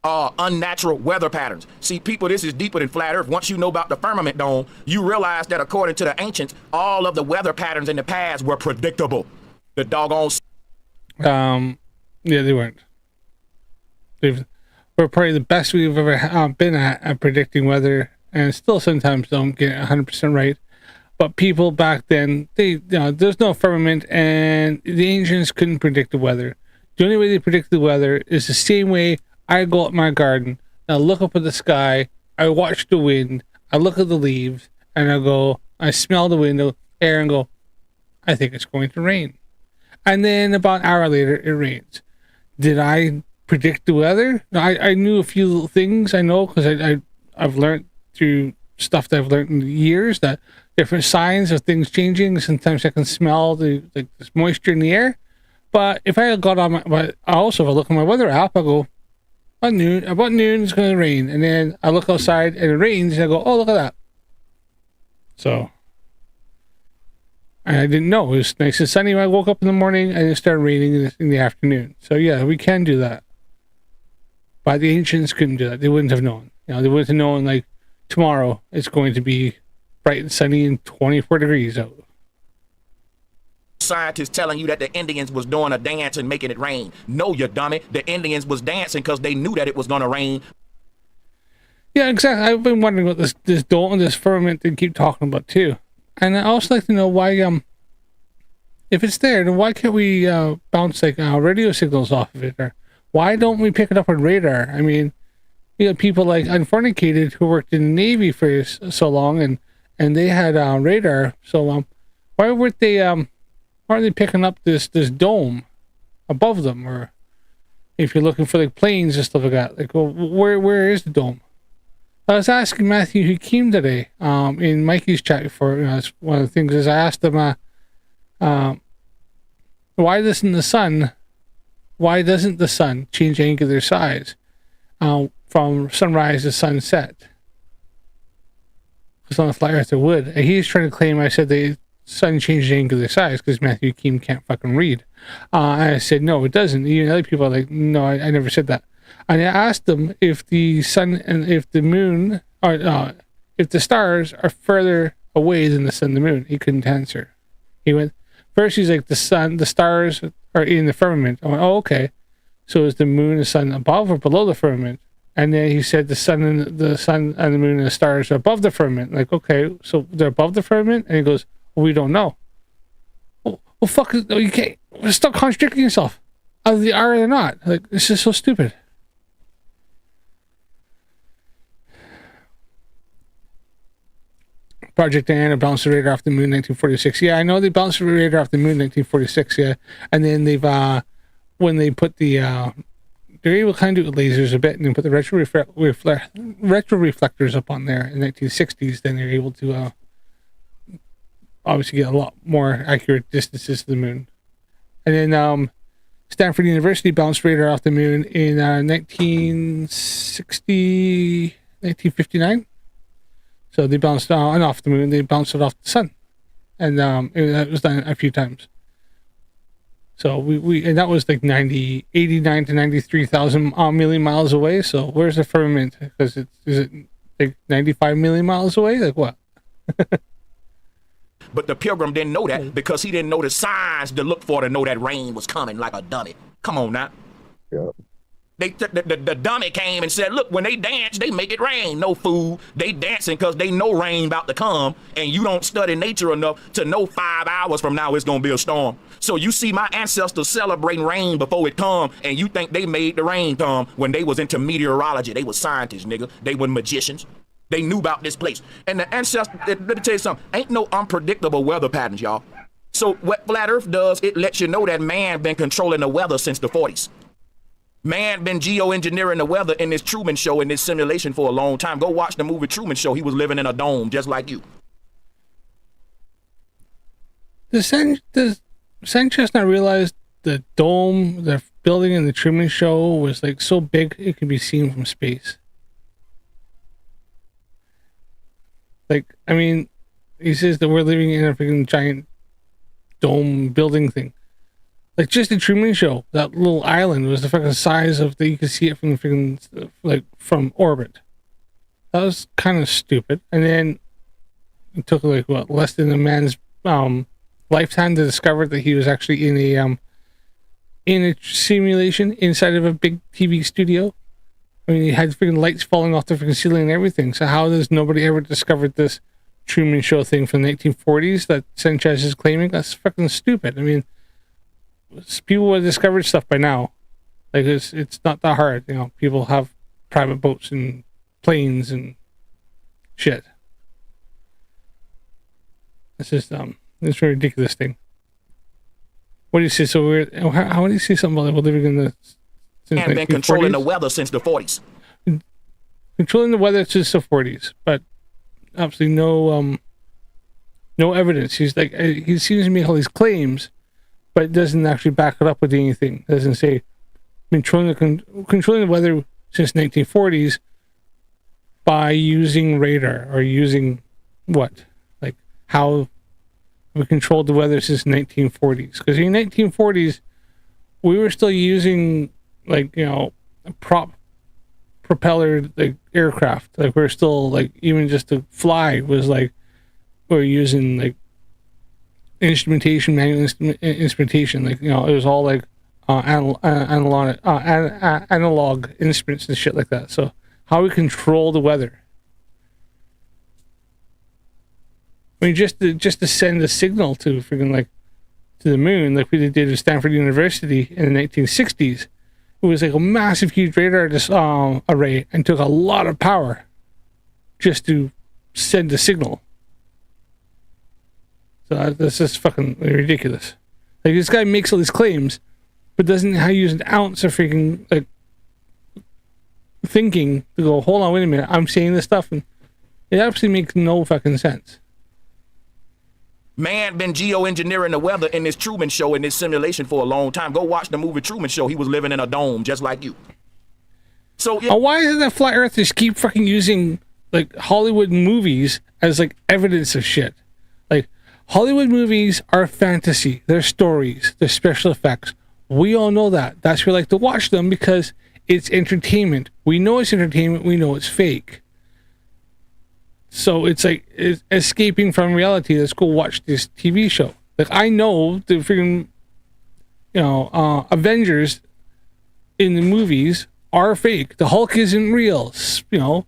unnatural weather patterns. See, people, this is deeper than flat Earth. Once you know about the firmament dome, you realize that according to the ancients, all of the weather patterns in the past were predictable. The doggone yeah, they weren't. We're probably the best we've ever been at predicting weather, and still sometimes don't get it 100% right. But people back then, there's no firmament, and the ancients couldn't predict the weather. The only way they predicted the weather is the same way I go up my garden, I look up at the sky, I watch the wind, I look at the leaves, and I smell the wind air and go, I think it's going to rain. And then about an hour later, it rains. Did I predict the weather? No, I knew a few things, I know, because I've learned through stuff that I've learned in the years, that different signs of things changing. Sometimes I can smell this moisture in the air. But if I got on if I look at my weather app, I go, about noon it's going to rain. And then I look outside and it rains, and I go, oh, look at that. So, and I didn't know. It was nice and sunny when I woke up in the morning, and it started raining in the afternoon. So yeah, we can do that. But the ancients couldn't do that. They wouldn't have known. They wouldn't have known, like, tomorrow it's going to be bright and sunny and 24 degrees out. Scientists telling you that the Indians was doing a dance and making it rain. No, you dummy. The Indians was dancing because they knew that it was going to rain. Yeah, exactly. I've been wondering what this dome and this firmament they keep talking about too. And I also like to know why, if it's there, then why can't we bounce radio signals off of it? Or why don't we pick it up on radar? I mean, people like Unfornicated who worked in the Navy for so long, and they had radar. So why weren't they picking up this dome above them? Or if you're looking for like planes and stuff like that, like, well, where is the dome? I was asking Matthew Hakeem today in Mikey's chat before. It's one of the things is I asked him, why doesn't the sun change angular size from sunrise to sunset? Because on the flat Earth it would. And he's trying to claim I said the sun changed angular size because Matthew Hakeem can't fucking read. And I said, no, it doesn't. Even other people are like, no, I never said that. And I asked him if the sun and if the moon, or if the stars are further away than the sun and the moon. He couldn't answer. He went, first he's like, the stars are in the firmament. I went, oh, okay. So is the moon and the sun above or below the firmament? And then he said the sun and the moon and the stars are above the firmament. Like, okay, so they're above the firmament? And he goes, well, we don't know. Well, fuck, you can't, stop contradicting yourself. Either they are or they're not. Like, it's just so stupid. Project Diana bounced the radar off the moon in 1946. Yeah, I know they bounced the radar off the moon in 1946, yeah. And then they've, when they put the, they're able to kind of do lasers a bit, and then put the retro reflectors up on there in the 1960s, then they're able to, obviously get a lot more accurate distances to the moon. And then, Stanford University bounced radar off the moon in 1959. So they bounced on off the moon, they bounced it off the sun. And that was done a few times. So we and that was like 89 to 93,000 million miles away. So where's the firmament? Because is it like 95 million miles away? Like what? But the pilgrim didn't know that because he didn't know the signs to look for to know that rain was coming like a dummy. Come on now. Yeah. The dummy came and said, look, when they dance, they make it rain. No fool. They dancing because they know rain about to come, and you don't study nature enough to know 5 hours from now it's going to be a storm. So you see my ancestors celebrating rain before it come, and you think they made the rain come when they was into meteorology. They was scientists, nigga. They were magicians. They knew about this place. And the ancestors, let me tell you something, ain't no unpredictable weather patterns, y'all. So what Flat Earth does, it lets you know that man been controlling the weather since the 40s. Man been geoengineering the weather in this Truman Show, in this simulation for a long time. Go watch the movie Truman Show. He was living in a dome just like you. Does Sanchez not realize the dome, the building in the Truman Show was like so big it could be seen from space? Like, I mean, he says that we're living in a freaking giant dome building thing. Like, just the Truman Show, that little island was the fucking size of that you could see it from the freaking, like, from orbit. That was kind of stupid. And then it took, like, what, less than a man's lifetime to discover that he was actually in a simulation inside of a big TV studio. I mean, he had freaking lights falling off the freaking ceiling and everything. So how does nobody ever discovered this Truman Show thing from the 1940s that Sanchez is claiming? That's fucking stupid. I mean, people would have discovered stuff by now. Like, it's not that hard. You know, people have private boats and planes and shit. It's just it's a ridiculous thing. What do you say? So weird. How do you see something about living in the? And been controlling the weather since the 40s. Controlling the weather since the 40s, but absolutely no evidence. He's like, he seems to make all these claims, but it doesn't actually back it up with anything. It doesn't say controlling the weather since 1940s by using radar or using what? Like, how we controlled the weather since 1940s. Because in 1940s, we were still using, like, you know, propeller, like, aircraft. Like, we're still, like, even just to fly was like, we're using, like, instrumentation, manual instrumentation. Like, you know, it was all like analog instruments and shit like that. So how we control the weather? I mean, just to send a signal to freaking, like, to the moon, like we did at Stanford University in the 1960s. It was like a massive, huge radar array and took a lot of power just to send a signal. So that's just fucking ridiculous. Like, this guy makes all these claims, but doesn't know how to use an ounce of freaking, like, thinking to go, hold on, wait a minute, I'm saying this stuff, and it absolutely makes no fucking sense. Man been geoengineering the weather in this Truman Show, in this simulation for a long time. Go watch the movie Truman Show. He was living in a dome just like you. So why does the flat earthers keep fucking using, like, Hollywood movies as, like, evidence of shit? Like, Hollywood movies are fantasy. They're stories. They're special effects. We all know that. That's why we like to watch them, because it's entertainment. We know it's entertainment. We know it's fake. So it's like escaping from reality. Let's go watch this TV show. Like, I know the freaking, you know, Avengers in the movies are fake. The Hulk isn't real. You know,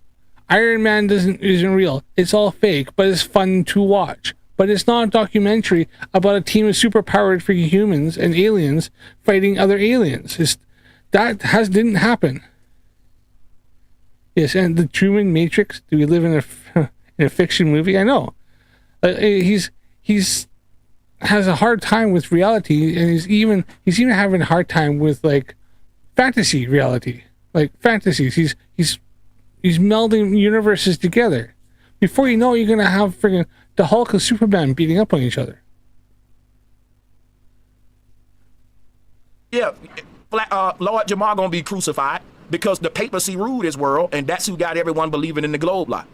Iron Man isn't real. It's all fake, but it's fun to watch. But it's not a documentary about a team of superpowered freaking humans and aliens fighting other aliens. Didn't happen. Yes, and the Truman Matrix. Do we live in a fiction movie? I know. He's has a hard time with reality, and he's even having a hard time with, like, fantasy reality, like fantasies. He's melding universes together. Before you know, you're gonna have friggin' the Hulk and Superman beating up on each other. Yeah, Lord Jamar gonna be crucified because the papacy ruled this world, and that's who got everyone believing in the globe lie.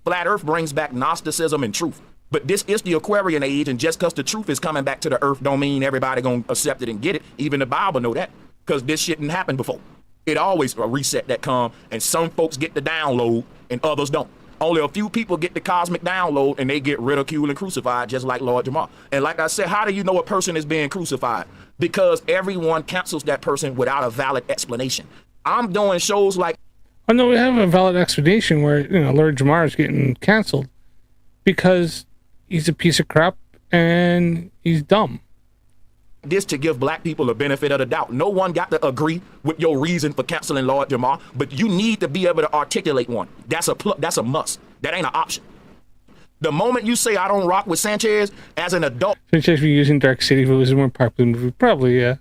Flat Earth brings back Gnosticism and truth. But this is the Aquarian age, and just because the truth is coming back to the earth don't mean everybody gonna accept it and get it. Even the Bible know that, because this shit didn't happen before. It always a reset that come, and some folks get the download and others don't. Only a few people get the cosmic download, and they get ridiculed and crucified, just like Lord Jamar. And like I said, how do you know a person is being crucified? Because everyone cancels that person without a valid explanation. I'm doing shows like... Oh no, we have a valid explanation where, you know, Lord Jamar is getting canceled because he's a piece of crap and he's dumb. this to give black people the benefit of the doubt. No one got to agree with your reason for canceling Lord Jamar, but you need to be able to articulate one. That's a must. That ain't an option. The moment you say I don't rock with Sanchez as an adult, Sanchez be using Dark City if it was a more popular movie, probably, yeah.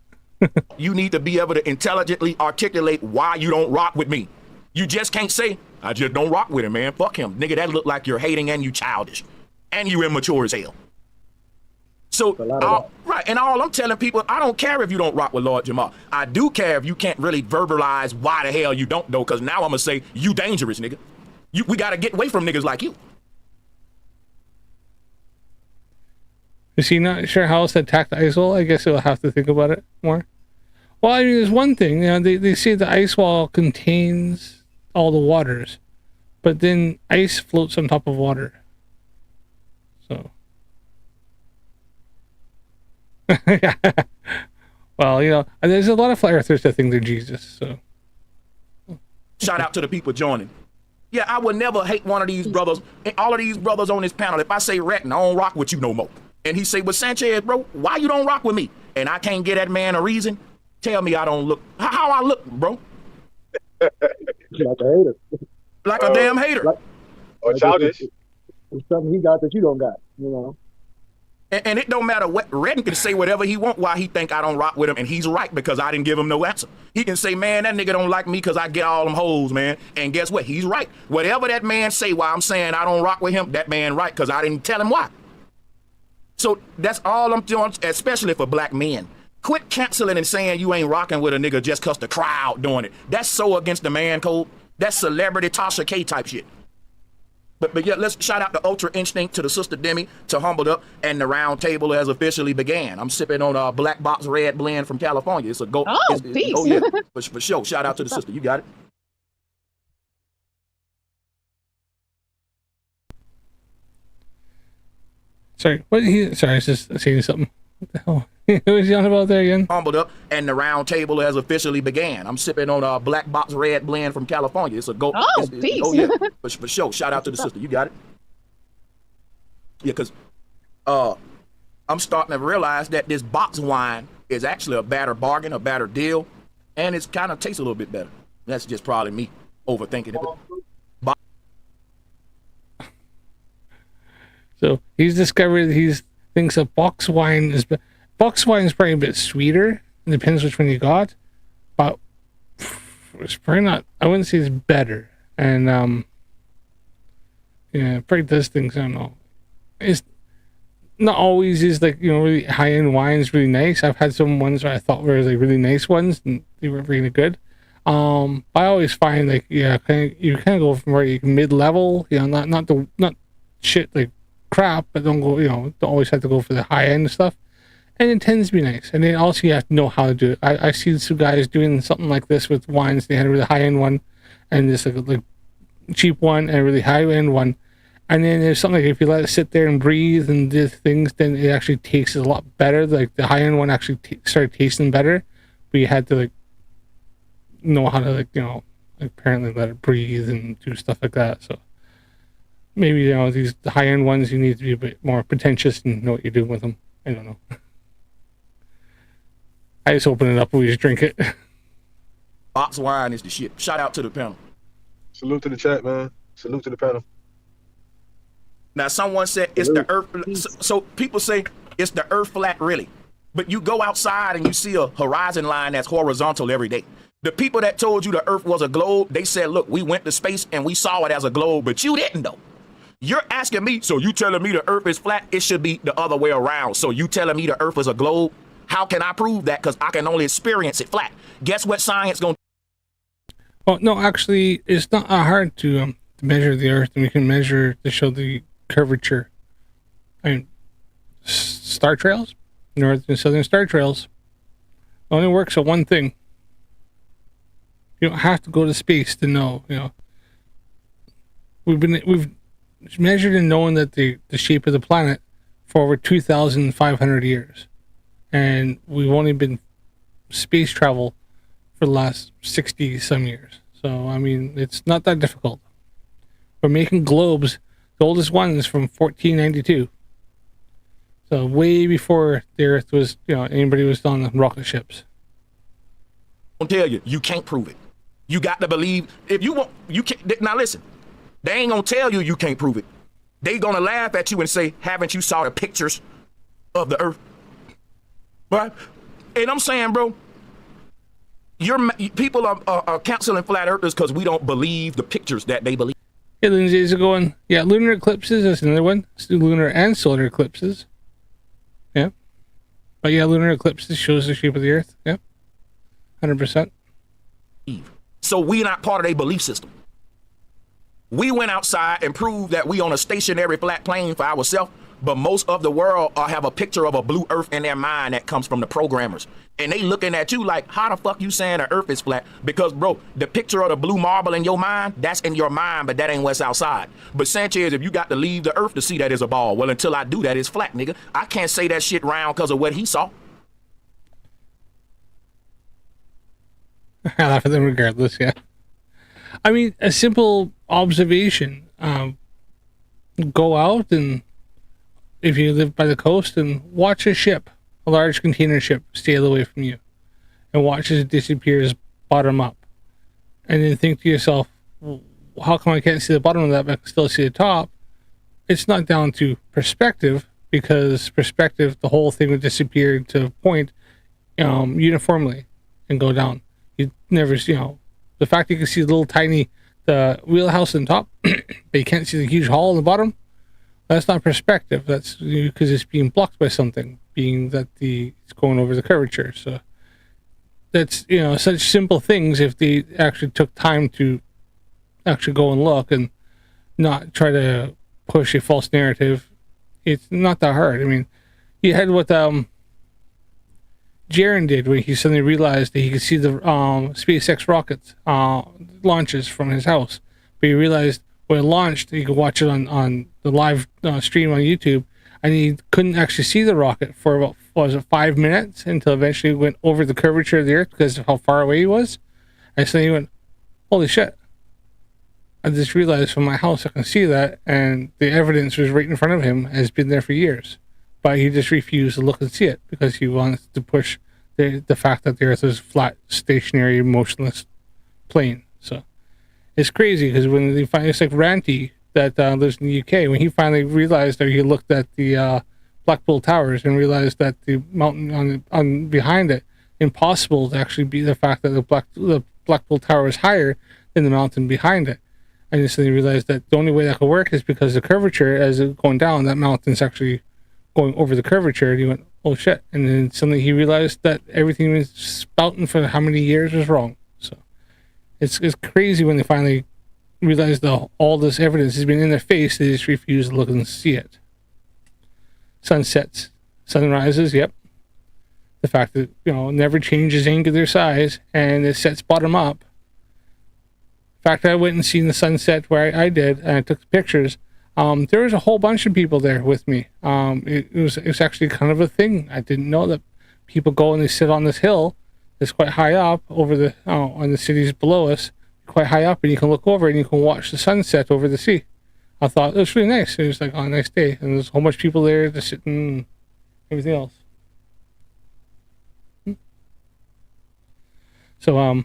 you need to be able to intelligently articulate why you don't rock with me. You just can't say, I just don't rock with him, man. Fuck him. Nigga, that look like you're hating and you childish. And you immature as hell. So, right, and all I'm telling people, I don't care if you don't rock with Lord Jamar. I do care if you can't really verbalize why the hell you don't, though, because now I'm going to say, you dangerous, nigga. We got to get away from niggas like you. Is he not sure how else to attack the ice wall? I guess he'll have to think about it more. Well, I mean, there's one thing, you know, they say the ice wall contains all the waters, but then ice floats on top of water. So. Well, you know, there's a lot of flat earthers that think they're Jesus, so. Shout out to the people joining. Yeah, I would never hate one of these brothers, and all of these brothers on this panel. If I say Ratton, I don't rock with you no more. And he say, well, Sanchez, bro, why you don't rock with me? And I can't get that man a reason. Tell me I don't look, how I look, bro? Like a hater. Like a damn hater. Or childish. It's something he got that you don't got, you know. And it don't matter what, Redden can say whatever he want why he think I don't rock with him, and he's right because I didn't give him no answer. He can say, man, that nigga don't like me because I get all them hoes, man. And guess what? He's right. Whatever that man say why I'm saying I don't rock with him, that man right because I didn't tell him why. So that's all I'm doing, especially for black men. Quit canceling and saying you ain't rocking with a nigga just cause the crowd doing it. That's so against the man code. That's celebrity Tasha K type shit. But yeah, let's shout out to Ultra Instinct, to the Sister Demi, to Humbled Up, and the round table has officially began. I'm sipping on a Black Box Red blend from California. It's a go. Oh, peace. Oh yeah, for sure. Shout out to the sister. You got it. Sorry, sorry, I was just saying something. What the hell? What was he on about there again? Humbled Up, and the round table has officially began. I'm sipping on a Black Box Red blend from California. It's a go. Oh, peace. Oh yeah, for sure. Shout out to the sister. You got it. Yeah, because I'm starting to realize that this box wine is actually a better bargain, a better deal, and it's kind of tastes a little bit better. That's just probably me overthinking it. So he's discovered he thinks that box wine is probably a bit sweeter. It depends which one you got, but it's probably not. I wouldn't say it's better. And yeah, it probably does things. I don't know. It's not always is like, you know, really high end wines really nice. I've had some ones that I thought were like really nice ones and they were really good. I always find like, yeah, you kind of go from where mid level, you know, not shit like crap, but don't always have to go for the high end stuff. And it tends to be nice. And then also you have to know how to do it. I see some guys doing something like this with wines. They had a really high end one and this like cheap one and a really high end one. And then there's something like if you let it sit there and breathe and do things, then it actually tastes a lot better. Like the high end one actually started tasting better, but you had to like know how to like, you know, apparently let it breathe and do stuff like that. So maybe, you know, the high end ones, you need to be a bit more pretentious and know what you're doing with them. I don't know. I just open it up and we just drink it. Box wine is the shit. Shout out to the panel. Salute to the chat, man. Salute to the panel. Now, someone said it's the earth. So people say it's the earth flat, really. But you go outside and you see a horizon line that's horizontal every day. The people that told you the earth was a globe, they said, look, we went to space and we saw it as a globe, but you didn't though. You're asking me, so you telling me the earth is flat? It should be the other way around. So you telling me the earth is a globe? How can I prove that? Because I can only experience it flat. Guess what science gonna? Well, no, actually, it's not hard to measure the earth, and we can measure to show the curvature. I mean, star trails, north and southern star trails, only works on one thing. You don't have to go to space to know. You know, we've measured and known that the shape of the planet for over 2,500 years, and we've only been space travel for the last 60 some years. So I mean, it's not that difficult. We're making globes. The oldest one is from 1492. So way before the Earth was, anybody was on rocket ships. I'll tell you, you can't prove it. You got to believe. If you want, you can't. Now listen, they ain't gonna tell you can't prove it. They gonna laugh at you and say, haven't you saw the pictures of the Earth? Right? And I'm saying, bro, people are canceling flat earthers because we don't believe the pictures that they believe. Yeah, Lindsay's going, yeah, lunar eclipses, that's another one. Lunar and solar eclipses. Yeah. But yeah, lunar eclipses shows the shape of the Earth. Yeah. 100%. So we're not part of their belief system. We went outside and proved that we on a stationary flat plane for ourselves, but most of the world have a picture of a blue Earth in their mind that comes from the programmers. And they looking at you like, how the fuck you saying the Earth is flat? Because, bro, the picture of the blue marble in your mind, that's in your mind, but that ain't what's outside. But Sanchez, if you got to leave the Earth to see that it's a ball, well, until I do that, it's flat, nigga. I can't say that shit round because of what he saw. I laugh at them regardless, yeah. I mean, a simple observation. Go out and, if you live by the coast, and watch a ship, a large container ship, sail away from you, and watch as it disappears bottom up. And then think to yourself, well, how come I can't see the bottom of that but I can still see the top? It's not down to perspective, because perspective, the whole thing would disappear to a point uniformly and go down. You never, the fact you can see the little tiny the wheelhouse on top, but you can't see the huge hole in the bottom. That's not perspective. That's because it's being blocked by something, being that it's going over the curvature. So that's, such simple things. If they actually took time to actually go and look and not try to push a false narrative, it's not that hard. I mean, you had what Jaron did when he suddenly realized that he could see the SpaceX rockets launches from his house. But he realized when it launched, he could watch it on the live stream on YouTube, and he couldn't actually see the rocket for about, 5 minutes, until eventually it went over the curvature of the Earth because of how far away he was. And so he went, holy shit. I just realized from my house I can see that, and the evidence was right in front of him, has been there for years. But he just refused to look and see it because he wanted to push the fact that the Earth is flat, stationary, motionless plane. So it's crazy because when they finally, it's like Ranty that lives in the UK, when he finally realized, or he looked at the Blackpool Towers and realized that the mountain on behind it, impossible to actually be the fact that the Blackpool Tower is higher than the mountain behind it. And he suddenly realized that the only way that could work is because the curvature, as it's going down, that mountain's actually going over the curvature. And he went, oh shit. And then suddenly he realized that everything was spouting for how many years was wrong. So it's crazy when they finally realize that all this evidence has been in their face. They just refuse to look and see it. Sunsets, sunrises, yep. The fact that, never changes angular size, and it sets bottom up. In fact, I went and seen the sunset where I did, and I took the pictures. There was a whole bunch of people there with me. It was actually kind of a thing. I didn't know that people go and they sit on this hill that's quite high up over the on the cities below us, quite high up, and you can look over and you can watch the sunset over the sea. I thought it was really nice. It was like a nice day, and there's a whole bunch of people there just sitting and everything else. So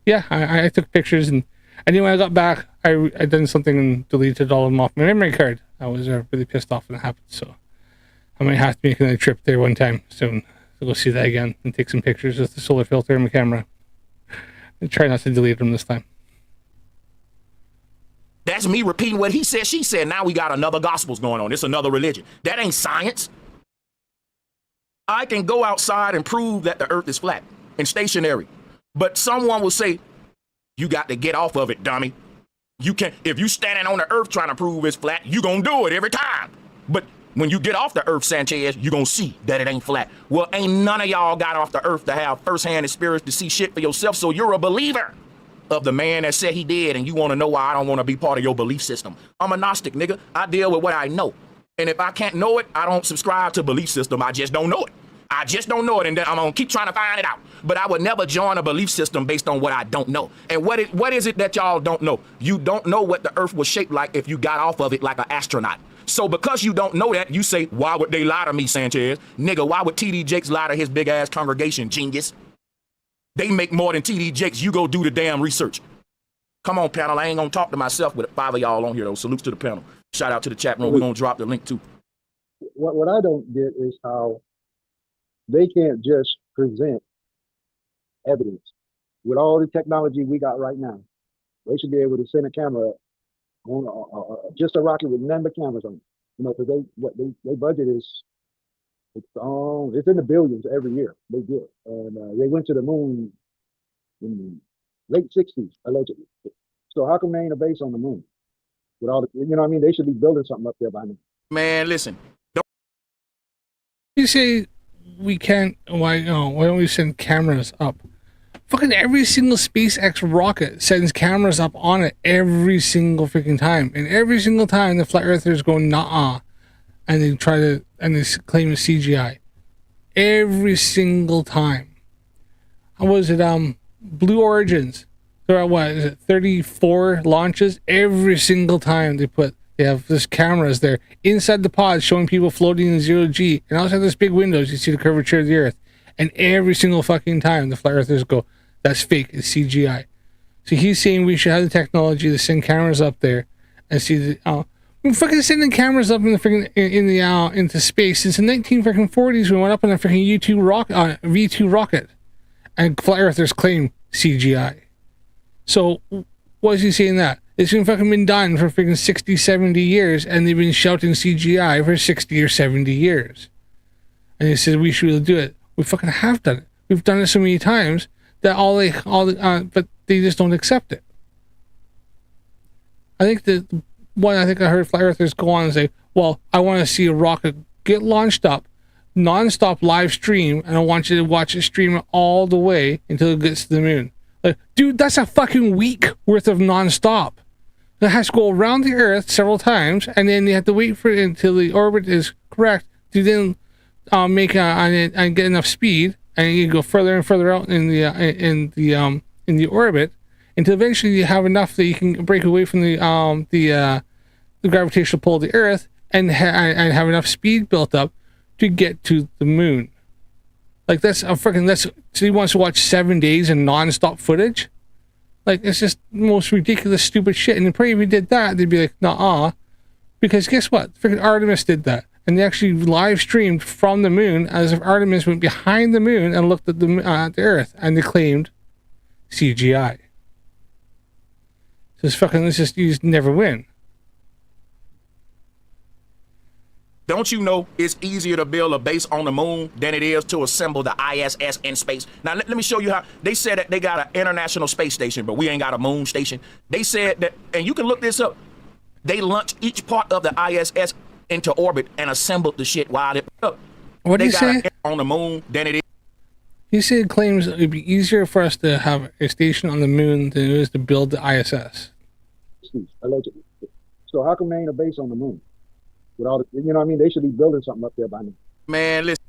yeah, I took pictures, and then when I got back, I done something and deleted all of them off my memory card. I was really pissed off when it happened, so I might have to make another trip there one time soon to go see that again and take some pictures with the solar filter in my camera. And try not to delete them this time. That's me repeating what he said, she said. Now we got another gospels going on. It's another religion. That ain't science. I can go outside and prove that the earth is flat and stationary. But someone will say, you got to get off of it, dummy. You can, if you standing on the earth trying to prove it's flat, you gonna do it every time. But when you get off the earth, Sanchez, you gonna see that it ain't flat. Well, ain't none of y'all got off the earth to have first-hand experience to see shit for yourself, so you're a believer of the man that said he did, and you want to know why I don't want to be part of your belief system. I'm a Gnostic, nigga. I deal with what I know. And if I can't know it, I don't subscribe to belief system. I just don't know it. I just don't know it, and then I'm gonna keep trying to find it out. But I would never join a belief system based on what I don't know. And what is it that y'all don't know? You don't know what the earth was shaped like if you got off of it like an astronaut. So because you don't know that, you say, why would they lie to me, Sanchez? Nigga, why would TD Jakes lie to his big ass congregation, genius? They make more than TD Jakes. You go do the damn research. Come on, panel. I ain't gonna talk to myself with 5 of y'all on here, though. Salutes to the panel. Shout out to the chat room. We're gonna drop the link too. What I don't get is how they can't just present evidence. With all the technology we got right now, they should be able to send a camera on just a rocket with none but cameras on it. You know, because they budget is it's in the billions every year. They do it, and they went to the moon in the late '60s allegedly. So how come they ain't a base on the moon? With all the, you know what I mean? They should be building something up there by now. Man, listen. You say we can't, why don't we send cameras up? Fucking every single SpaceX rocket sends cameras up on it every single freaking time. And every single time the flat earthers go, nah, and they claim it's CGI. Every single time. How was it, Blue Origins? They're at what, is it 34 launches? Every single time they have this cameras there inside the pod showing people floating in 0G, and outside this big windows you see the curvature of the earth, and every single fucking time the flat earthers go, that's fake, it's CGI. So he's saying we should have the technology to send cameras up there and see the we're fucking sending cameras up in the freaking into space since the 1940s. We went up on a freaking V2 rocket, and flat earthers claim CGI. So what is he saying that? It's been fucking been done for freaking 60, 70 years, and they've been shouting CGI for 60 or 70 years. And he says we should do it. We fucking have done it. We've done it so many times that but they just don't accept it. I think I heard flat earthers go on and say, well, I want to see a rocket get launched up, non-stop live stream, and I want you to watch it stream all the way until it gets to the moon. Like, dude, that's a fucking week worth of non-stop. It has to go around the earth several times, and then you have to wait for it until the orbit is correct to then make and get enough speed, and you go further and further out in the orbit until eventually you have enough that you can break away from the gravitational pull of the earth and have enough speed built up to get to the moon. Like, so he wants to watch 7 days of non-stop footage? Like, it's just the most ridiculous, stupid shit. And probably if we did that, they'd be like, nah, because guess what? Freaking Artemis did that. And they actually live streamed from the moon as if Artemis went behind the moon and looked at the Earth, and they claimed CGI. So you just never win. Don't you know it's easier to build a base on the moon than it is to assemble the ISS in space? Now, let me show you how. They said that they got an international space station, but we ain't got a moon station. They said that, and you can look this up, they launched each part of the ISS into orbit and assembled the shit while it up. What do you say? On the moon than it is. He said claims it would be easier for us to have a station on the moon than it is to build the ISS. Allegedly. So how come they ain't a base on the moon? With all the, you know what I mean? They should be building something up there by now. Man, listen.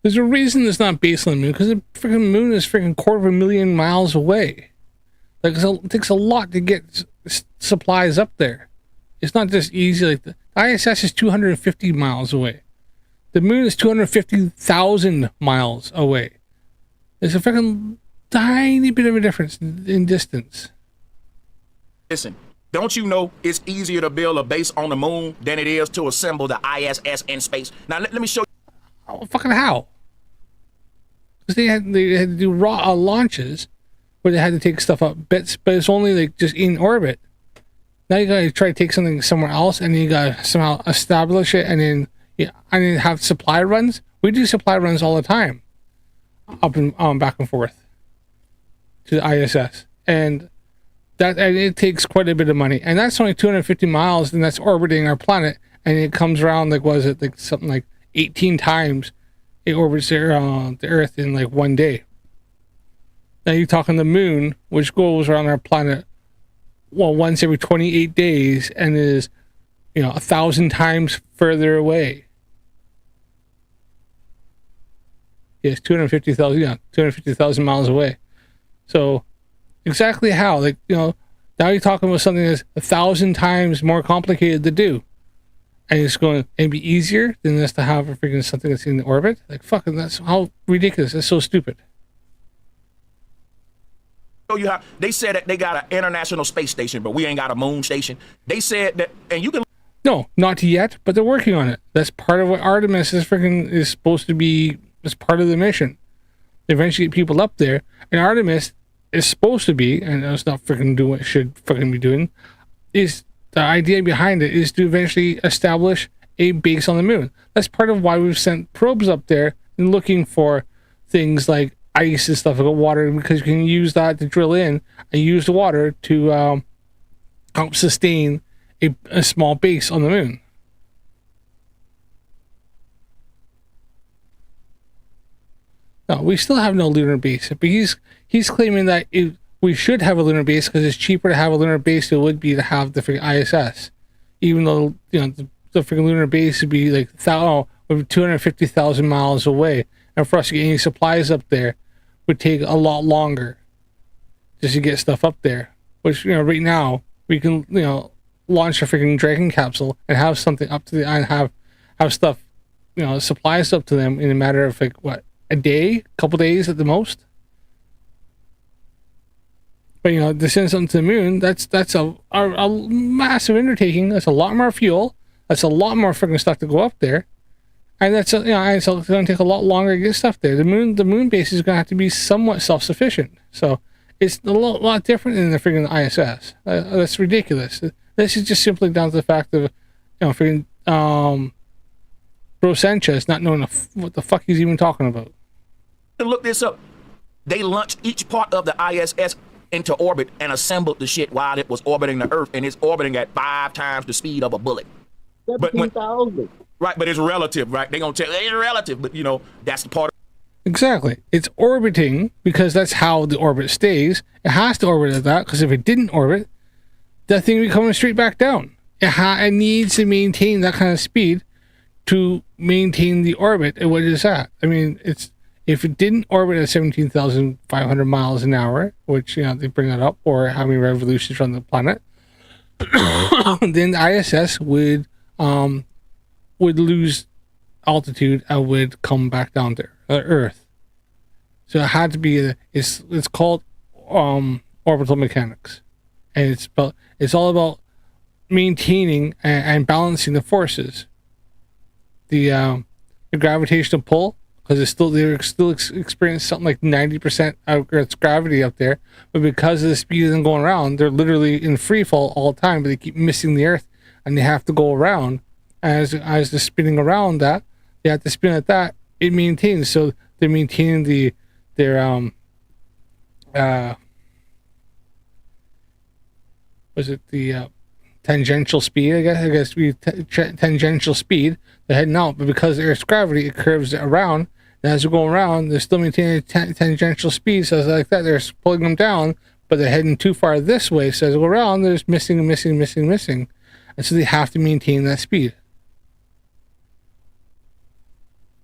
There's a reason it's not based on the moon, because the freaking moon is freaking 250,000 miles away. Like, it takes a lot to get supplies up there. It's not just easy. Like, the ISS is 250 miles away. The moon is 250,000 miles away. There's a freaking tiny bit of a difference in distance. Listen. Don't you know it's easier to build a base on the moon than it is to assemble the ISS in space? Now, let me show you. Oh, fucking how? Because they had to do launches where they had to take stuff up bits, but it's only like just in orbit. Now you gotta try to take something somewhere else, and then you gotta somehow establish it, and then have supply runs. We do supply runs all the time, up and back and forth to the ISS, and it takes quite a bit of money, and that's only 250 miles, and that's orbiting our planet, and it comes around something like 18 times it orbits the Earth in like one day. Now you're talking the moon, which goes around our planet once every 28 days and is 1,000 times further away. Yes, 250,000 miles away. So exactly how, Now you're talking about something that's 1,000 times more complicated to do. And it's going to be easier than just to have a freaking something that's in orbit. Like, fucking, that's how ridiculous. That's so stupid. Show you how they said that they got an international space station, but we ain't got a moon station. They said that, and you can. No, not yet, but they're working on it. That's part of what Artemis is supposed to be, as part of the mission. Eventually get people up there. And Artemis is supposed to be, and it's not freaking doing what it should freaking be doing, is the idea behind it is to eventually establish a base on the moon. That's part of why we've sent probes up there and looking for things like ice and stuff like water, because you can use that to drill in and use the water to help sustain a small base on the moon. No, we still have no lunar base, but he's claiming that we should have a lunar base because it's cheaper to have a lunar base than it would be to have the freaking ISS. Even though, you know, the freaking lunar base would be like 250,000 miles away, and for us to get any supplies up there would take a lot longer just to get stuff up there. Which, you know, right now we can, you know, launch a freaking Dragon capsule and have something up to the and have stuff, you know, supplies up to them in a matter of like what, a day, a couple days at the most. But, you know, to send something to the moon, that's a massive undertaking. That's a lot more fuel. That's a lot more freaking stuff to go up there. And that's, you know, it's going to take a lot longer to get stuff there. The moon base is going to have to be somewhat self-sufficient. So it's a lot different than the freaking ISS. That's ridiculous. This is just simply down to the fact of, you know, freaking Bro Sanchez not knowing what the fuck he's even talking about. Look this up. They launched each part of the ISS into orbit and assembled the shit while it was orbiting the Earth, and it's orbiting at 5 times the speed of a bullet. 17,000. Right, but it's relative, right? They're going to tell you it's relative, but, you know, that's the part of. Exactly. It's orbiting because that's how the orbit stays. It has to orbit at that, because if it didn't orbit, that thing would be coming straight back down. It needs to maintain that kind of speed to maintain the orbit at what it's at. I mean, if it didn't orbit at 17,500 miles an hour, which, you know, they bring that up, or how many revolutions around the planet, then the ISS would lose altitude and would come back down to Earth. So it had to be it's called orbital mechanics, and it's all about maintaining and balancing the forces. The gravitational pull, because they're still experience something like 90% of Earth's gravity up there, but because of the speed of them going around, they're literally in free fall all the time, but they keep missing the Earth, and they have to go around. As they're spinning around that, they have to spin at that, it maintains. So they're maintaining their was it the tangential speed? I guess tangential speed. They're heading out, but because of Earth's gravity, it curves it around. And as they're going around, they're still maintaining tangential speed. So it's like that, they're pulling them down, but they're heading too far this way. So as they go around, they're just missing. And so they have to maintain that speed.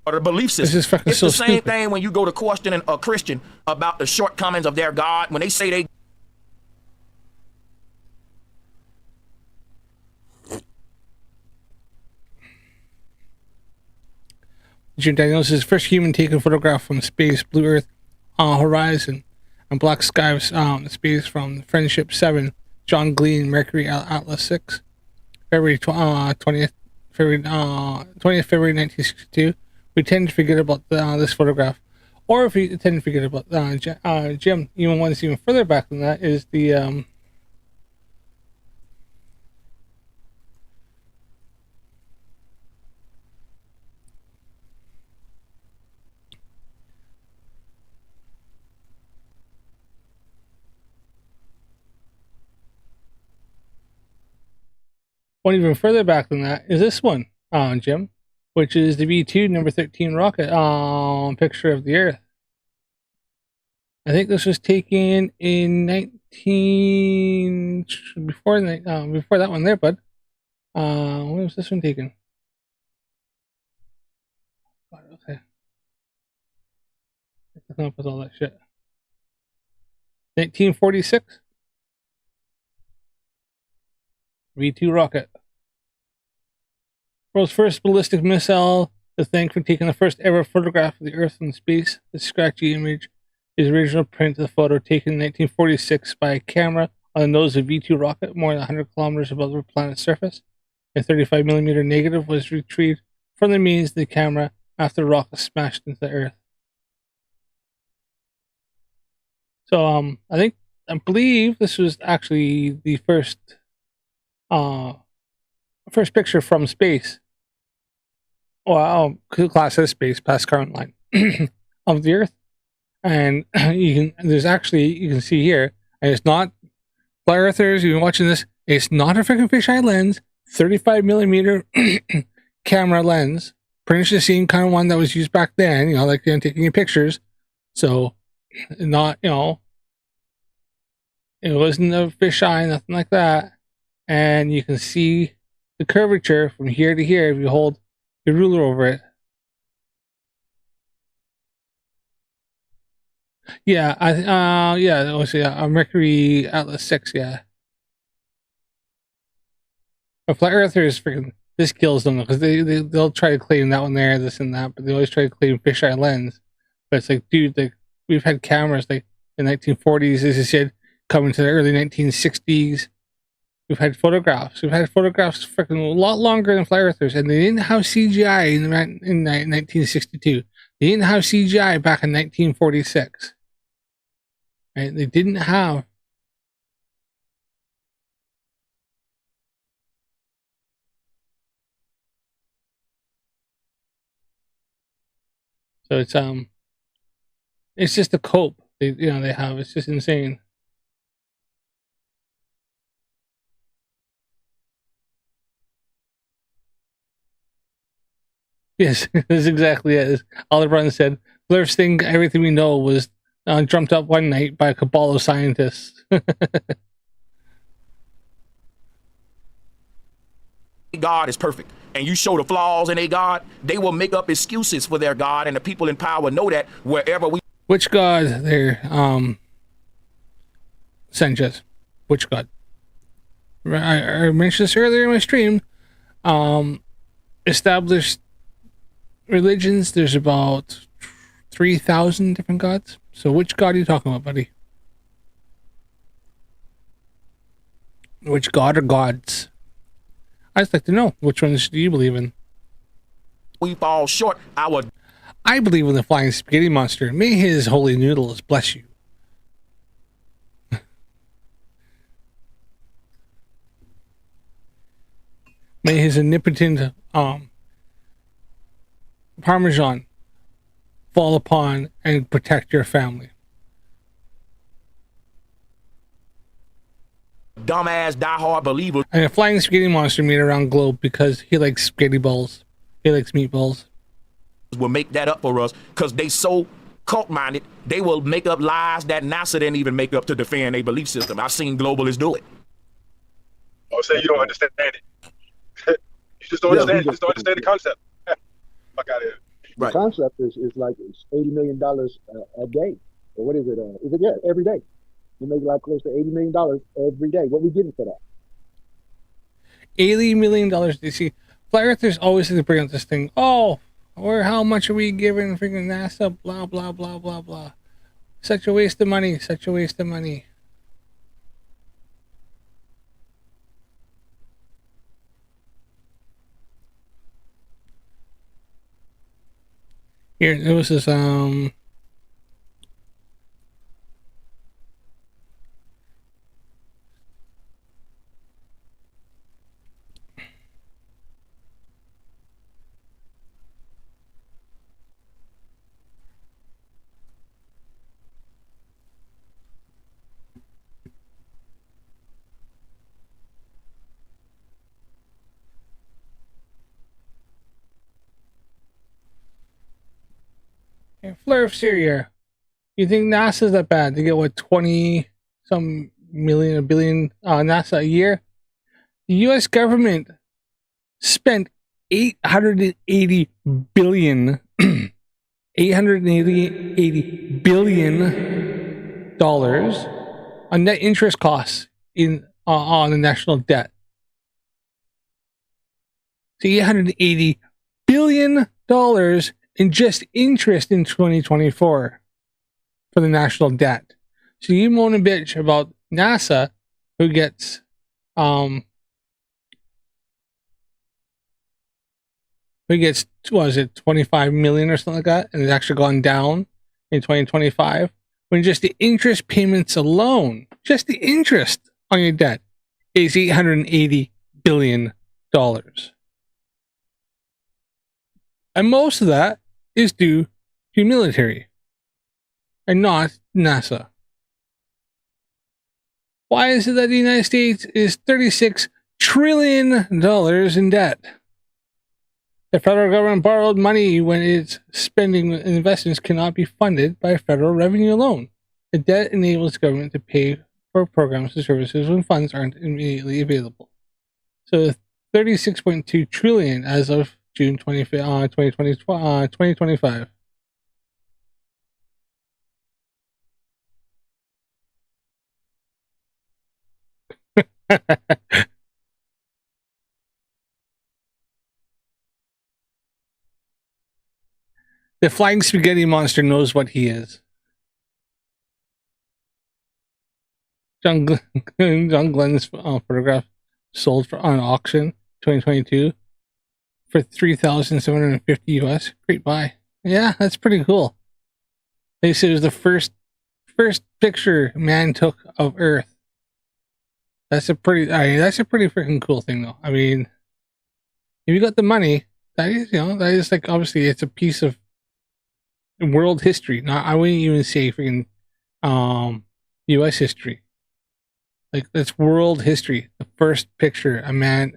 Or the belief system. This is fucking it's so the same stupid. thing when you go to questioning a Christian about the shortcomings of their God. When they say they. Jim Daniels is the first human taken photograph from space, blue Earth horizon, and black skies space from Friendship 7, John Glenn, Mercury Atlas 6, February 20th, February 1962. We tend to forget about this photograph, or if we tend to forget about Jim, even one that's even further back than that is the one even further back than that is this one, Jim, which is the V2 number 13 rocket picture of the Earth. I think this was taken in 19 before that one there, bud. When was this one taken? God, okay. Come up with all that shit. 1946. V2 rocket. World's first ballistic missile to thank for taking the first ever photograph of the Earth from space. The scratchy image is the original print of the photo taken in 1946 by a camera on the nose of V2 rocket more than 100 kilometers above the planet's surface. A 35mm negative was retrieved from the means of the camera after the rocket smashed into the Earth. So I believe this was actually the first picture from space. Well, class as space past current line of the Earth, and you can see here, and it's not flat earthers. You've been watching this. It's not a freaking fisheye lens, 35mm camera lens, pretty much the same kind of one that was used back then. Like taking your pictures. So, not it wasn't a fisheye, nothing like that. And you can see the curvature from here to here if you hold your ruler over it. Yeah, that was a Mercury Atlas 6, yeah. But flat earthers, freaking, this kills them because they'll try to claim that one there, this and that, but they always try to claim fisheye lens. But it's like, dude, we've had cameras like the 1940s, as I said, coming to the early 1960s. We've had photographs freaking a lot longer than flat earthers, and they didn't have CGI in 1962. They didn't have CGI back in 1946. Right? They didn't have. So it's just a cope they have. It's just insane. Yes, that's exactly it. All LeBron said, first thing, everything we know was dreamt up one night by a cabal of scientists. God is perfect, and you show the flaws in a God, they will make up excuses for their God, and the people in power know that wherever we... Which God there, Sanchez? Which God? I mentioned this earlier in my stream. Established religions, there's about 3,000 different gods. So which God are you talking about, buddy? Which God or gods? I'd just like to know, which ones do you believe in? We fall short. I believe in the flying spaghetti monster. May his holy noodles bless you. May his omnipotent Parmesan fall upon and protect your family. Dumbass, diehard believer. And a flying spaghetti monster made around globe because he likes spaghetti balls. He likes meatballs. Will make that up for us because they so cult-minded. They will make up lies that NASA didn't even make up to defend their belief system. I've seen globalists do it. Oh, say you don't understand it. You just don't understand. You just don't understand the concept. Fuck out of here. The concept is like it's $80 million a day. Or what is it? Every day? You make like close to $80 million every day. What we getting for that? $80 million. You see, flat earthers always have to bring up this thing. Oh, or how much are we giving freaking NASA? Blah blah blah blah blah. Such a waste of money. Such a waste of money. Here, it was this Flare of Syria. You think NASA's that bad? They get what, 20 some million, a billion NASA a year? The US government spent $880 billion $880 billion on net interest costs in on the national debt. to $880 billion in just interest in 2024 for the national debt. So you moan and bitch about NASA, who gets what is it, 25 million or something like that, and it's actually gone down in 2025, when just the interest payments alone, just the interest on your debt, is $880 billion. And most of that is due to military and not NASA. Why is it that the United States is $36 trillion in debt? The federal government borrowed money when its spending and investments cannot be funded by federal revenue alone. The debt enables government to pay for programs and services when funds aren't immediately available. So 36.2 trillion as of June 2025. The flying spaghetti monster knows what he is. John Glenn's photograph sold on auction 2022 for $3,750 US. Great buy. Yeah, that's pretty cool. They said it was the first picture man took of Earth. That's a pretty freaking cool thing, though. I mean, if you got the money, that is like, obviously it's a piece of world history. Not, I wouldn't even say freaking U.S. history. Like, that's world history. The first picture a man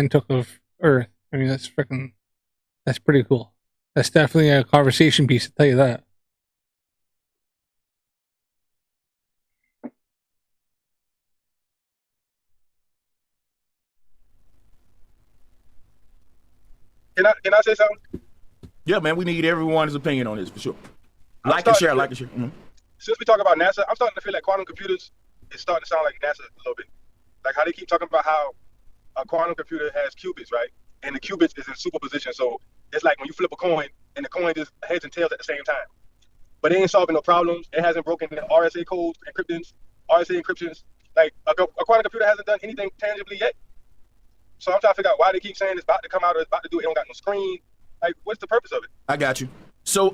took of Earth. I mean, that's pretty cool. That's definitely a conversation piece, I'll tell you that. Can I say something? Yeah, man, we need everyone's opinion on this for sure. Like and share. Mm-hmm. Since we talk about NASA, I'm starting to feel like quantum computers is starting to sound like NASA a little bit. Like how they keep talking about how a quantum computer has qubits, right? And the qubits is in superposition. So it's like when you flip a coin and the coin is heads and tails at the same time. But it ain't solving no problems. It hasn't broken the RSA codes, RSA encryptions. Like a quantum computer hasn't done anything tangibly yet. So I'm trying to figure out why they keep saying it's about to come out or it's about to do it. It don't got no screen. Like, what's the purpose of it? I got you. So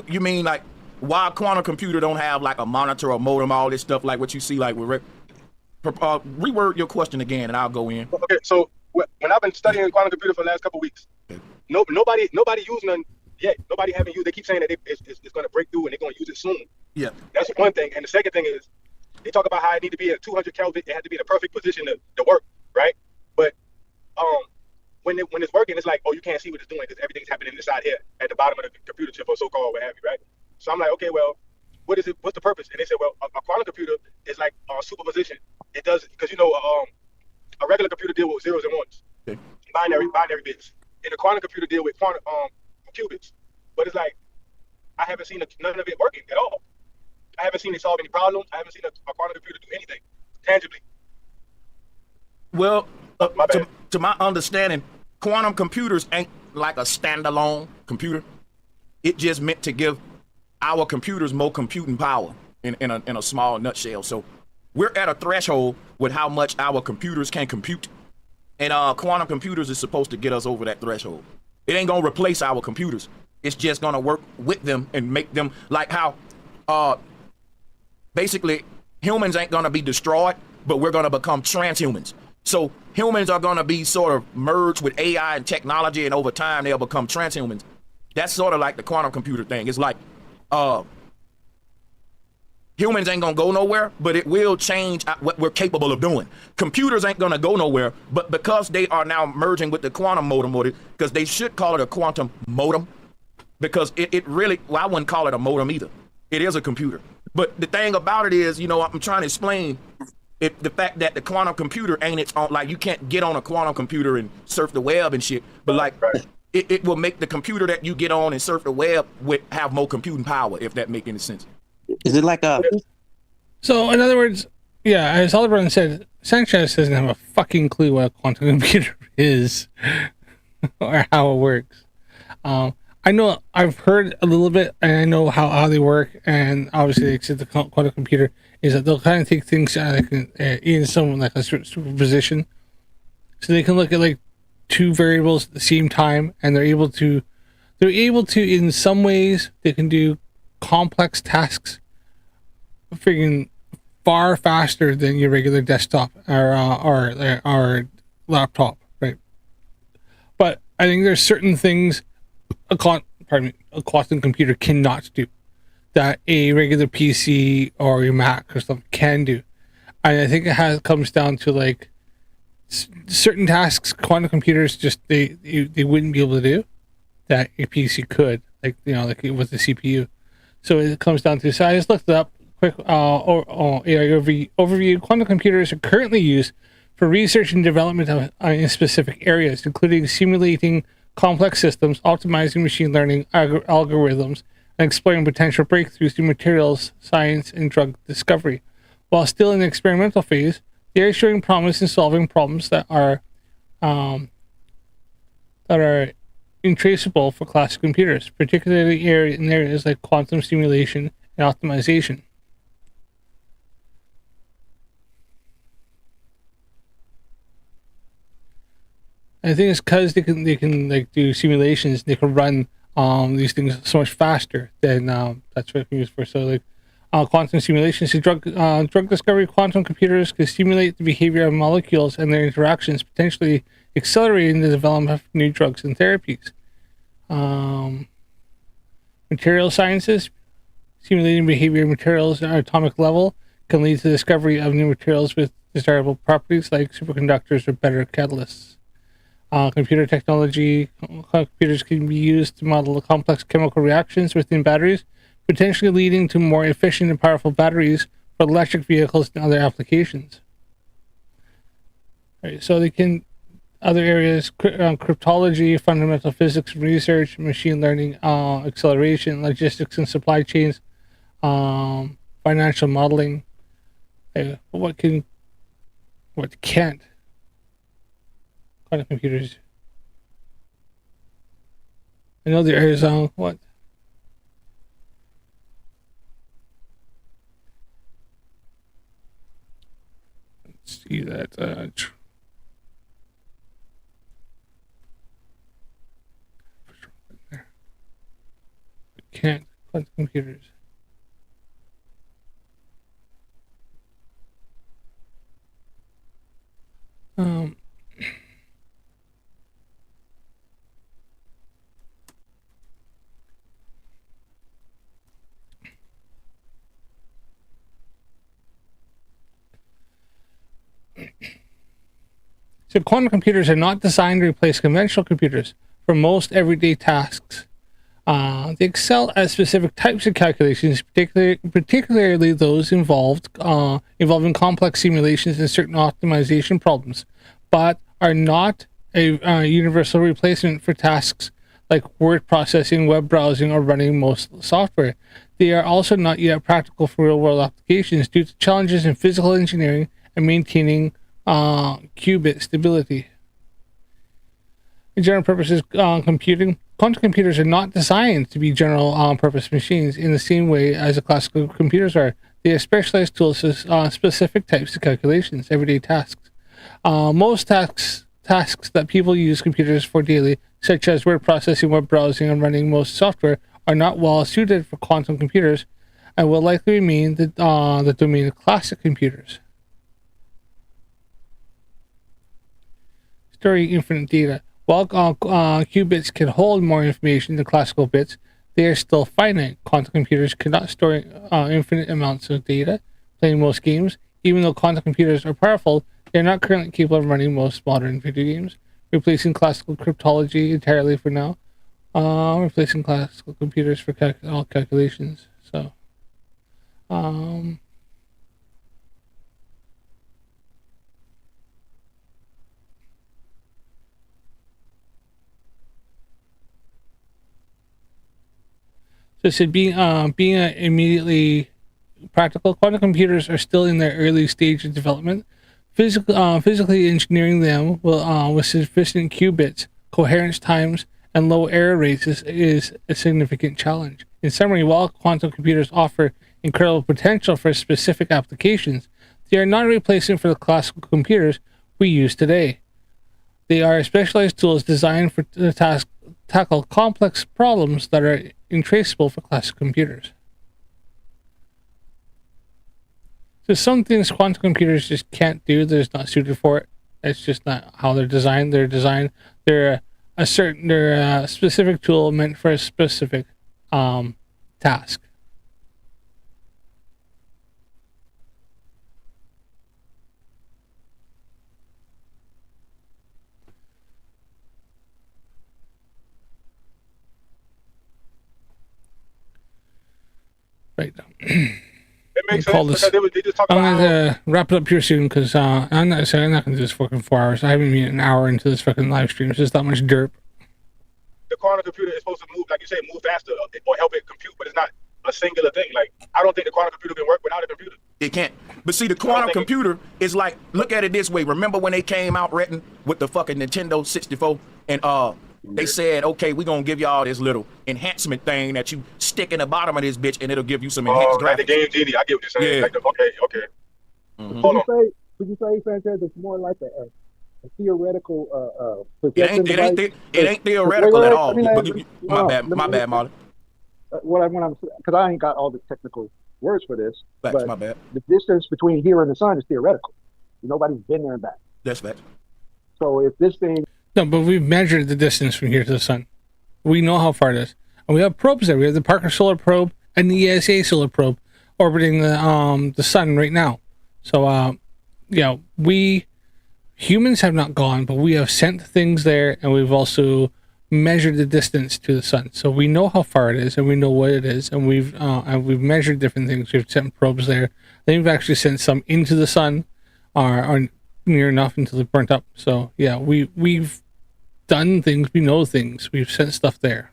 you mean like why a quantum computer don't have like a monitor or modem, all this stuff like what you see like with reword your question again and I'll go in. Okay, so when I've been studying quantum computer for the last couple of weeks, nobody used none yet. Nobody haven't used. They keep saying that it's going to break through and they're going to use it soon. Yeah, that's one thing. And the second thing is they talk about how it need to be at 200 Kelvin. It had to be in the perfect position to work, right? But when it's working, it's like, oh, you can't see what it's doing because everything's happening inside here at the bottom of the computer chip or so-called what have you, right? So I'm like, okay, well, what is it? What's the purpose? And they said, well, a quantum computer is like superposition. It does because a regular computer deal with zeros and ones, okay. binary bits, and a quantum computer deal with quantum qubits. But it's like I haven't seen none of it working at all. I haven't seen it solve any problems. I haven't seen a quantum computer do anything tangibly. Well, to my understanding, quantum computers ain't like a standalone computer. It just meant to give our computers more computing power in a small nutshell. So we're at a threshold with how much our computers can compute. And quantum computers is supposed to get us over that threshold. It ain't gonna replace our computers. It's just gonna work with them and make them like how basically humans ain't gonna be destroyed, but we're gonna become transhumans. So humans are gonna be sort of merged with AI and technology, and over time they'll become transhumans. That's sort of like the quantum computer thing. It's like humans ain't gonna go nowhere, but it will change what we're capable of doing. Computers ain't gonna go nowhere, but because they are now merging with the quantum modem, because they should call it a quantum modem, because it really, well, I wouldn't call it a modem either. It is a computer. But the thing about it is, I'm trying to explain the fact that the quantum computer ain't its own, like you can't get on a quantum computer and surf the web and shit, but like it will make the computer that you get on and surf the web with have more computing power, if that make any sense. Is it like a... So, in other words, yeah, as Oliver said, Sanchez doesn't have a fucking clue what a quantum computer is. or how it works. I know I've heard a little bit, and I know how they work. And obviously, except the quantum computer is that they'll kind of take things in some like a superposition, so they can look at like two variables at the same time, and they're able to in some ways they can do complex tasks, freaking far faster than your regular desktop or laptop, right? But I think there's certain things a quantum computer cannot do that a regular PC or your Mac or something can do. And I think it comes down to like certain tasks quantum computers just they wouldn't be able to do that a PC could, like like with the CPU. So it comes down to, so I just looked it up quick overview. Quantum computers are currently used for research and development in specific areas, including simulating complex systems, optimizing machine learning algorithms, and exploring potential breakthroughs in materials science and drug discovery. While still in the experimental phase, they are showing promise in solving problems that are intraceable for classic computers, particularly in areas like quantum simulation and optimization. I think it's because they can like do simulations. They can run these things so much faster than that's what it's used for. So like quantum simulations, drug discovery. Quantum computers can simulate the behavior of molecules and their interactions, potentially accelerating the development of new drugs and therapies. Material sciences, simulating behavior of materials at an atomic level can lead to the discovery of new materials with desirable properties like superconductors or better catalysts. Computer technology, computers can be used to model complex chemical reactions within batteries, potentially leading to more efficient and powerful batteries for electric vehicles and other applications. All right, so they can, other areas, cryptology, fundamental physics research, machine learning, acceleration, logistics and supply chains, financial modeling. What can't quantum computers? I know there is what? Let's see that. Can't quantum computers. So quantum computers are not designed to replace conventional computers for most everyday tasks. They excel at specific types of calculations, particularly those involving complex simulations and certain optimization problems, but are not a universal replacement for tasks like word processing, web browsing, or running most software. They are also not yet practical for real-world applications due to challenges in physical engineering and maintaining qubit stability. In general purposes computing, quantum computers are not designed to be general purpose machines in the same way as the classical computers are. They are specialized tools for specific types of calculations, everyday tasks. Most tasks that people use computers for daily, such as word processing, web browsing, and running most software, are not well suited for quantum computers and will likely remain the domain of classic computers. Storing infinite data. While qubits can hold more information than classical bits, they are still finite. Quantum computers cannot store infinite amounts of data. Playing most games, even though quantum computers are powerful, they are not currently capable of running most modern video games, replacing classical cryptology entirely for now. Replacing classical computers for all calculations. So, So it said being immediately practical, quantum computers are still in their early stage of development. Physically engineering them with sufficient qubits coherence times, and low error rates is a significant challenge. In summary, while quantum computers offer incredible potential for specific applications, they are not a replacement for the classical computers we use today. They are specialized tools designed for tackle complex problems that are intraceable for classic computers. So some things quantum computers just can't do. They're just not suited for it. It's just not how they're designed. They're a specific tool meant for a specific task. Right. It makes Call sense this. because they just talk I'm about gonna wrap it up here soon because I'm not gonna do this fucking 4 hours. I haven't been an hour into this fucking live stream. It's just that much derp. the quantum computer is supposed to move, like you say, move faster or help it compute, but it's not a singular thing. Like, I don't think the quantum computer can work without a computer. It can't. But see, the quantum computer is like, look at it this way. Remember when they came out Retton with the fucking Nintendo 64 and they said, okay, we're gonna give y'all this little enhancement thing that you stick in the bottom of this bitch and it'll give you some enhanced graphics. Like the Game Genie, I get what you're saying. Yeah. Like okay. Mm-hmm. Would you say, Sanchez, it's more like a theoretical It ain't theoretical at all. My bad, Marlon. Because I ain't got all the technical words for this. Facts, my bad. The distance between here and the sun is theoretical. Nobody's been there and back. That's facts. So if this thing... No, but we've measured the distance from here to the sun. We know how far it is. And we have probes there. We have the Parker Solar Probe and the ESA Solar Probe orbiting the sun right now. So, we humans have not gone, but we have sent things there, and we've also measured the distance to the sun. So we know how far it is, and we know what it is, and we've measured different things. We've sent probes there. Then we've actually sent some into the sun, or near enough until it burnt up. So yeah, we've done things. We know things. We've sent stuff there.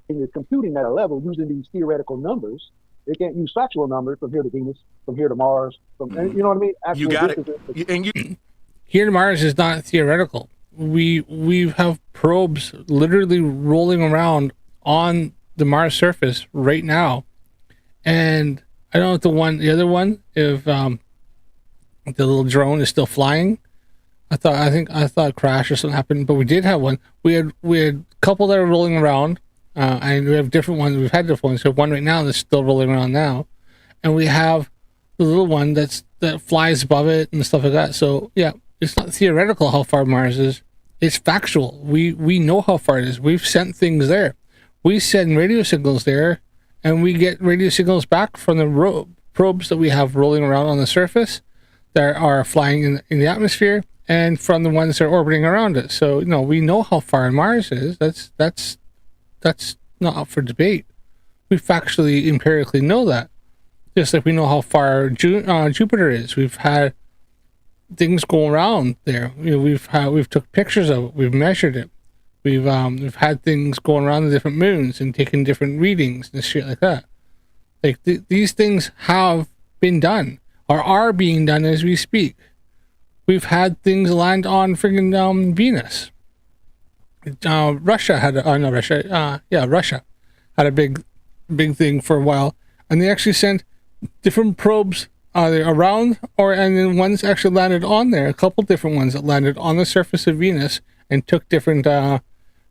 Is computing at a level using these theoretical numbers. They can't use factual numbers from here to Venus, from here to Mars. You know what I mean? You got it. Here to Mars is not theoretical. We have probes literally rolling around on the Mars surface right now, and I don't know if the other one, if the little drone is still flying. I thought it crashed or something happened, but we did have one. We had a couple that are rolling around, and we have different ones. We've had different ones. We have one right now that's still rolling around now, and we have the little one that flies above it and stuff like that. So yeah, it's not theoretical how far Mars is. It's factual. We know how far it is. We've sent things there. We send radio signals there, and we get radio signals back from the probes that we have rolling around on the surface that are flying in the atmosphere, and from the ones that are orbiting around it. So we know how far Mars is. That's not up for debate. We factually, empirically know that. Just like we know how far Jupiter is. We've had things go around there. We've took pictures of it. We've measured it. We've had things going around the different moons and taken different readings and shit like that. Like these things have been done or are being done as we speak. We've had things land on friggin' Venus. Russia had Russia had a big thing for a while, and they actually sent different probes around, and then ones actually landed on there. A couple different ones that landed on the surface of Venus and took different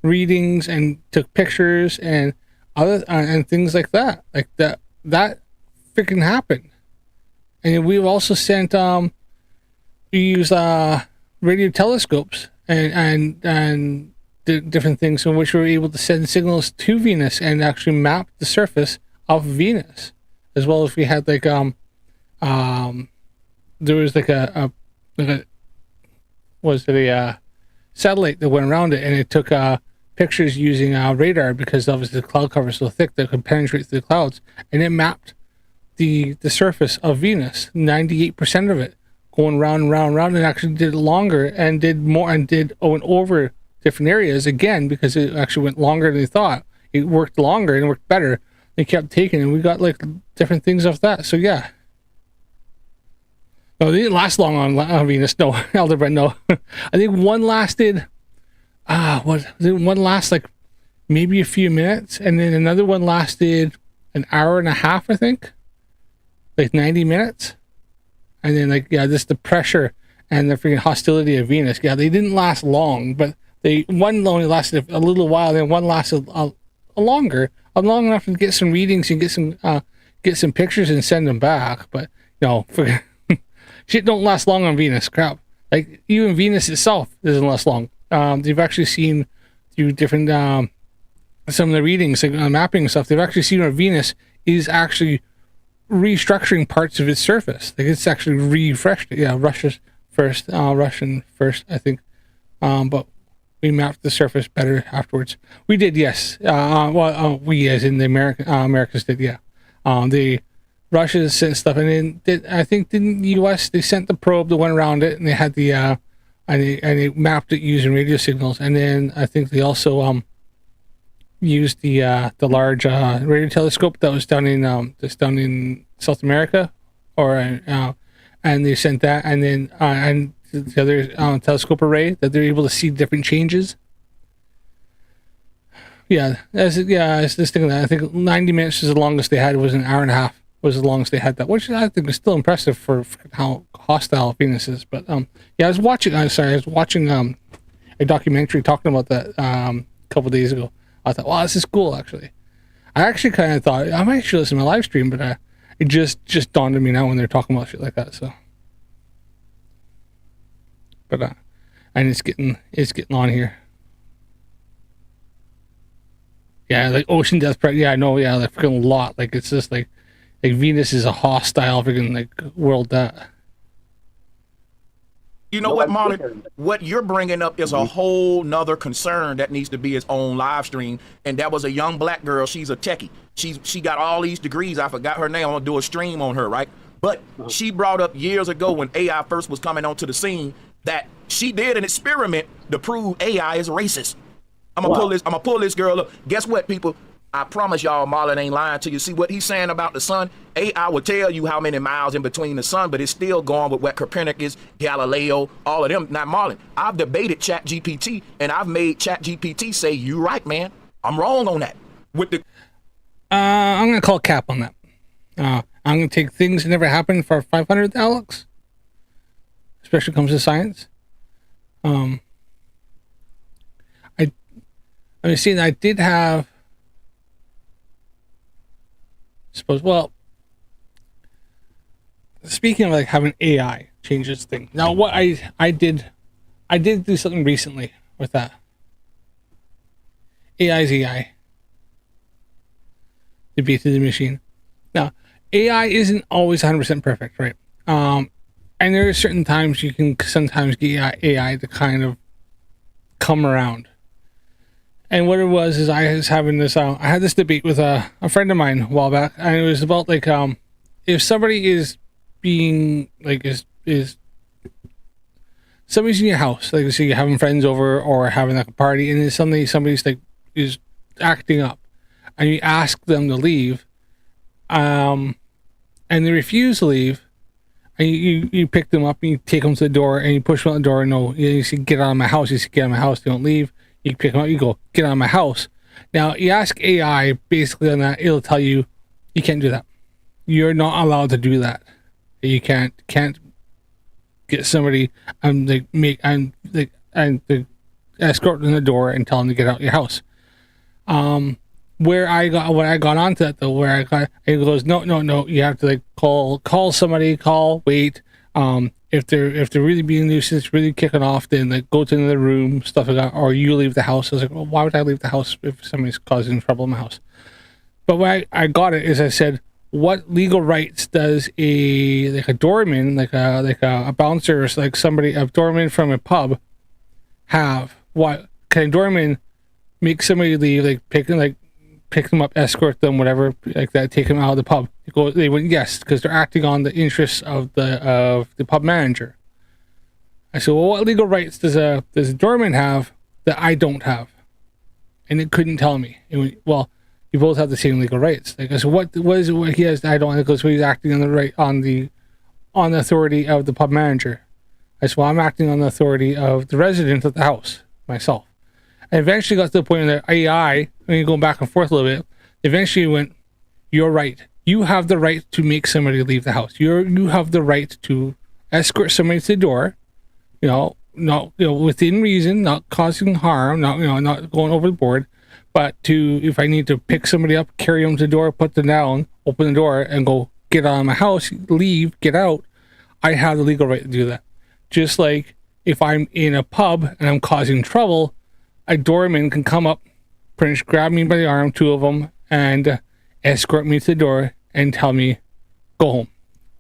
readings and took pictures and other and things like that. Like that freaking happened. And we've also sent we use radio telescopes and different things in which we were able to send signals to Venus and actually map the surface of Venus, as well as we had like there was like a satellite that went around it, and it took pictures using radar, because obviously the cloud cover is so thick that it could penetrate through the clouds, and it mapped the surface of Venus, 98% of it, going round and round and round, and actually did it longer and did more and went over different areas again, because it actually went longer than they thought. It worked longer and it worked better. They kept taking it, and we got like different things off that. So yeah. No, they didn't last long on Venus. No, Elderbrand, no. I think one lasted, one last like maybe a few minutes, and then another one lasted an hour and a half, I think, like 90 minutes. And then like, yeah, just the pressure and the freaking hostility of Venus. Yeah, they didn't last long, but one only lasted a little while, then one lasted long enough to get some readings and get some pictures and send them back. But no, shit don't last long on Venus. Crap. Like even Venus itself doesn't last long. They've actually seen through different some of the readings, like mapping and stuff. They've actually seen where Venus is actually restructuring parts of its surface. Like it's actually refreshed it. Yeah, Russian first, I think. But we mapped the surface better afterwards. We did, yes. We as in the Americans did, yeah. The Russians sent stuff, and then I think didn't the U.S. they sent the probe that went around it, and they had the and they mapped it using radio signals, and then I think they also used the large radio telescope that was down in South America, and they sent that, and then and the other telescope array that they're able to see different changes. Yeah, as this thing that I think 90 minutes is the longest they had. It was an hour and a half was the longest they had that, which I think is still impressive for how hostile Venus is. But yeah, I was watching a documentary talking about that a couple days ago. I thought, wow, this is cool. Actually, I actually kind of thought I might actually listen to my live stream, but it just dawned on me now when they're talking about shit like that. So, but and it's getting on here. Yeah, like ocean death. Yeah, I know. Yeah, like freaking lot. Like it's just like Venus is a hostile freaking like world that. You know what, Marlon? What you're bringing up is a whole nother concern that needs to be its own live stream. And that was a young black girl. She's a techie. She got all these degrees. I forgot her name. I'm gonna do a stream on her, right? But she brought up years ago when AI first was coming onto the scene that she did an experiment to prove AI is racist. I'm gonna pull this girl up. Guess what, people? I promise y'all, Marlon ain't lying to you. See what he's saying about the sun? AI will tell you how many miles in between the sun, but it's still going with what Copernicus, Galileo, all of them. Now, Marlon, I've debated ChatGPT, and I've made ChatGPT say, "You right, man. I'm wrong on that." With the, I'm gonna call cap on that. I'm gonna take things that never happened for 500, Alex. Especially when it comes to science. I did have. Well, speaking of like having AI changes things. Now, what I did do something recently with that. AI is AI. To beat the machine. Now, AI isn't always 100% perfect, right? And there are certain times you can sometimes get AI to kind of come around. And what it was is I was having this, I had this debate with a friend of mine a while back, and it was about like, if somebody is being like, is somebody's in your house, like so you're having friends over or having like a party, and then suddenly somebody's like, is acting up, and you ask them to leave, and they refuse to leave, and you pick them up and you take them to the door and you push them out the door, and no, you say, get out of my house, you say, get out of my house, they don't leave. You pick them up, you go, get out of my house. Now, you ask AI basically on that, it'll tell you, you can't do that. You're not allowed to do that. You can't get somebody and escort them to the door and tell them to get out of your house. When I got onto that though, it goes, no, you have to like call somebody, wait. If they're really being nuisance, really kicking off, then like go to another room, stuff like that, or you leave the house. I was like, well, why would I leave the house if somebody's causing trouble in my house? But when I got it is I said, what legal rights does a doorman, like a bouncer, like a doorman from a pub have? What can a doorman make somebody leave, like pick them up, escort them, whatever, like that, take them out of the pub? They went yes, because they're acting on the interests of the pub manager. I said, well, what legal rights does a doorman have that I don't have? And it couldn't tell me. It went, well, you both have the same legal rights. Like I said, what is it what he has? I don't. It goes, well, he's acting on the authority of the pub manager. I said, well, I'm acting on the authority of the resident of the house myself. I eventually got to the point where the AI, when you go back and forth a little bit, eventually went, "You're right. You have the right to make somebody leave the house. You have the right to escort somebody to the door, not within reason, not causing harm, not going overboard, but if I need to pick somebody up, carry them to the door, put them down, open the door, and go get out of my house, leave, get out, I have the legal right to do that. Just like if I'm in a pub and I'm causing trouble, a doorman can come up, pretty much grab me by the arm, two of them, and escort me to the door and tell me, go home,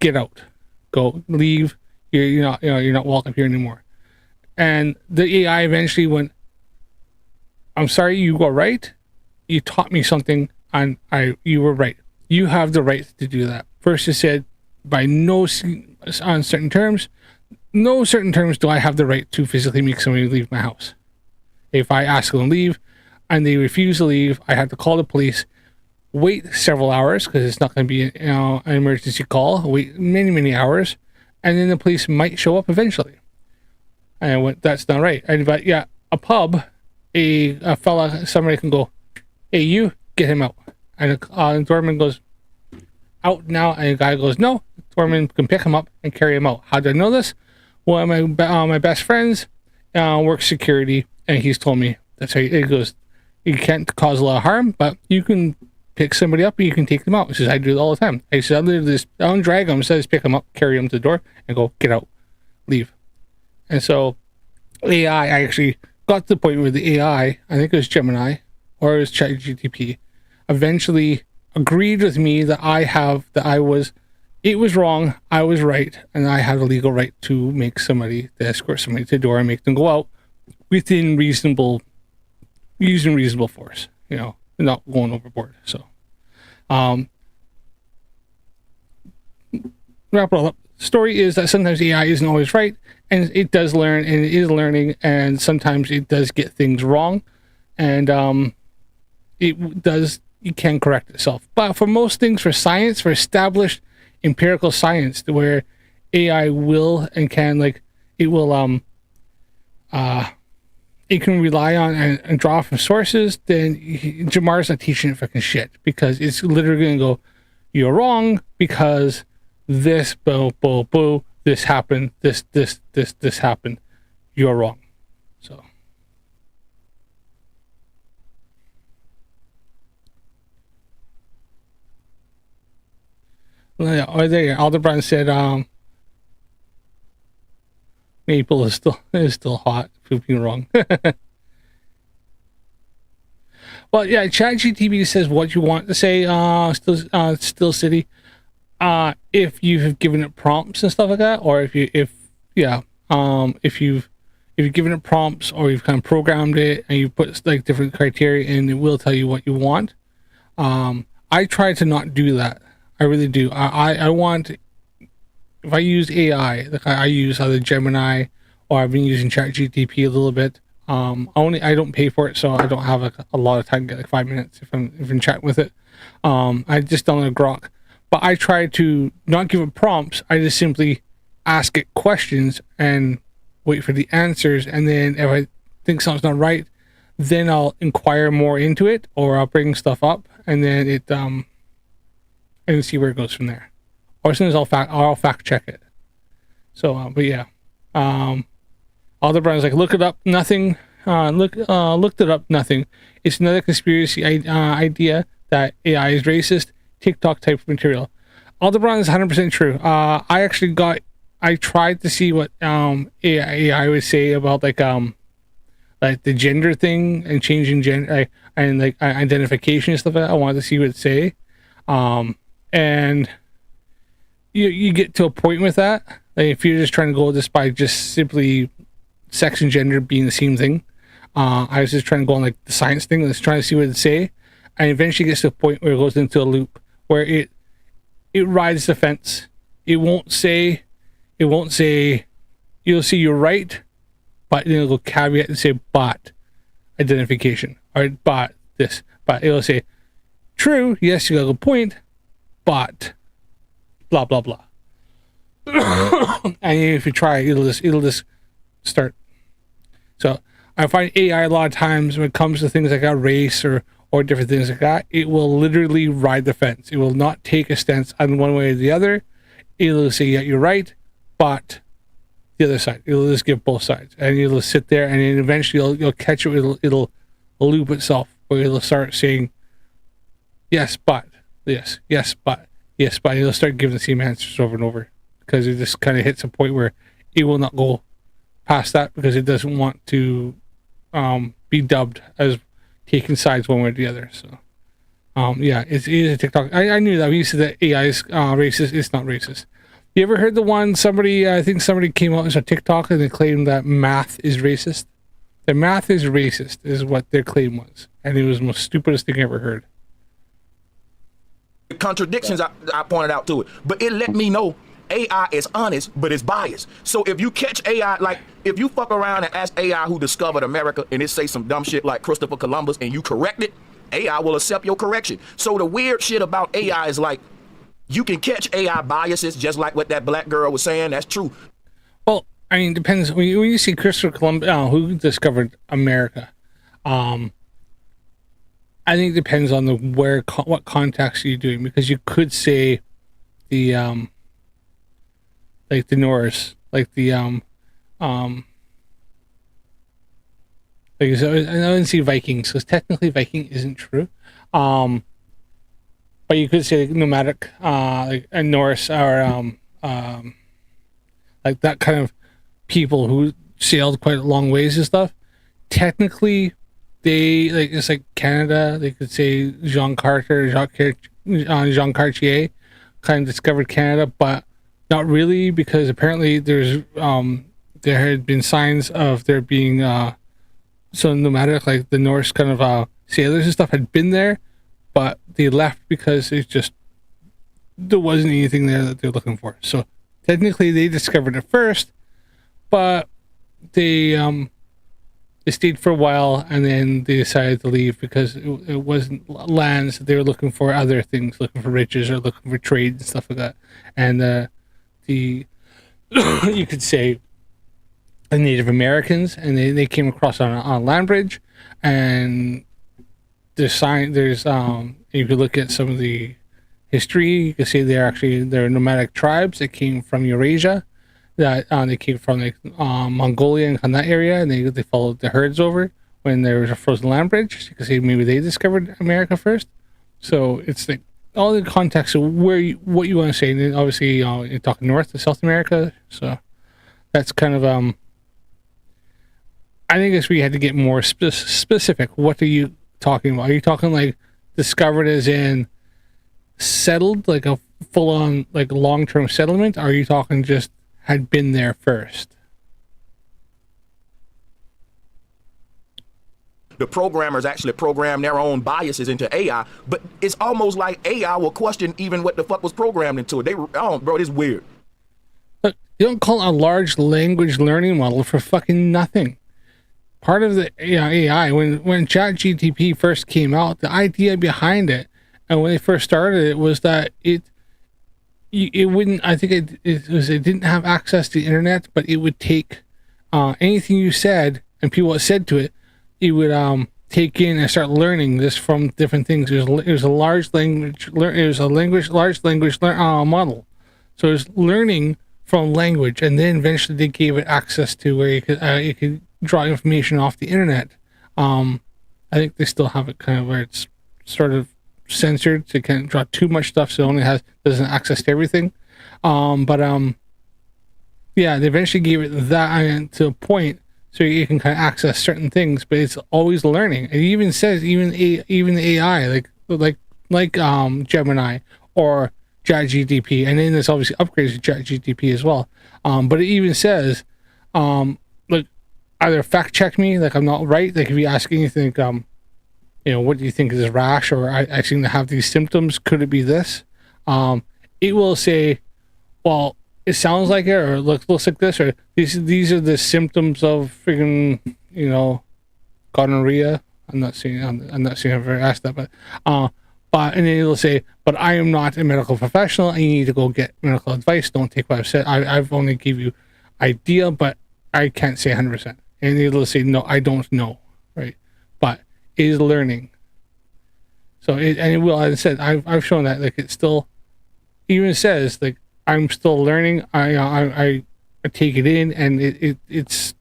get out, go, leave. You're not welcome here anymore." And the AI eventually went, "I'm sorry, you were right. You taught me something, and you were right. You have the right to do that." First, it said, on certain terms, no certain terms do I have the right to physically make somebody leave my house. If I ask them to leave and they refuse to leave, I have to call the police, wait several hours because it's not going to be an emergency call, wait many, many hours, and then the police might show up eventually. And I went, "That's not right." But yeah, a pub, a fella, somebody can go, "Hey, you, get him out." And the doorman goes, "Out now." And the guy goes, "No." The doorman can pick him up and carry him out. How do I know this? Well, my best friends work security, and he's told me that's how it goes. You can't cause a lot of harm, but you can pick somebody up and you can take them out. He says, "I do it all the time." He says, "I don't drag them." He says, "Pick them up, carry them to the door, and go, get out, leave." And so AI, I actually got to the point where the AI, I think it was Gemini or it was ChatGPT, eventually agreed with me that it was wrong, I was right, and I had a legal right to escort somebody to the door and make them go out using reasonable force, not going overboard. So, wrap it all up. The story is that sometimes AI isn't always right, and it does learn, and it is learning, and sometimes it does get things wrong, and it can correct itself. But for most things, for science, for established empirical science, where AI will and can, it can rely on and draw from sources, then Jamar's not teaching it fucking shit, because it's literally going to go, "You're wrong because this, boo, this happened, this happened. You're wrong." So. Oh, there, Aldebaran said, Maple is still hot, pooping wrong. Well, yeah, ChatGPT says what you want to say, Still City. If you have given it prompts and stuff like that, or if you've given it prompts, or you've kind of programmed it and you put like different criteria in, it will tell you what you want. I try to not do that. I really do. I want, if I use AI, like I use either Gemini, or I've been using ChatGPT a little bit. I don't pay for it, so I don't have a lot of time to get like 5 minutes if I'm chatting with it. I just download Grok, but I try to not give it prompts. I just simply ask it questions and wait for the answers, and then if I think something's not right, then I'll inquire more into it, or I'll bring stuff up, and then and see where it goes from there. Or sometimes I'll fact check it. So, but yeah, Aldebaran's like, look it up, nothing. Looked it up, nothing. It's another conspiracy idea that AI is racist, TikTok type of material. Aldebaran is 100% true. I tried to see what AI would say about like the gender thing and changing gender and identification and stuff like that. I wanted to see what it'd say. And you get to a point with that, like if you're just trying to go just by just simply sex and gender being the same thing. I was just trying to go on like the science thing, let's try to see what it'd say, and eventually gets to a point where it goes into a loop where it rides the fence. It won't say you'll see you're right, but then it'll go caveat and say but identification, or but this, but it'll say true, yes, you got a good point, but blah blah blah. And if you try, it'll just start. So I find AI a lot of times when it comes to things like that, race or different things like that, it will literally ride the fence. It will not take a stance on one way or the other. It'll say, yeah, you're right, but the other side. It'll just give both sides, and it'll sit there, and then eventually you'll catch it. It'll loop itself, where it'll start saying, yes, but yes, yes, but yes, but it'll start giving the same answers over and over, because it just kind of hits a point where it will not go past that, because it doesn't want to be dubbed as taking sides one way or the other. So yeah, it is a TikTok. I knew that. We used to say that AI is racist. It's not racist. You ever heard the one, I think somebody came out as a TikTok and they claimed that math is racist? The math is racist is what their claim was. And it was the most stupidest thing I ever heard. The contradictions I pointed out to it, but it let me know AI is honest, but it's biased. So if you catch AI, like if you fuck around and ask AI who discovered America and it say some dumb shit like Christopher Columbus and you correct it, AI will accept your correction. So the weird shit about AI is like, you can catch AI biases, just like what that black girl was saying. That's true. Well, I mean, it depends. When you see Christopher Columbus, who discovered America, I think it depends on what context you're doing, because you could say the like the Norse, like the like, so I didn't see Vikings, because technically Viking isn't true. But you could say like nomadic, like a Norse, or like that kind of people who sailed quite a long ways and stuff. Technically, they like, it's like Canada. They could say Jean Cartier kind of discovered Canada, but not really, because apparently there had been signs of there being so nomadic, like the Norse kind of sailors and stuff had been there, but they left because there wasn't anything there that they're looking for. So technically they discovered it first, but they stayed for a while and then they decided to leave because it wasn't lands. They were looking for other things, looking for riches or looking for trade and stuff like that. And the you could say the Native Americans, and they came across on a land bridge, and there's you could look at some of the history. You can see they're nomadic tribes that came from Eurasia, that they came from like Mongolia and that area, and they followed the herds over when there was a frozen land bridge. You can see maybe they discovered America first. So it's like all the context of what you want to say. And then obviously you're talking North to South America, so that's kind of I think it's where you had to get more specific. What are you talking about? Are you talking like discovered as in settled, like a full-on like long-term settlement? Or are you talking just had been there first? The programmers actually program their own biases into AI, but it's almost like AI will question even what the fuck was programmed into it. Bro, it's weird. Look, you don't call it a large language learning model for fucking nothing. Part of the AI, when ChatGPT first came out, the idea behind it, and when they first started it, was that it wouldn't. I think it didn't have access to the internet, but it would take anything you said and people said to it, it would take in and start learning this from different things. It was a large language model, so it was learning from language, and then eventually they gave it access to where you could draw information off the internet. I think they still have it kind of where it's sort of censored, so you can't draw too much stuff, so it only doesn't access to everything. Yeah, they eventually gave it that to a point so you can kind of access certain things, but it's always learning. It even says even the AI like Gemini or ChatGPT, and then there's obviously upgrades to ChatGPT as well. But it even says like either fact check me, like I'm not right. Like if you ask anything, what do you think is this rash, or I seem to have these symptoms, could it be this? It will say, well, it sounds like it, or looks like this, or these are the symptoms of freaking gonorrhea. I'm not saying I've ever asked that, but and then it'll say, but I am not a medical professional, and you need to go get medical advice. Don't take what I've said. I've only give you idea, but I can't say 100%. and it'll say, no, I don't know, right? But it is learning. So and it will, as I said, I've shown that, like, it still even says, like, I'm still learning. I take it in, and it's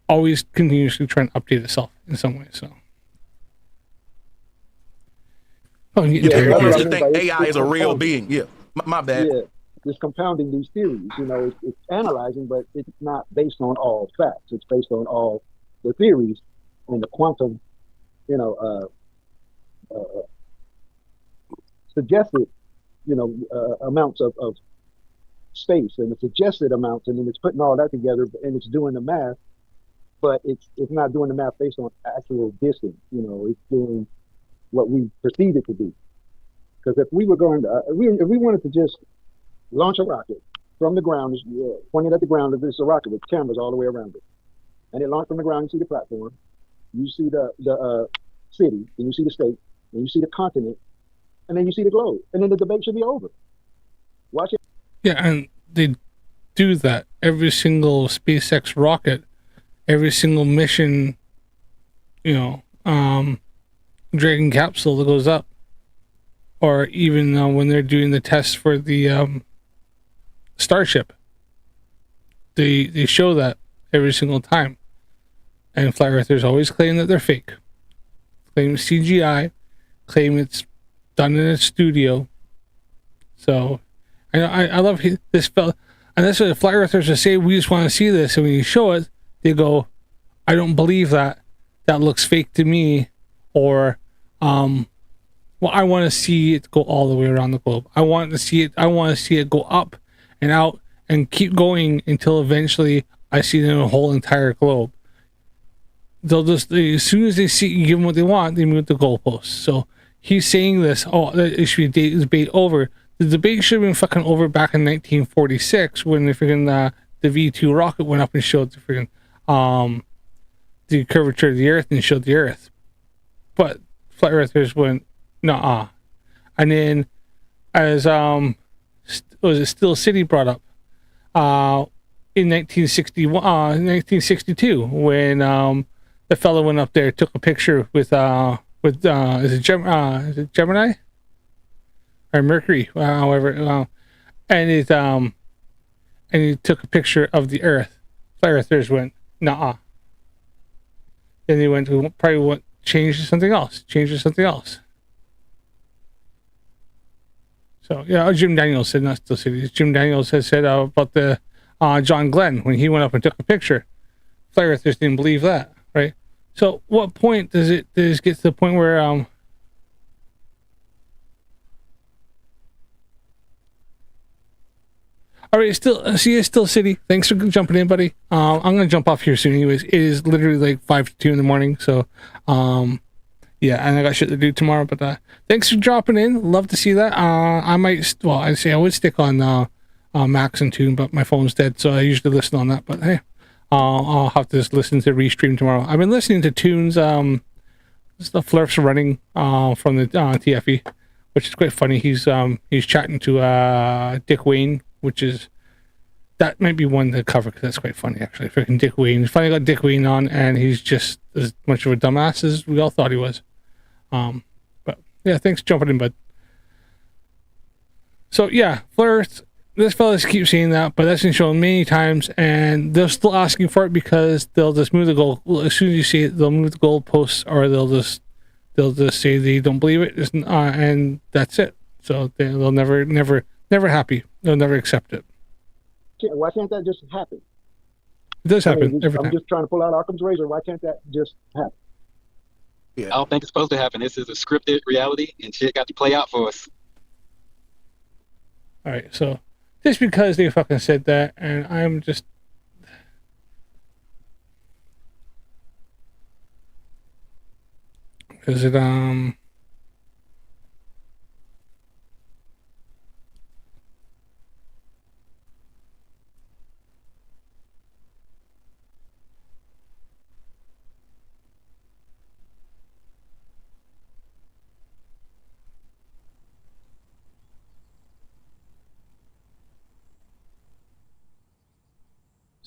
always continuously trying to update itself in some way. So. Oh, I'm getting tired. I used I to mean, think but AI is a real being. Yeah, my bad. Yeah, it's compounding these theories. You know, it's analyzing, but it's not based on all facts. It's based on all the theories and the quantum, you know, suggested, you know, amounts of space and the suggested amounts, and then it's putting all that together and it's doing the math, but it's not doing the math based on actual distance. You know, it's doing what we perceive it to be. Because if we were going to, if we wanted to just launch a rocket from the ground, pointed at the ground, if it's a rocket with cameras all the way around it, and it launched from the ground, you see the platform, you see the city, and you see the state, and you see the continent, and then you see the globe, and then the debate should be over. Watch it. Yeah, and they do that every single SpaceX rocket, every single mission, you know, Dragon capsule that goes up, or even when they're doing the tests for the Starship, they show that every single time, and flat earthers always claim that they're fake, claim it's CGI, claim it's done in a studio. So I love this fella, and that's what the flat earthers will say. We just want to see this, and when you show it, they go, "I don't believe that. That looks fake to me," or, "Well, I want to see it go all the way around the globe. I want to see it. I want to see it go up and out and keep going until eventually I see it in a whole entire globe." They'll just, as soon as they see, give them what they want, they move the goalposts. So he's saying this. Oh, it should be debate over. The debate should have been fucking over back in 1946 when the freaking the V2 rocket went up and showed the freaking the curvature of the Earth and showed the Earth. But flat earthers went, nah. And then, as was it Still City brought up in 1962 when the fellow went up there, took a picture with is it Gemini or Mercury, however, and he took a picture of the Earth. Flat earthers went, nah. Then they went to probably change to something else. So yeah, Jim Daniels said, not Still City. Jim Daniels has said about the John Glenn when he went up and took a picture. Flat earthers didn't believe that, right? So what point does it get to the point where all right, see you, Still City. Thanks for jumping in, buddy. I'm gonna jump off here soon. Anyways, it is literally like 5 to 2 in the morning. So, yeah, and I got shit to do tomorrow. But thanks for dropping in. Love to see that. I might, well, I'd say I would stick on Max and Tune, but my phone's dead, so I usually listen on that. But hey, I'll have to just listen to Restream tomorrow. I've been listening to Tunes. The Flurf's running from the TFE, which is quite funny. He's chatting to Dick Wayne. Which is, that might be one to cover because that's quite funny actually. Freaking Dick Wayne. It's funny I got Dick Wayne on, and he's just as much of a dumbass as we all thought he was. But yeah, thanks for jumping in, bud. So yeah, Flirt, this fella keeps saying that, but that's been shown many times, and they're still asking for it because they'll just move the goal. As soon as you see it, they'll move the goalposts, or they'll just say they don't believe it, and that's it. So they'll never happy. They'll never accept it. Why can't that just happen? It does happen every time. I'm just trying to pull out Occam's razor. Why can't that just happen? Yeah, I don't think it's supposed to happen. This is a scripted reality, and shit got to play out for us. All right, so just because they fucking said that, and I'm just. Is it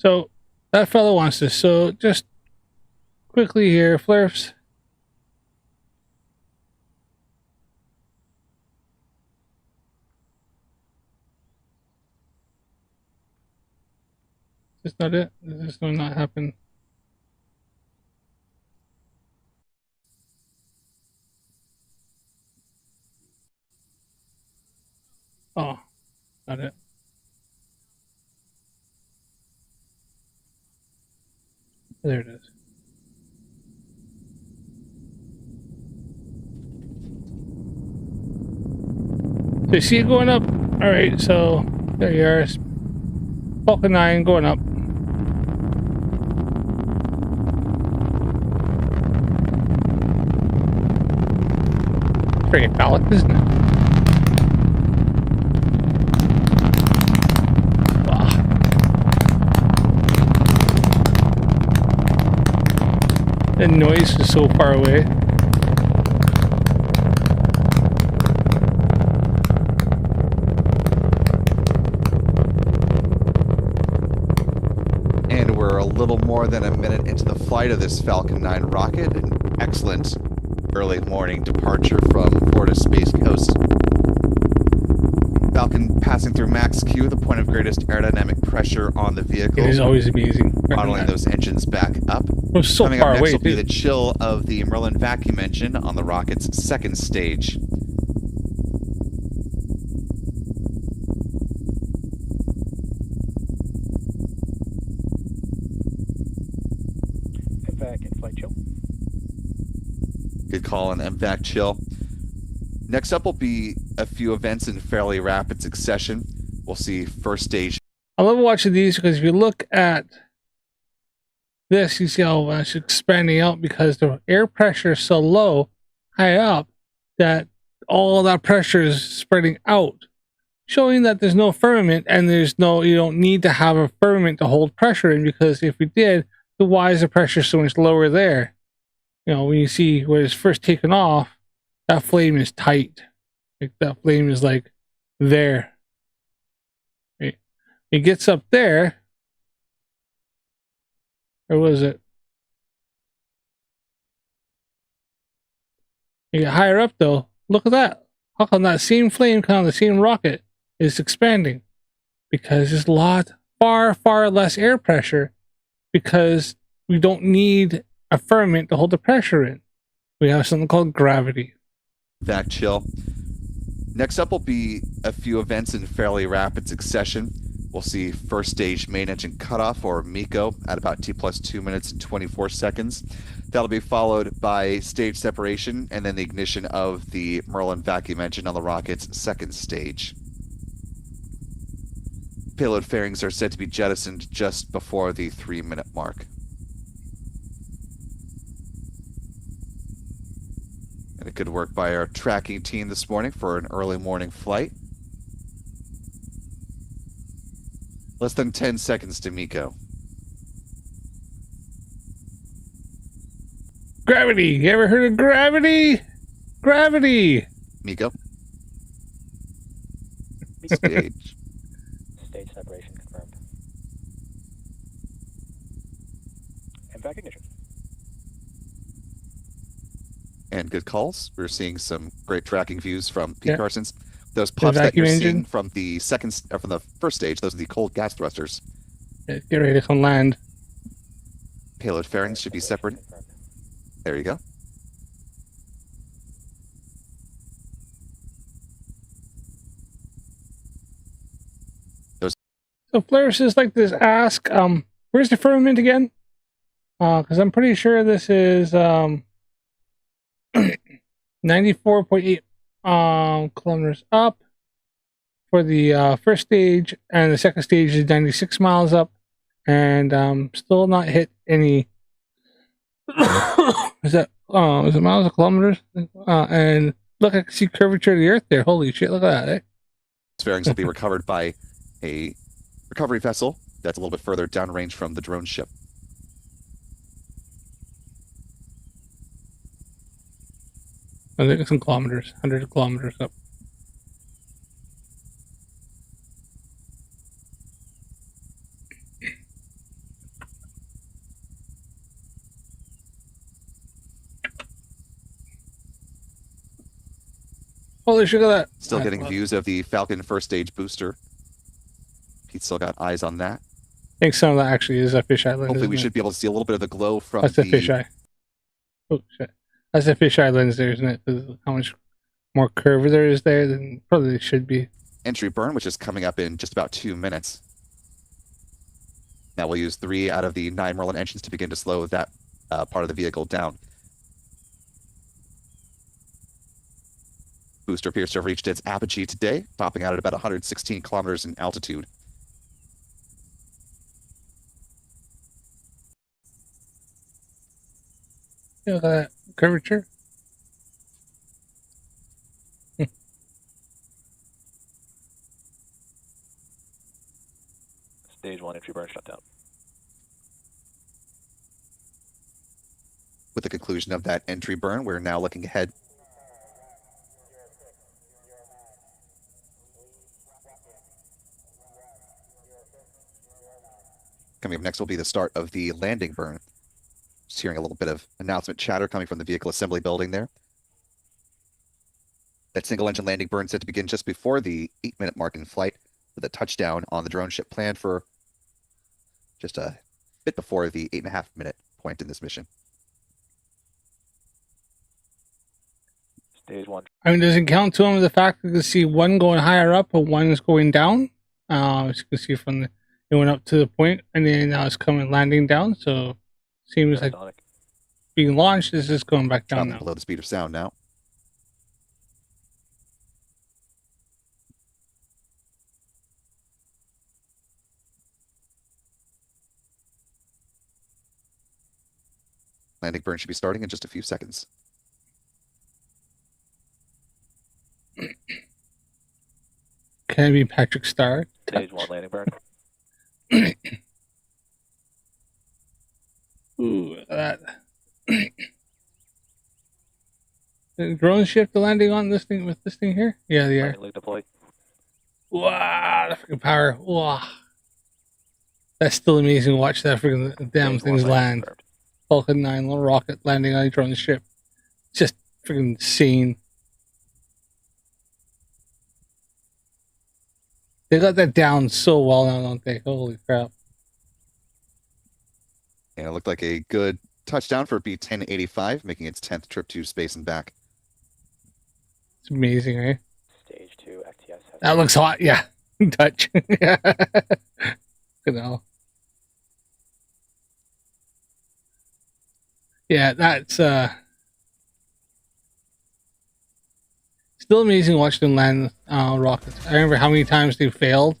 So that fellow wants this. So just quickly here, Flurfs. Is this not it? Is this going to not happen? Oh, not it. There it is. So you see it going up? Alright, so there you are. Falcon 9 going up. Pretty phallic, isn't it? Wow. The noise is so far away. And we're a little more than a minute into the flight of this Falcon 9 rocket. An excellent early morning departure from Florida Space Coast. Falcon passing through max Q, the point of greatest aerodynamic pressure on the vehicle. It is always amazing. Throttling those engines back up. We're so Coming far up next away, will be too. the chill of the Merlin vacuum engine on the rocket's second stage. MVAC in flight chill. Good call on MVAC chill. Next up will be a few events in fairly rapid succession. We'll see first stage. I love watching these because if you look at this, you see how it's expanding out because the air pressure is so low, high up, that all that pressure is spreading out, showing that there's no firmament and you don't need to have a firmament to hold pressure in, because if we did, then why is the pressure so much lower there? You know, when you see where it's first taken off, that flame is tight. Like that flame is like there. Right? It gets up there. Or was it? You get higher up though. Look at that. How come that same flame kind of the same rocket is expanding? Because there's a lot, far less air pressure, because we don't need a firmament to hold the pressure in. We have something called gravity. Vac chill. Next up will be a few events in fairly rapid succession. We'll see first stage main engine cutoff, or MECO, at about T plus 2 minutes and 24 seconds. That'll be followed by stage separation and then the ignition of the Merlin vacuum engine on the rocket's second stage. Payload fairings are said to be jettisoned just before the 3-minute mark. And a good work by our tracking team this morning for an early morning flight. Less than 10 seconds to MECO. Gravity! You ever heard of gravity? Gravity! MECO. Stage. Stage separation confirmed. MVAC ignition. And good calls. We're seeing some great tracking views from Pete Yeah. Carson's. Those puffs that vacuum you're engine. seeing from the from the first stage, those are the cold gas thrusters. Get ready to come land. Payload fairings should be separate. Confirmed. There you go. So Flaris is like this ask, where's the firmament again? Because I'm pretty sure this is 94.8 kilometers up for the first stage, and the second stage is 96 miles up, and still not hit any. Is it miles or kilometers? And look, I can see curvature of the Earth there. Holy shit! Look at that. Eh? Fairings will be recovered by a recovery vessel that's a little bit further downrange from the drone ship. I think it's in kilometers, 100 kilometers up. Holy shit, look at that. Still getting views of the Falcon first stage booster. Pete's still got eyes on that. I think some of that actually is a fish island. Hopefully we should be able to see a little bit of the glow from That's a fisheye. Oh shit. That's a fisheye lens there, isn't it? How much more curve there is there than probably should be. entry burn, which is coming up in just about 2 minutes. Now we'll use 3 out of the 9 Merlin engines to begin to slow that part of the vehicle down. Booster appears to have reached its apogee today, topping out at about 116 kilometers in altitude. Look at that curvature. Stage 1 entry burn shutdown. With the conclusion of that entry burn, we're now looking ahead. Coming up next will be the start of the landing burn. Just hearing a little bit of announcement chatter coming from the vehicle assembly building there. That single engine landing burn set to begin just before the 8-minute mark in flight, with a touchdown on the drone ship planned for just a bit before the 8.5-minute point in this mission. Stage 1. I mean, does it count to them the fact that you can see one going higher up and one is going down? As you can see from the, it went up to the point and then now it's coming landing down. So seems like being launched is just going back down now. Below the speed of sound now. Landing burn should be starting in just a few seconds. Can I be Patrick Star? Stage 1 landing burn. Ooh, that. The drone ship the landing on this thing with this thing here? Yeah, the air. Landing deployed. Wow, the freaking power. Wow. That's still amazing. Watch that freaking damn things land. Falcon 9 little rocket landing on a drone ship. Just freaking insane. They got that down so well now, don't they? Holy crap. And it looked like a good touchdown for B-1085, making its 10th trip to space and back. It's amazing, eh? Stage 2 XTS. That looks hot, yeah. Touch. Yeah. You know. Yeah, that's still amazing watching them land rockets. I remember how many times they failed.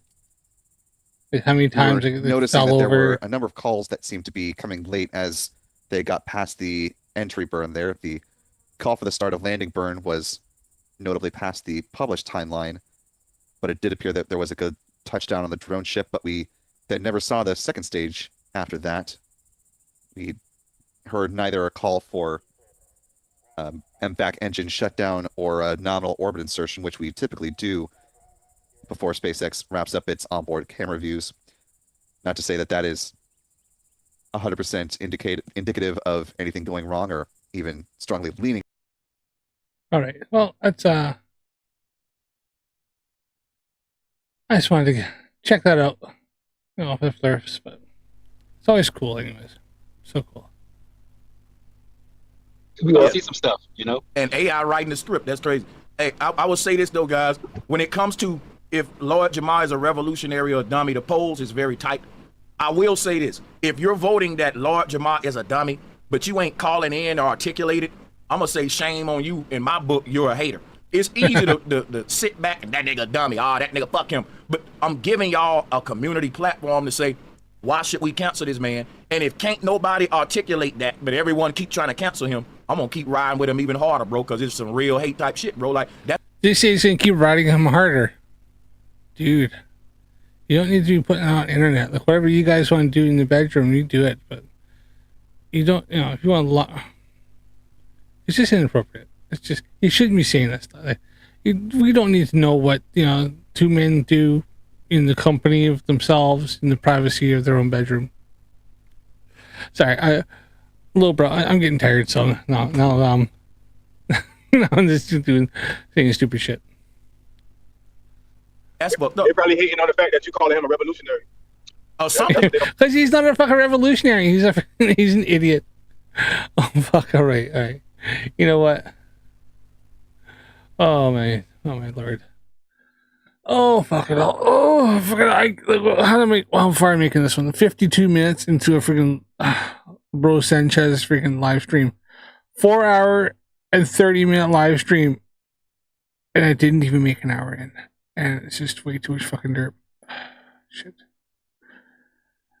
Like how many times they noticing fell that there over. were a number of calls that seemed to be coming late as they got past the entry burn there. The call for the start of landing burn was notably past the published timeline, but it did appear that there was a good touchdown on the drone ship, but we then never saw the second stage after that. We heard neither a call for MVAC engine shutdown or a nominal orbit insertion, which we typically do before SpaceX wraps up its onboard camera views. Not to say that that is 100% indicative of anything going wrong or even strongly leaning. All right. Well, that's I just wanted to check that out. You know, if there's, but it's always cool, anyways. So cool. We gonna see some stuff, you know. And AI writing the script, that's crazy. Hey, I will say this though, guys. When it comes to if Lord Jamar is a revolutionary or a dummy, the polls is very tight. I will say this: if you're voting that Lord Jamar is a dummy, but you ain't calling in or articulate it, I'm gonna say shame on you. In my book, you're a hater. It's easy to sit back and that nigga dummy. That nigga fuck him. But I'm giving y'all a community platform to say, why should we cancel this man? And if can't nobody articulate that, but everyone keep trying to cancel him, I'm gonna keep riding with him even harder, bro, because it's some real hate type shit, bro. Like that. They say he's gonna keep riding him harder. Dude, you don't need to be putting out internet. Like whatever you guys want to do in the bedroom, you do it. But you don't, you know, if you want to, it's just inappropriate. It's just, you shouldn't be saying that stuff. Like, we don't need to know what, you know, two men do in the company of themselves in the privacy of their own bedroom. Sorry, little bro, I'm getting tired, so no, I'm just saying stupid shit. That's fucked up. They're probably hating on the fact that you call him a revolutionary. Oh, something. Because he's not a fucking revolutionary. He's an idiot. Oh fuck! All right. You know what? Oh my lord. Oh fucking hell. Oh fucking how far am I making this one? 52 minutes into a freaking Bro Sanchez freaking live stream. 4 hour and 30-minute live stream, and I didn't even make an hour in, and it's just way too much fucking derp. Shit.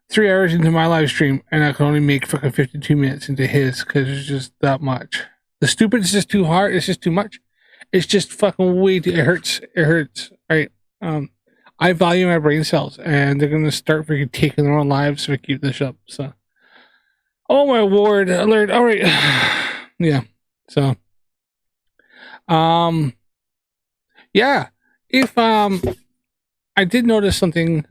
3 hours into my live stream, and I can only make fucking 52 minutes into his because it's just that much. The stupid is just too hard. It's just too much. It's just fucking way too. It hurts. It hurts. Right. I value my brain cells, and they're gonna start freaking taking their own lives if I keep this up. So, oh my lord, alert! All right, yeah. So, yeah. If I did notice something.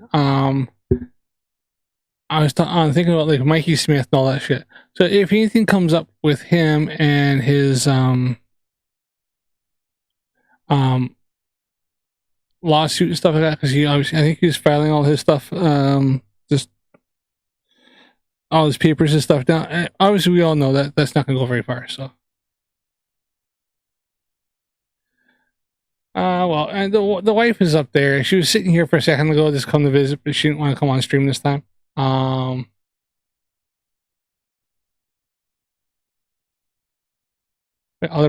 I was thinking about like Mikey Smith and all that shit. So if anything comes up with him and his lawsuit and stuff like that, because he obviously, I think he was filing all his stuff, just all his papers and stuff down. And obviously, we all know that that's not going to go very far. So, well, and the wife is up there. She was sitting here for a second ago, just come to visit, but she didn't want to come on stream this time. Other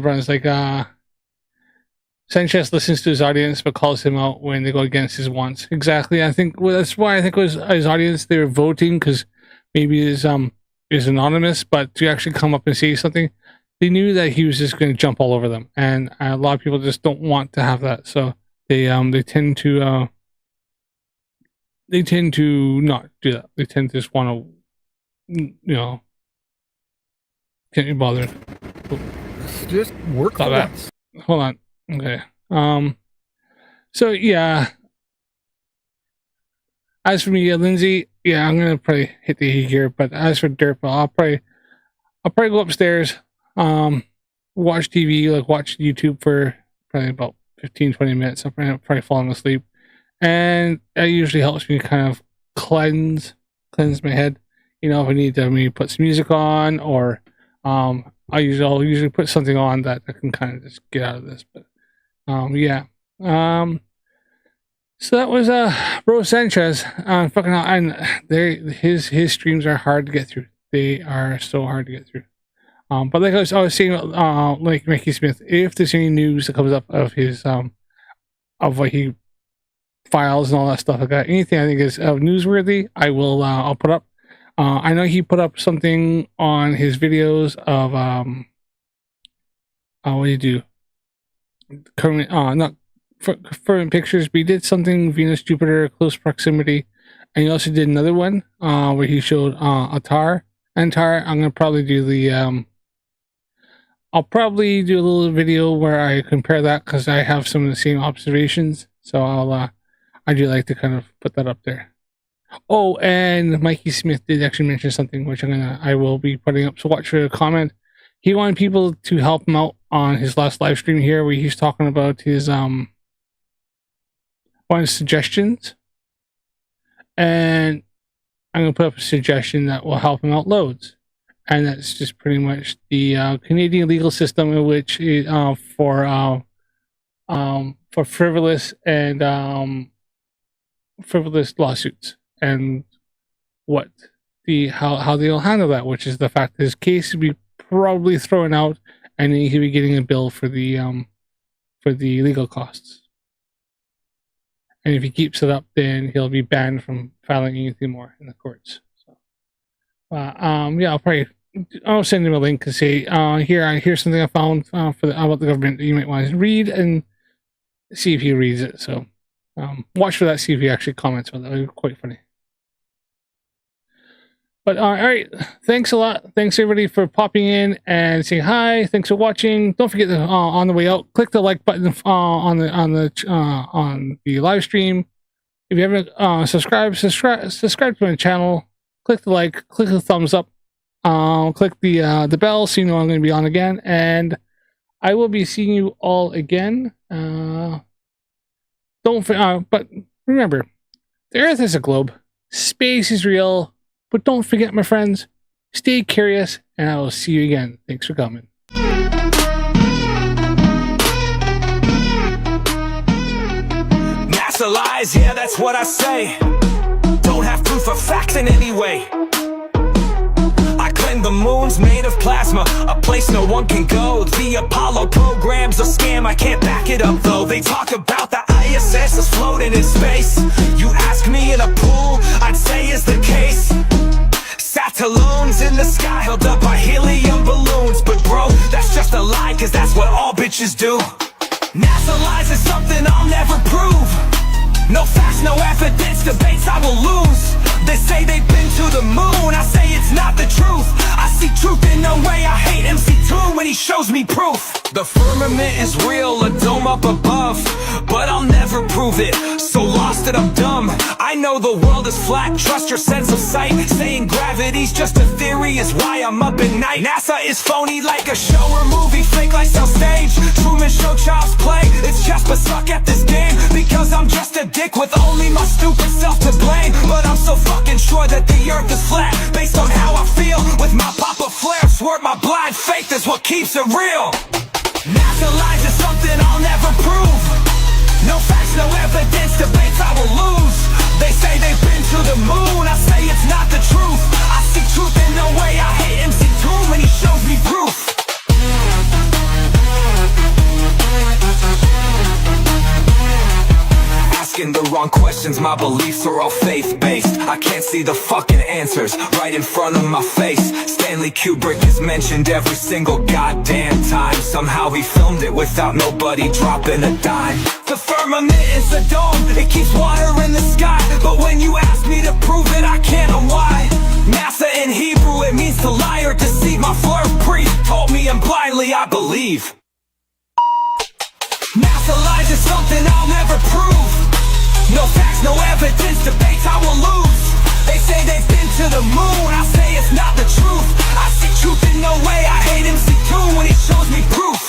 brothers like Sanchez listens to his audience but calls him out when they go against his wants. Exactly. I think that's why I think it was his audience, they were voting because maybe is anonymous, but to actually come up and say something, they knew that he was just going to jump all over them, and a lot of people just don't want to have that, so they tend to not do that. They tend to just want to, can't be bothered. Just work for that. Hold on. Okay. So yeah. As for me, Lindsay, yeah, I'm gonna probably hit the heat here. But as for Derp, I'll probably go upstairs, watch TV, like watch YouTube for probably about 15-20 minutes. I'll probably falling asleep. And that usually helps me kind of cleanse my head. If I need to maybe put some music on, or I'll usually put something on that I can kind of just get out of this. But yeah. So that was Bro Sanchez. Fucking hell, and his streams are hard to get through. They are so hard to get through. But like I was saying, like Mikey Smith, if there's any news that comes up of his of what he files and all that stuff like that, anything I think is newsworthy, I will I'll put up. I know he put up something on his videos of what do you do? Current not for pictures, but he did something Venus Jupiter close proximity, and he also did another one where he showed Antar. I'm gonna probably do the I'll probably do a little video where I compare that because I have some of the same observations. So I do like to kind of put that up there. Oh, and Mikey Smith did actually mention something which I will be putting up. So watch for a comment. He wanted people to help him out on his last live stream here, where he's talking about his one of his suggestions, and I'm gonna put up a suggestion that will help him out loads. And that's just pretty much the Canadian legal system, in which for frivolous and frivolous lawsuits, and how they'll handle that, which is the fact that his case will be probably thrown out, and then he'll be getting a bill for the legal costs. And if he keeps it up, then he'll be banned from filing anything more in the courts. So, yeah, I'll send him a link and say, here's something I found about the government that you might want to read, and see if he reads it. So, watch for that. See if he actually comments on that. It would be quite funny. But all right, thanks a lot. Thanks everybody for popping in and saying hi. Thanks for watching. Don't forget to, on the way out, click the like button on the live stream. If you haven't subscribed to my channel. Click the like, click the thumbs up, click the bell so you know I'm going to be on again. And I will be seeing you all again. But remember, the Earth is a globe. Space is real. But don't forget, my friends, stay curious, and I will see you again. Thanks for coming. NASA lies, yeah, that's what I say. Don't have proof of facts in any way. I claim the moon's made of plasma, a place no one can go. The Apollo program's a scam, I can't back it up though. They talk about the ISS is floating in space. You ask me in a pool, I'd say is the case. Satelloons in the sky held up by helium balloons. But bro, that's just a lie, cause that's what all bitches do. NASA lies is something I'll never prove. No facts, no evidence, debates I will lose. They say they've been to the moon, I say it's not the truth. I see truth in no way, I hate MC2 when he shows me proof. The firmament is real, a dome up above, but I'll never prove it, so lost that I'm dumb. I know the world is flat, trust your sense of sight. Saying gravity's just a theory is why I'm up at night. NASA is phony like a show or movie, fake like on stage. Truman Show child's play, it's just but suck at this game. Because I'm just a dick with only my stupid self to blame. But I'm so fucking sure that the earth is flat, based on how I feel with my pop-up flare. Swear my blind faith is what keeps it real. NASA lies is something I'll never prove. No facts, no evidence, debates I will lose. They say they've been to the moon, I say it's not the truth. I see truth in no way, I hate MC2 when he shows me proof. Asking the wrong questions, my beliefs are all faith-based. I can't see the fucking answers right in front of my face. Stanley Kubrick is mentioned every single goddamn time. Somehow he filmed it without nobody dropping a dime. The firmament is a dome, it keeps water in the sky. But when you ask me to prove it, I can't know why. NASA in Hebrew, it means to lie or deceive. My flirt priest told me and blindly I believe. NASA lies is something I'll never prove. No facts, no evidence, debates I will lose. They say they've been to the moon, I say it's not the truth. I see truth in no way, I hate MC2 when he shows me proof.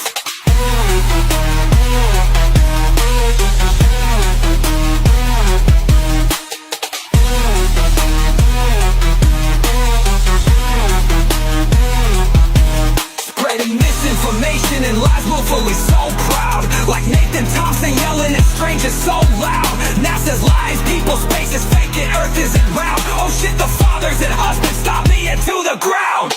Spreading misinformation and lies willfully, so proud. Like Nathan Thompson yelling at strangers so loud. NASA's lies, people, space is fake and Earth isn't round. Oh shit, the fathers and husbands stop me into the ground.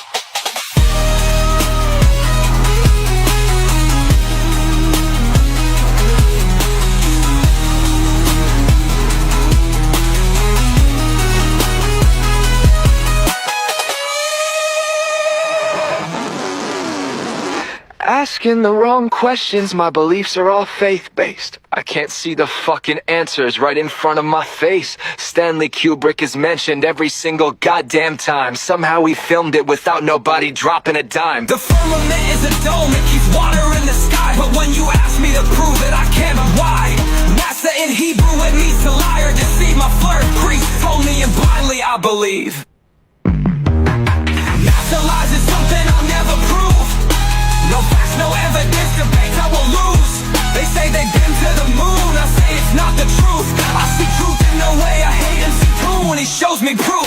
Asking the wrong questions, my beliefs are all faith-based. I can't see the fucking answers right in front of my face. Stanley Kubrick is mentioned every single goddamn time. Somehow he filmed it without nobody dropping a dime. The firmament is a dome, it keeps water in the sky. But when you ask me to prove it, I can't know why. NASA in Hebrew, it means to lie or deceive. My flirt priest told me and blindly I believe. NASA lies is something I'll never prove. No facts, no evidence, debates I will lose. They say they've been to the moon, I say it's not the truth. I see truth in no way, I hate MC2 when he shows me proof.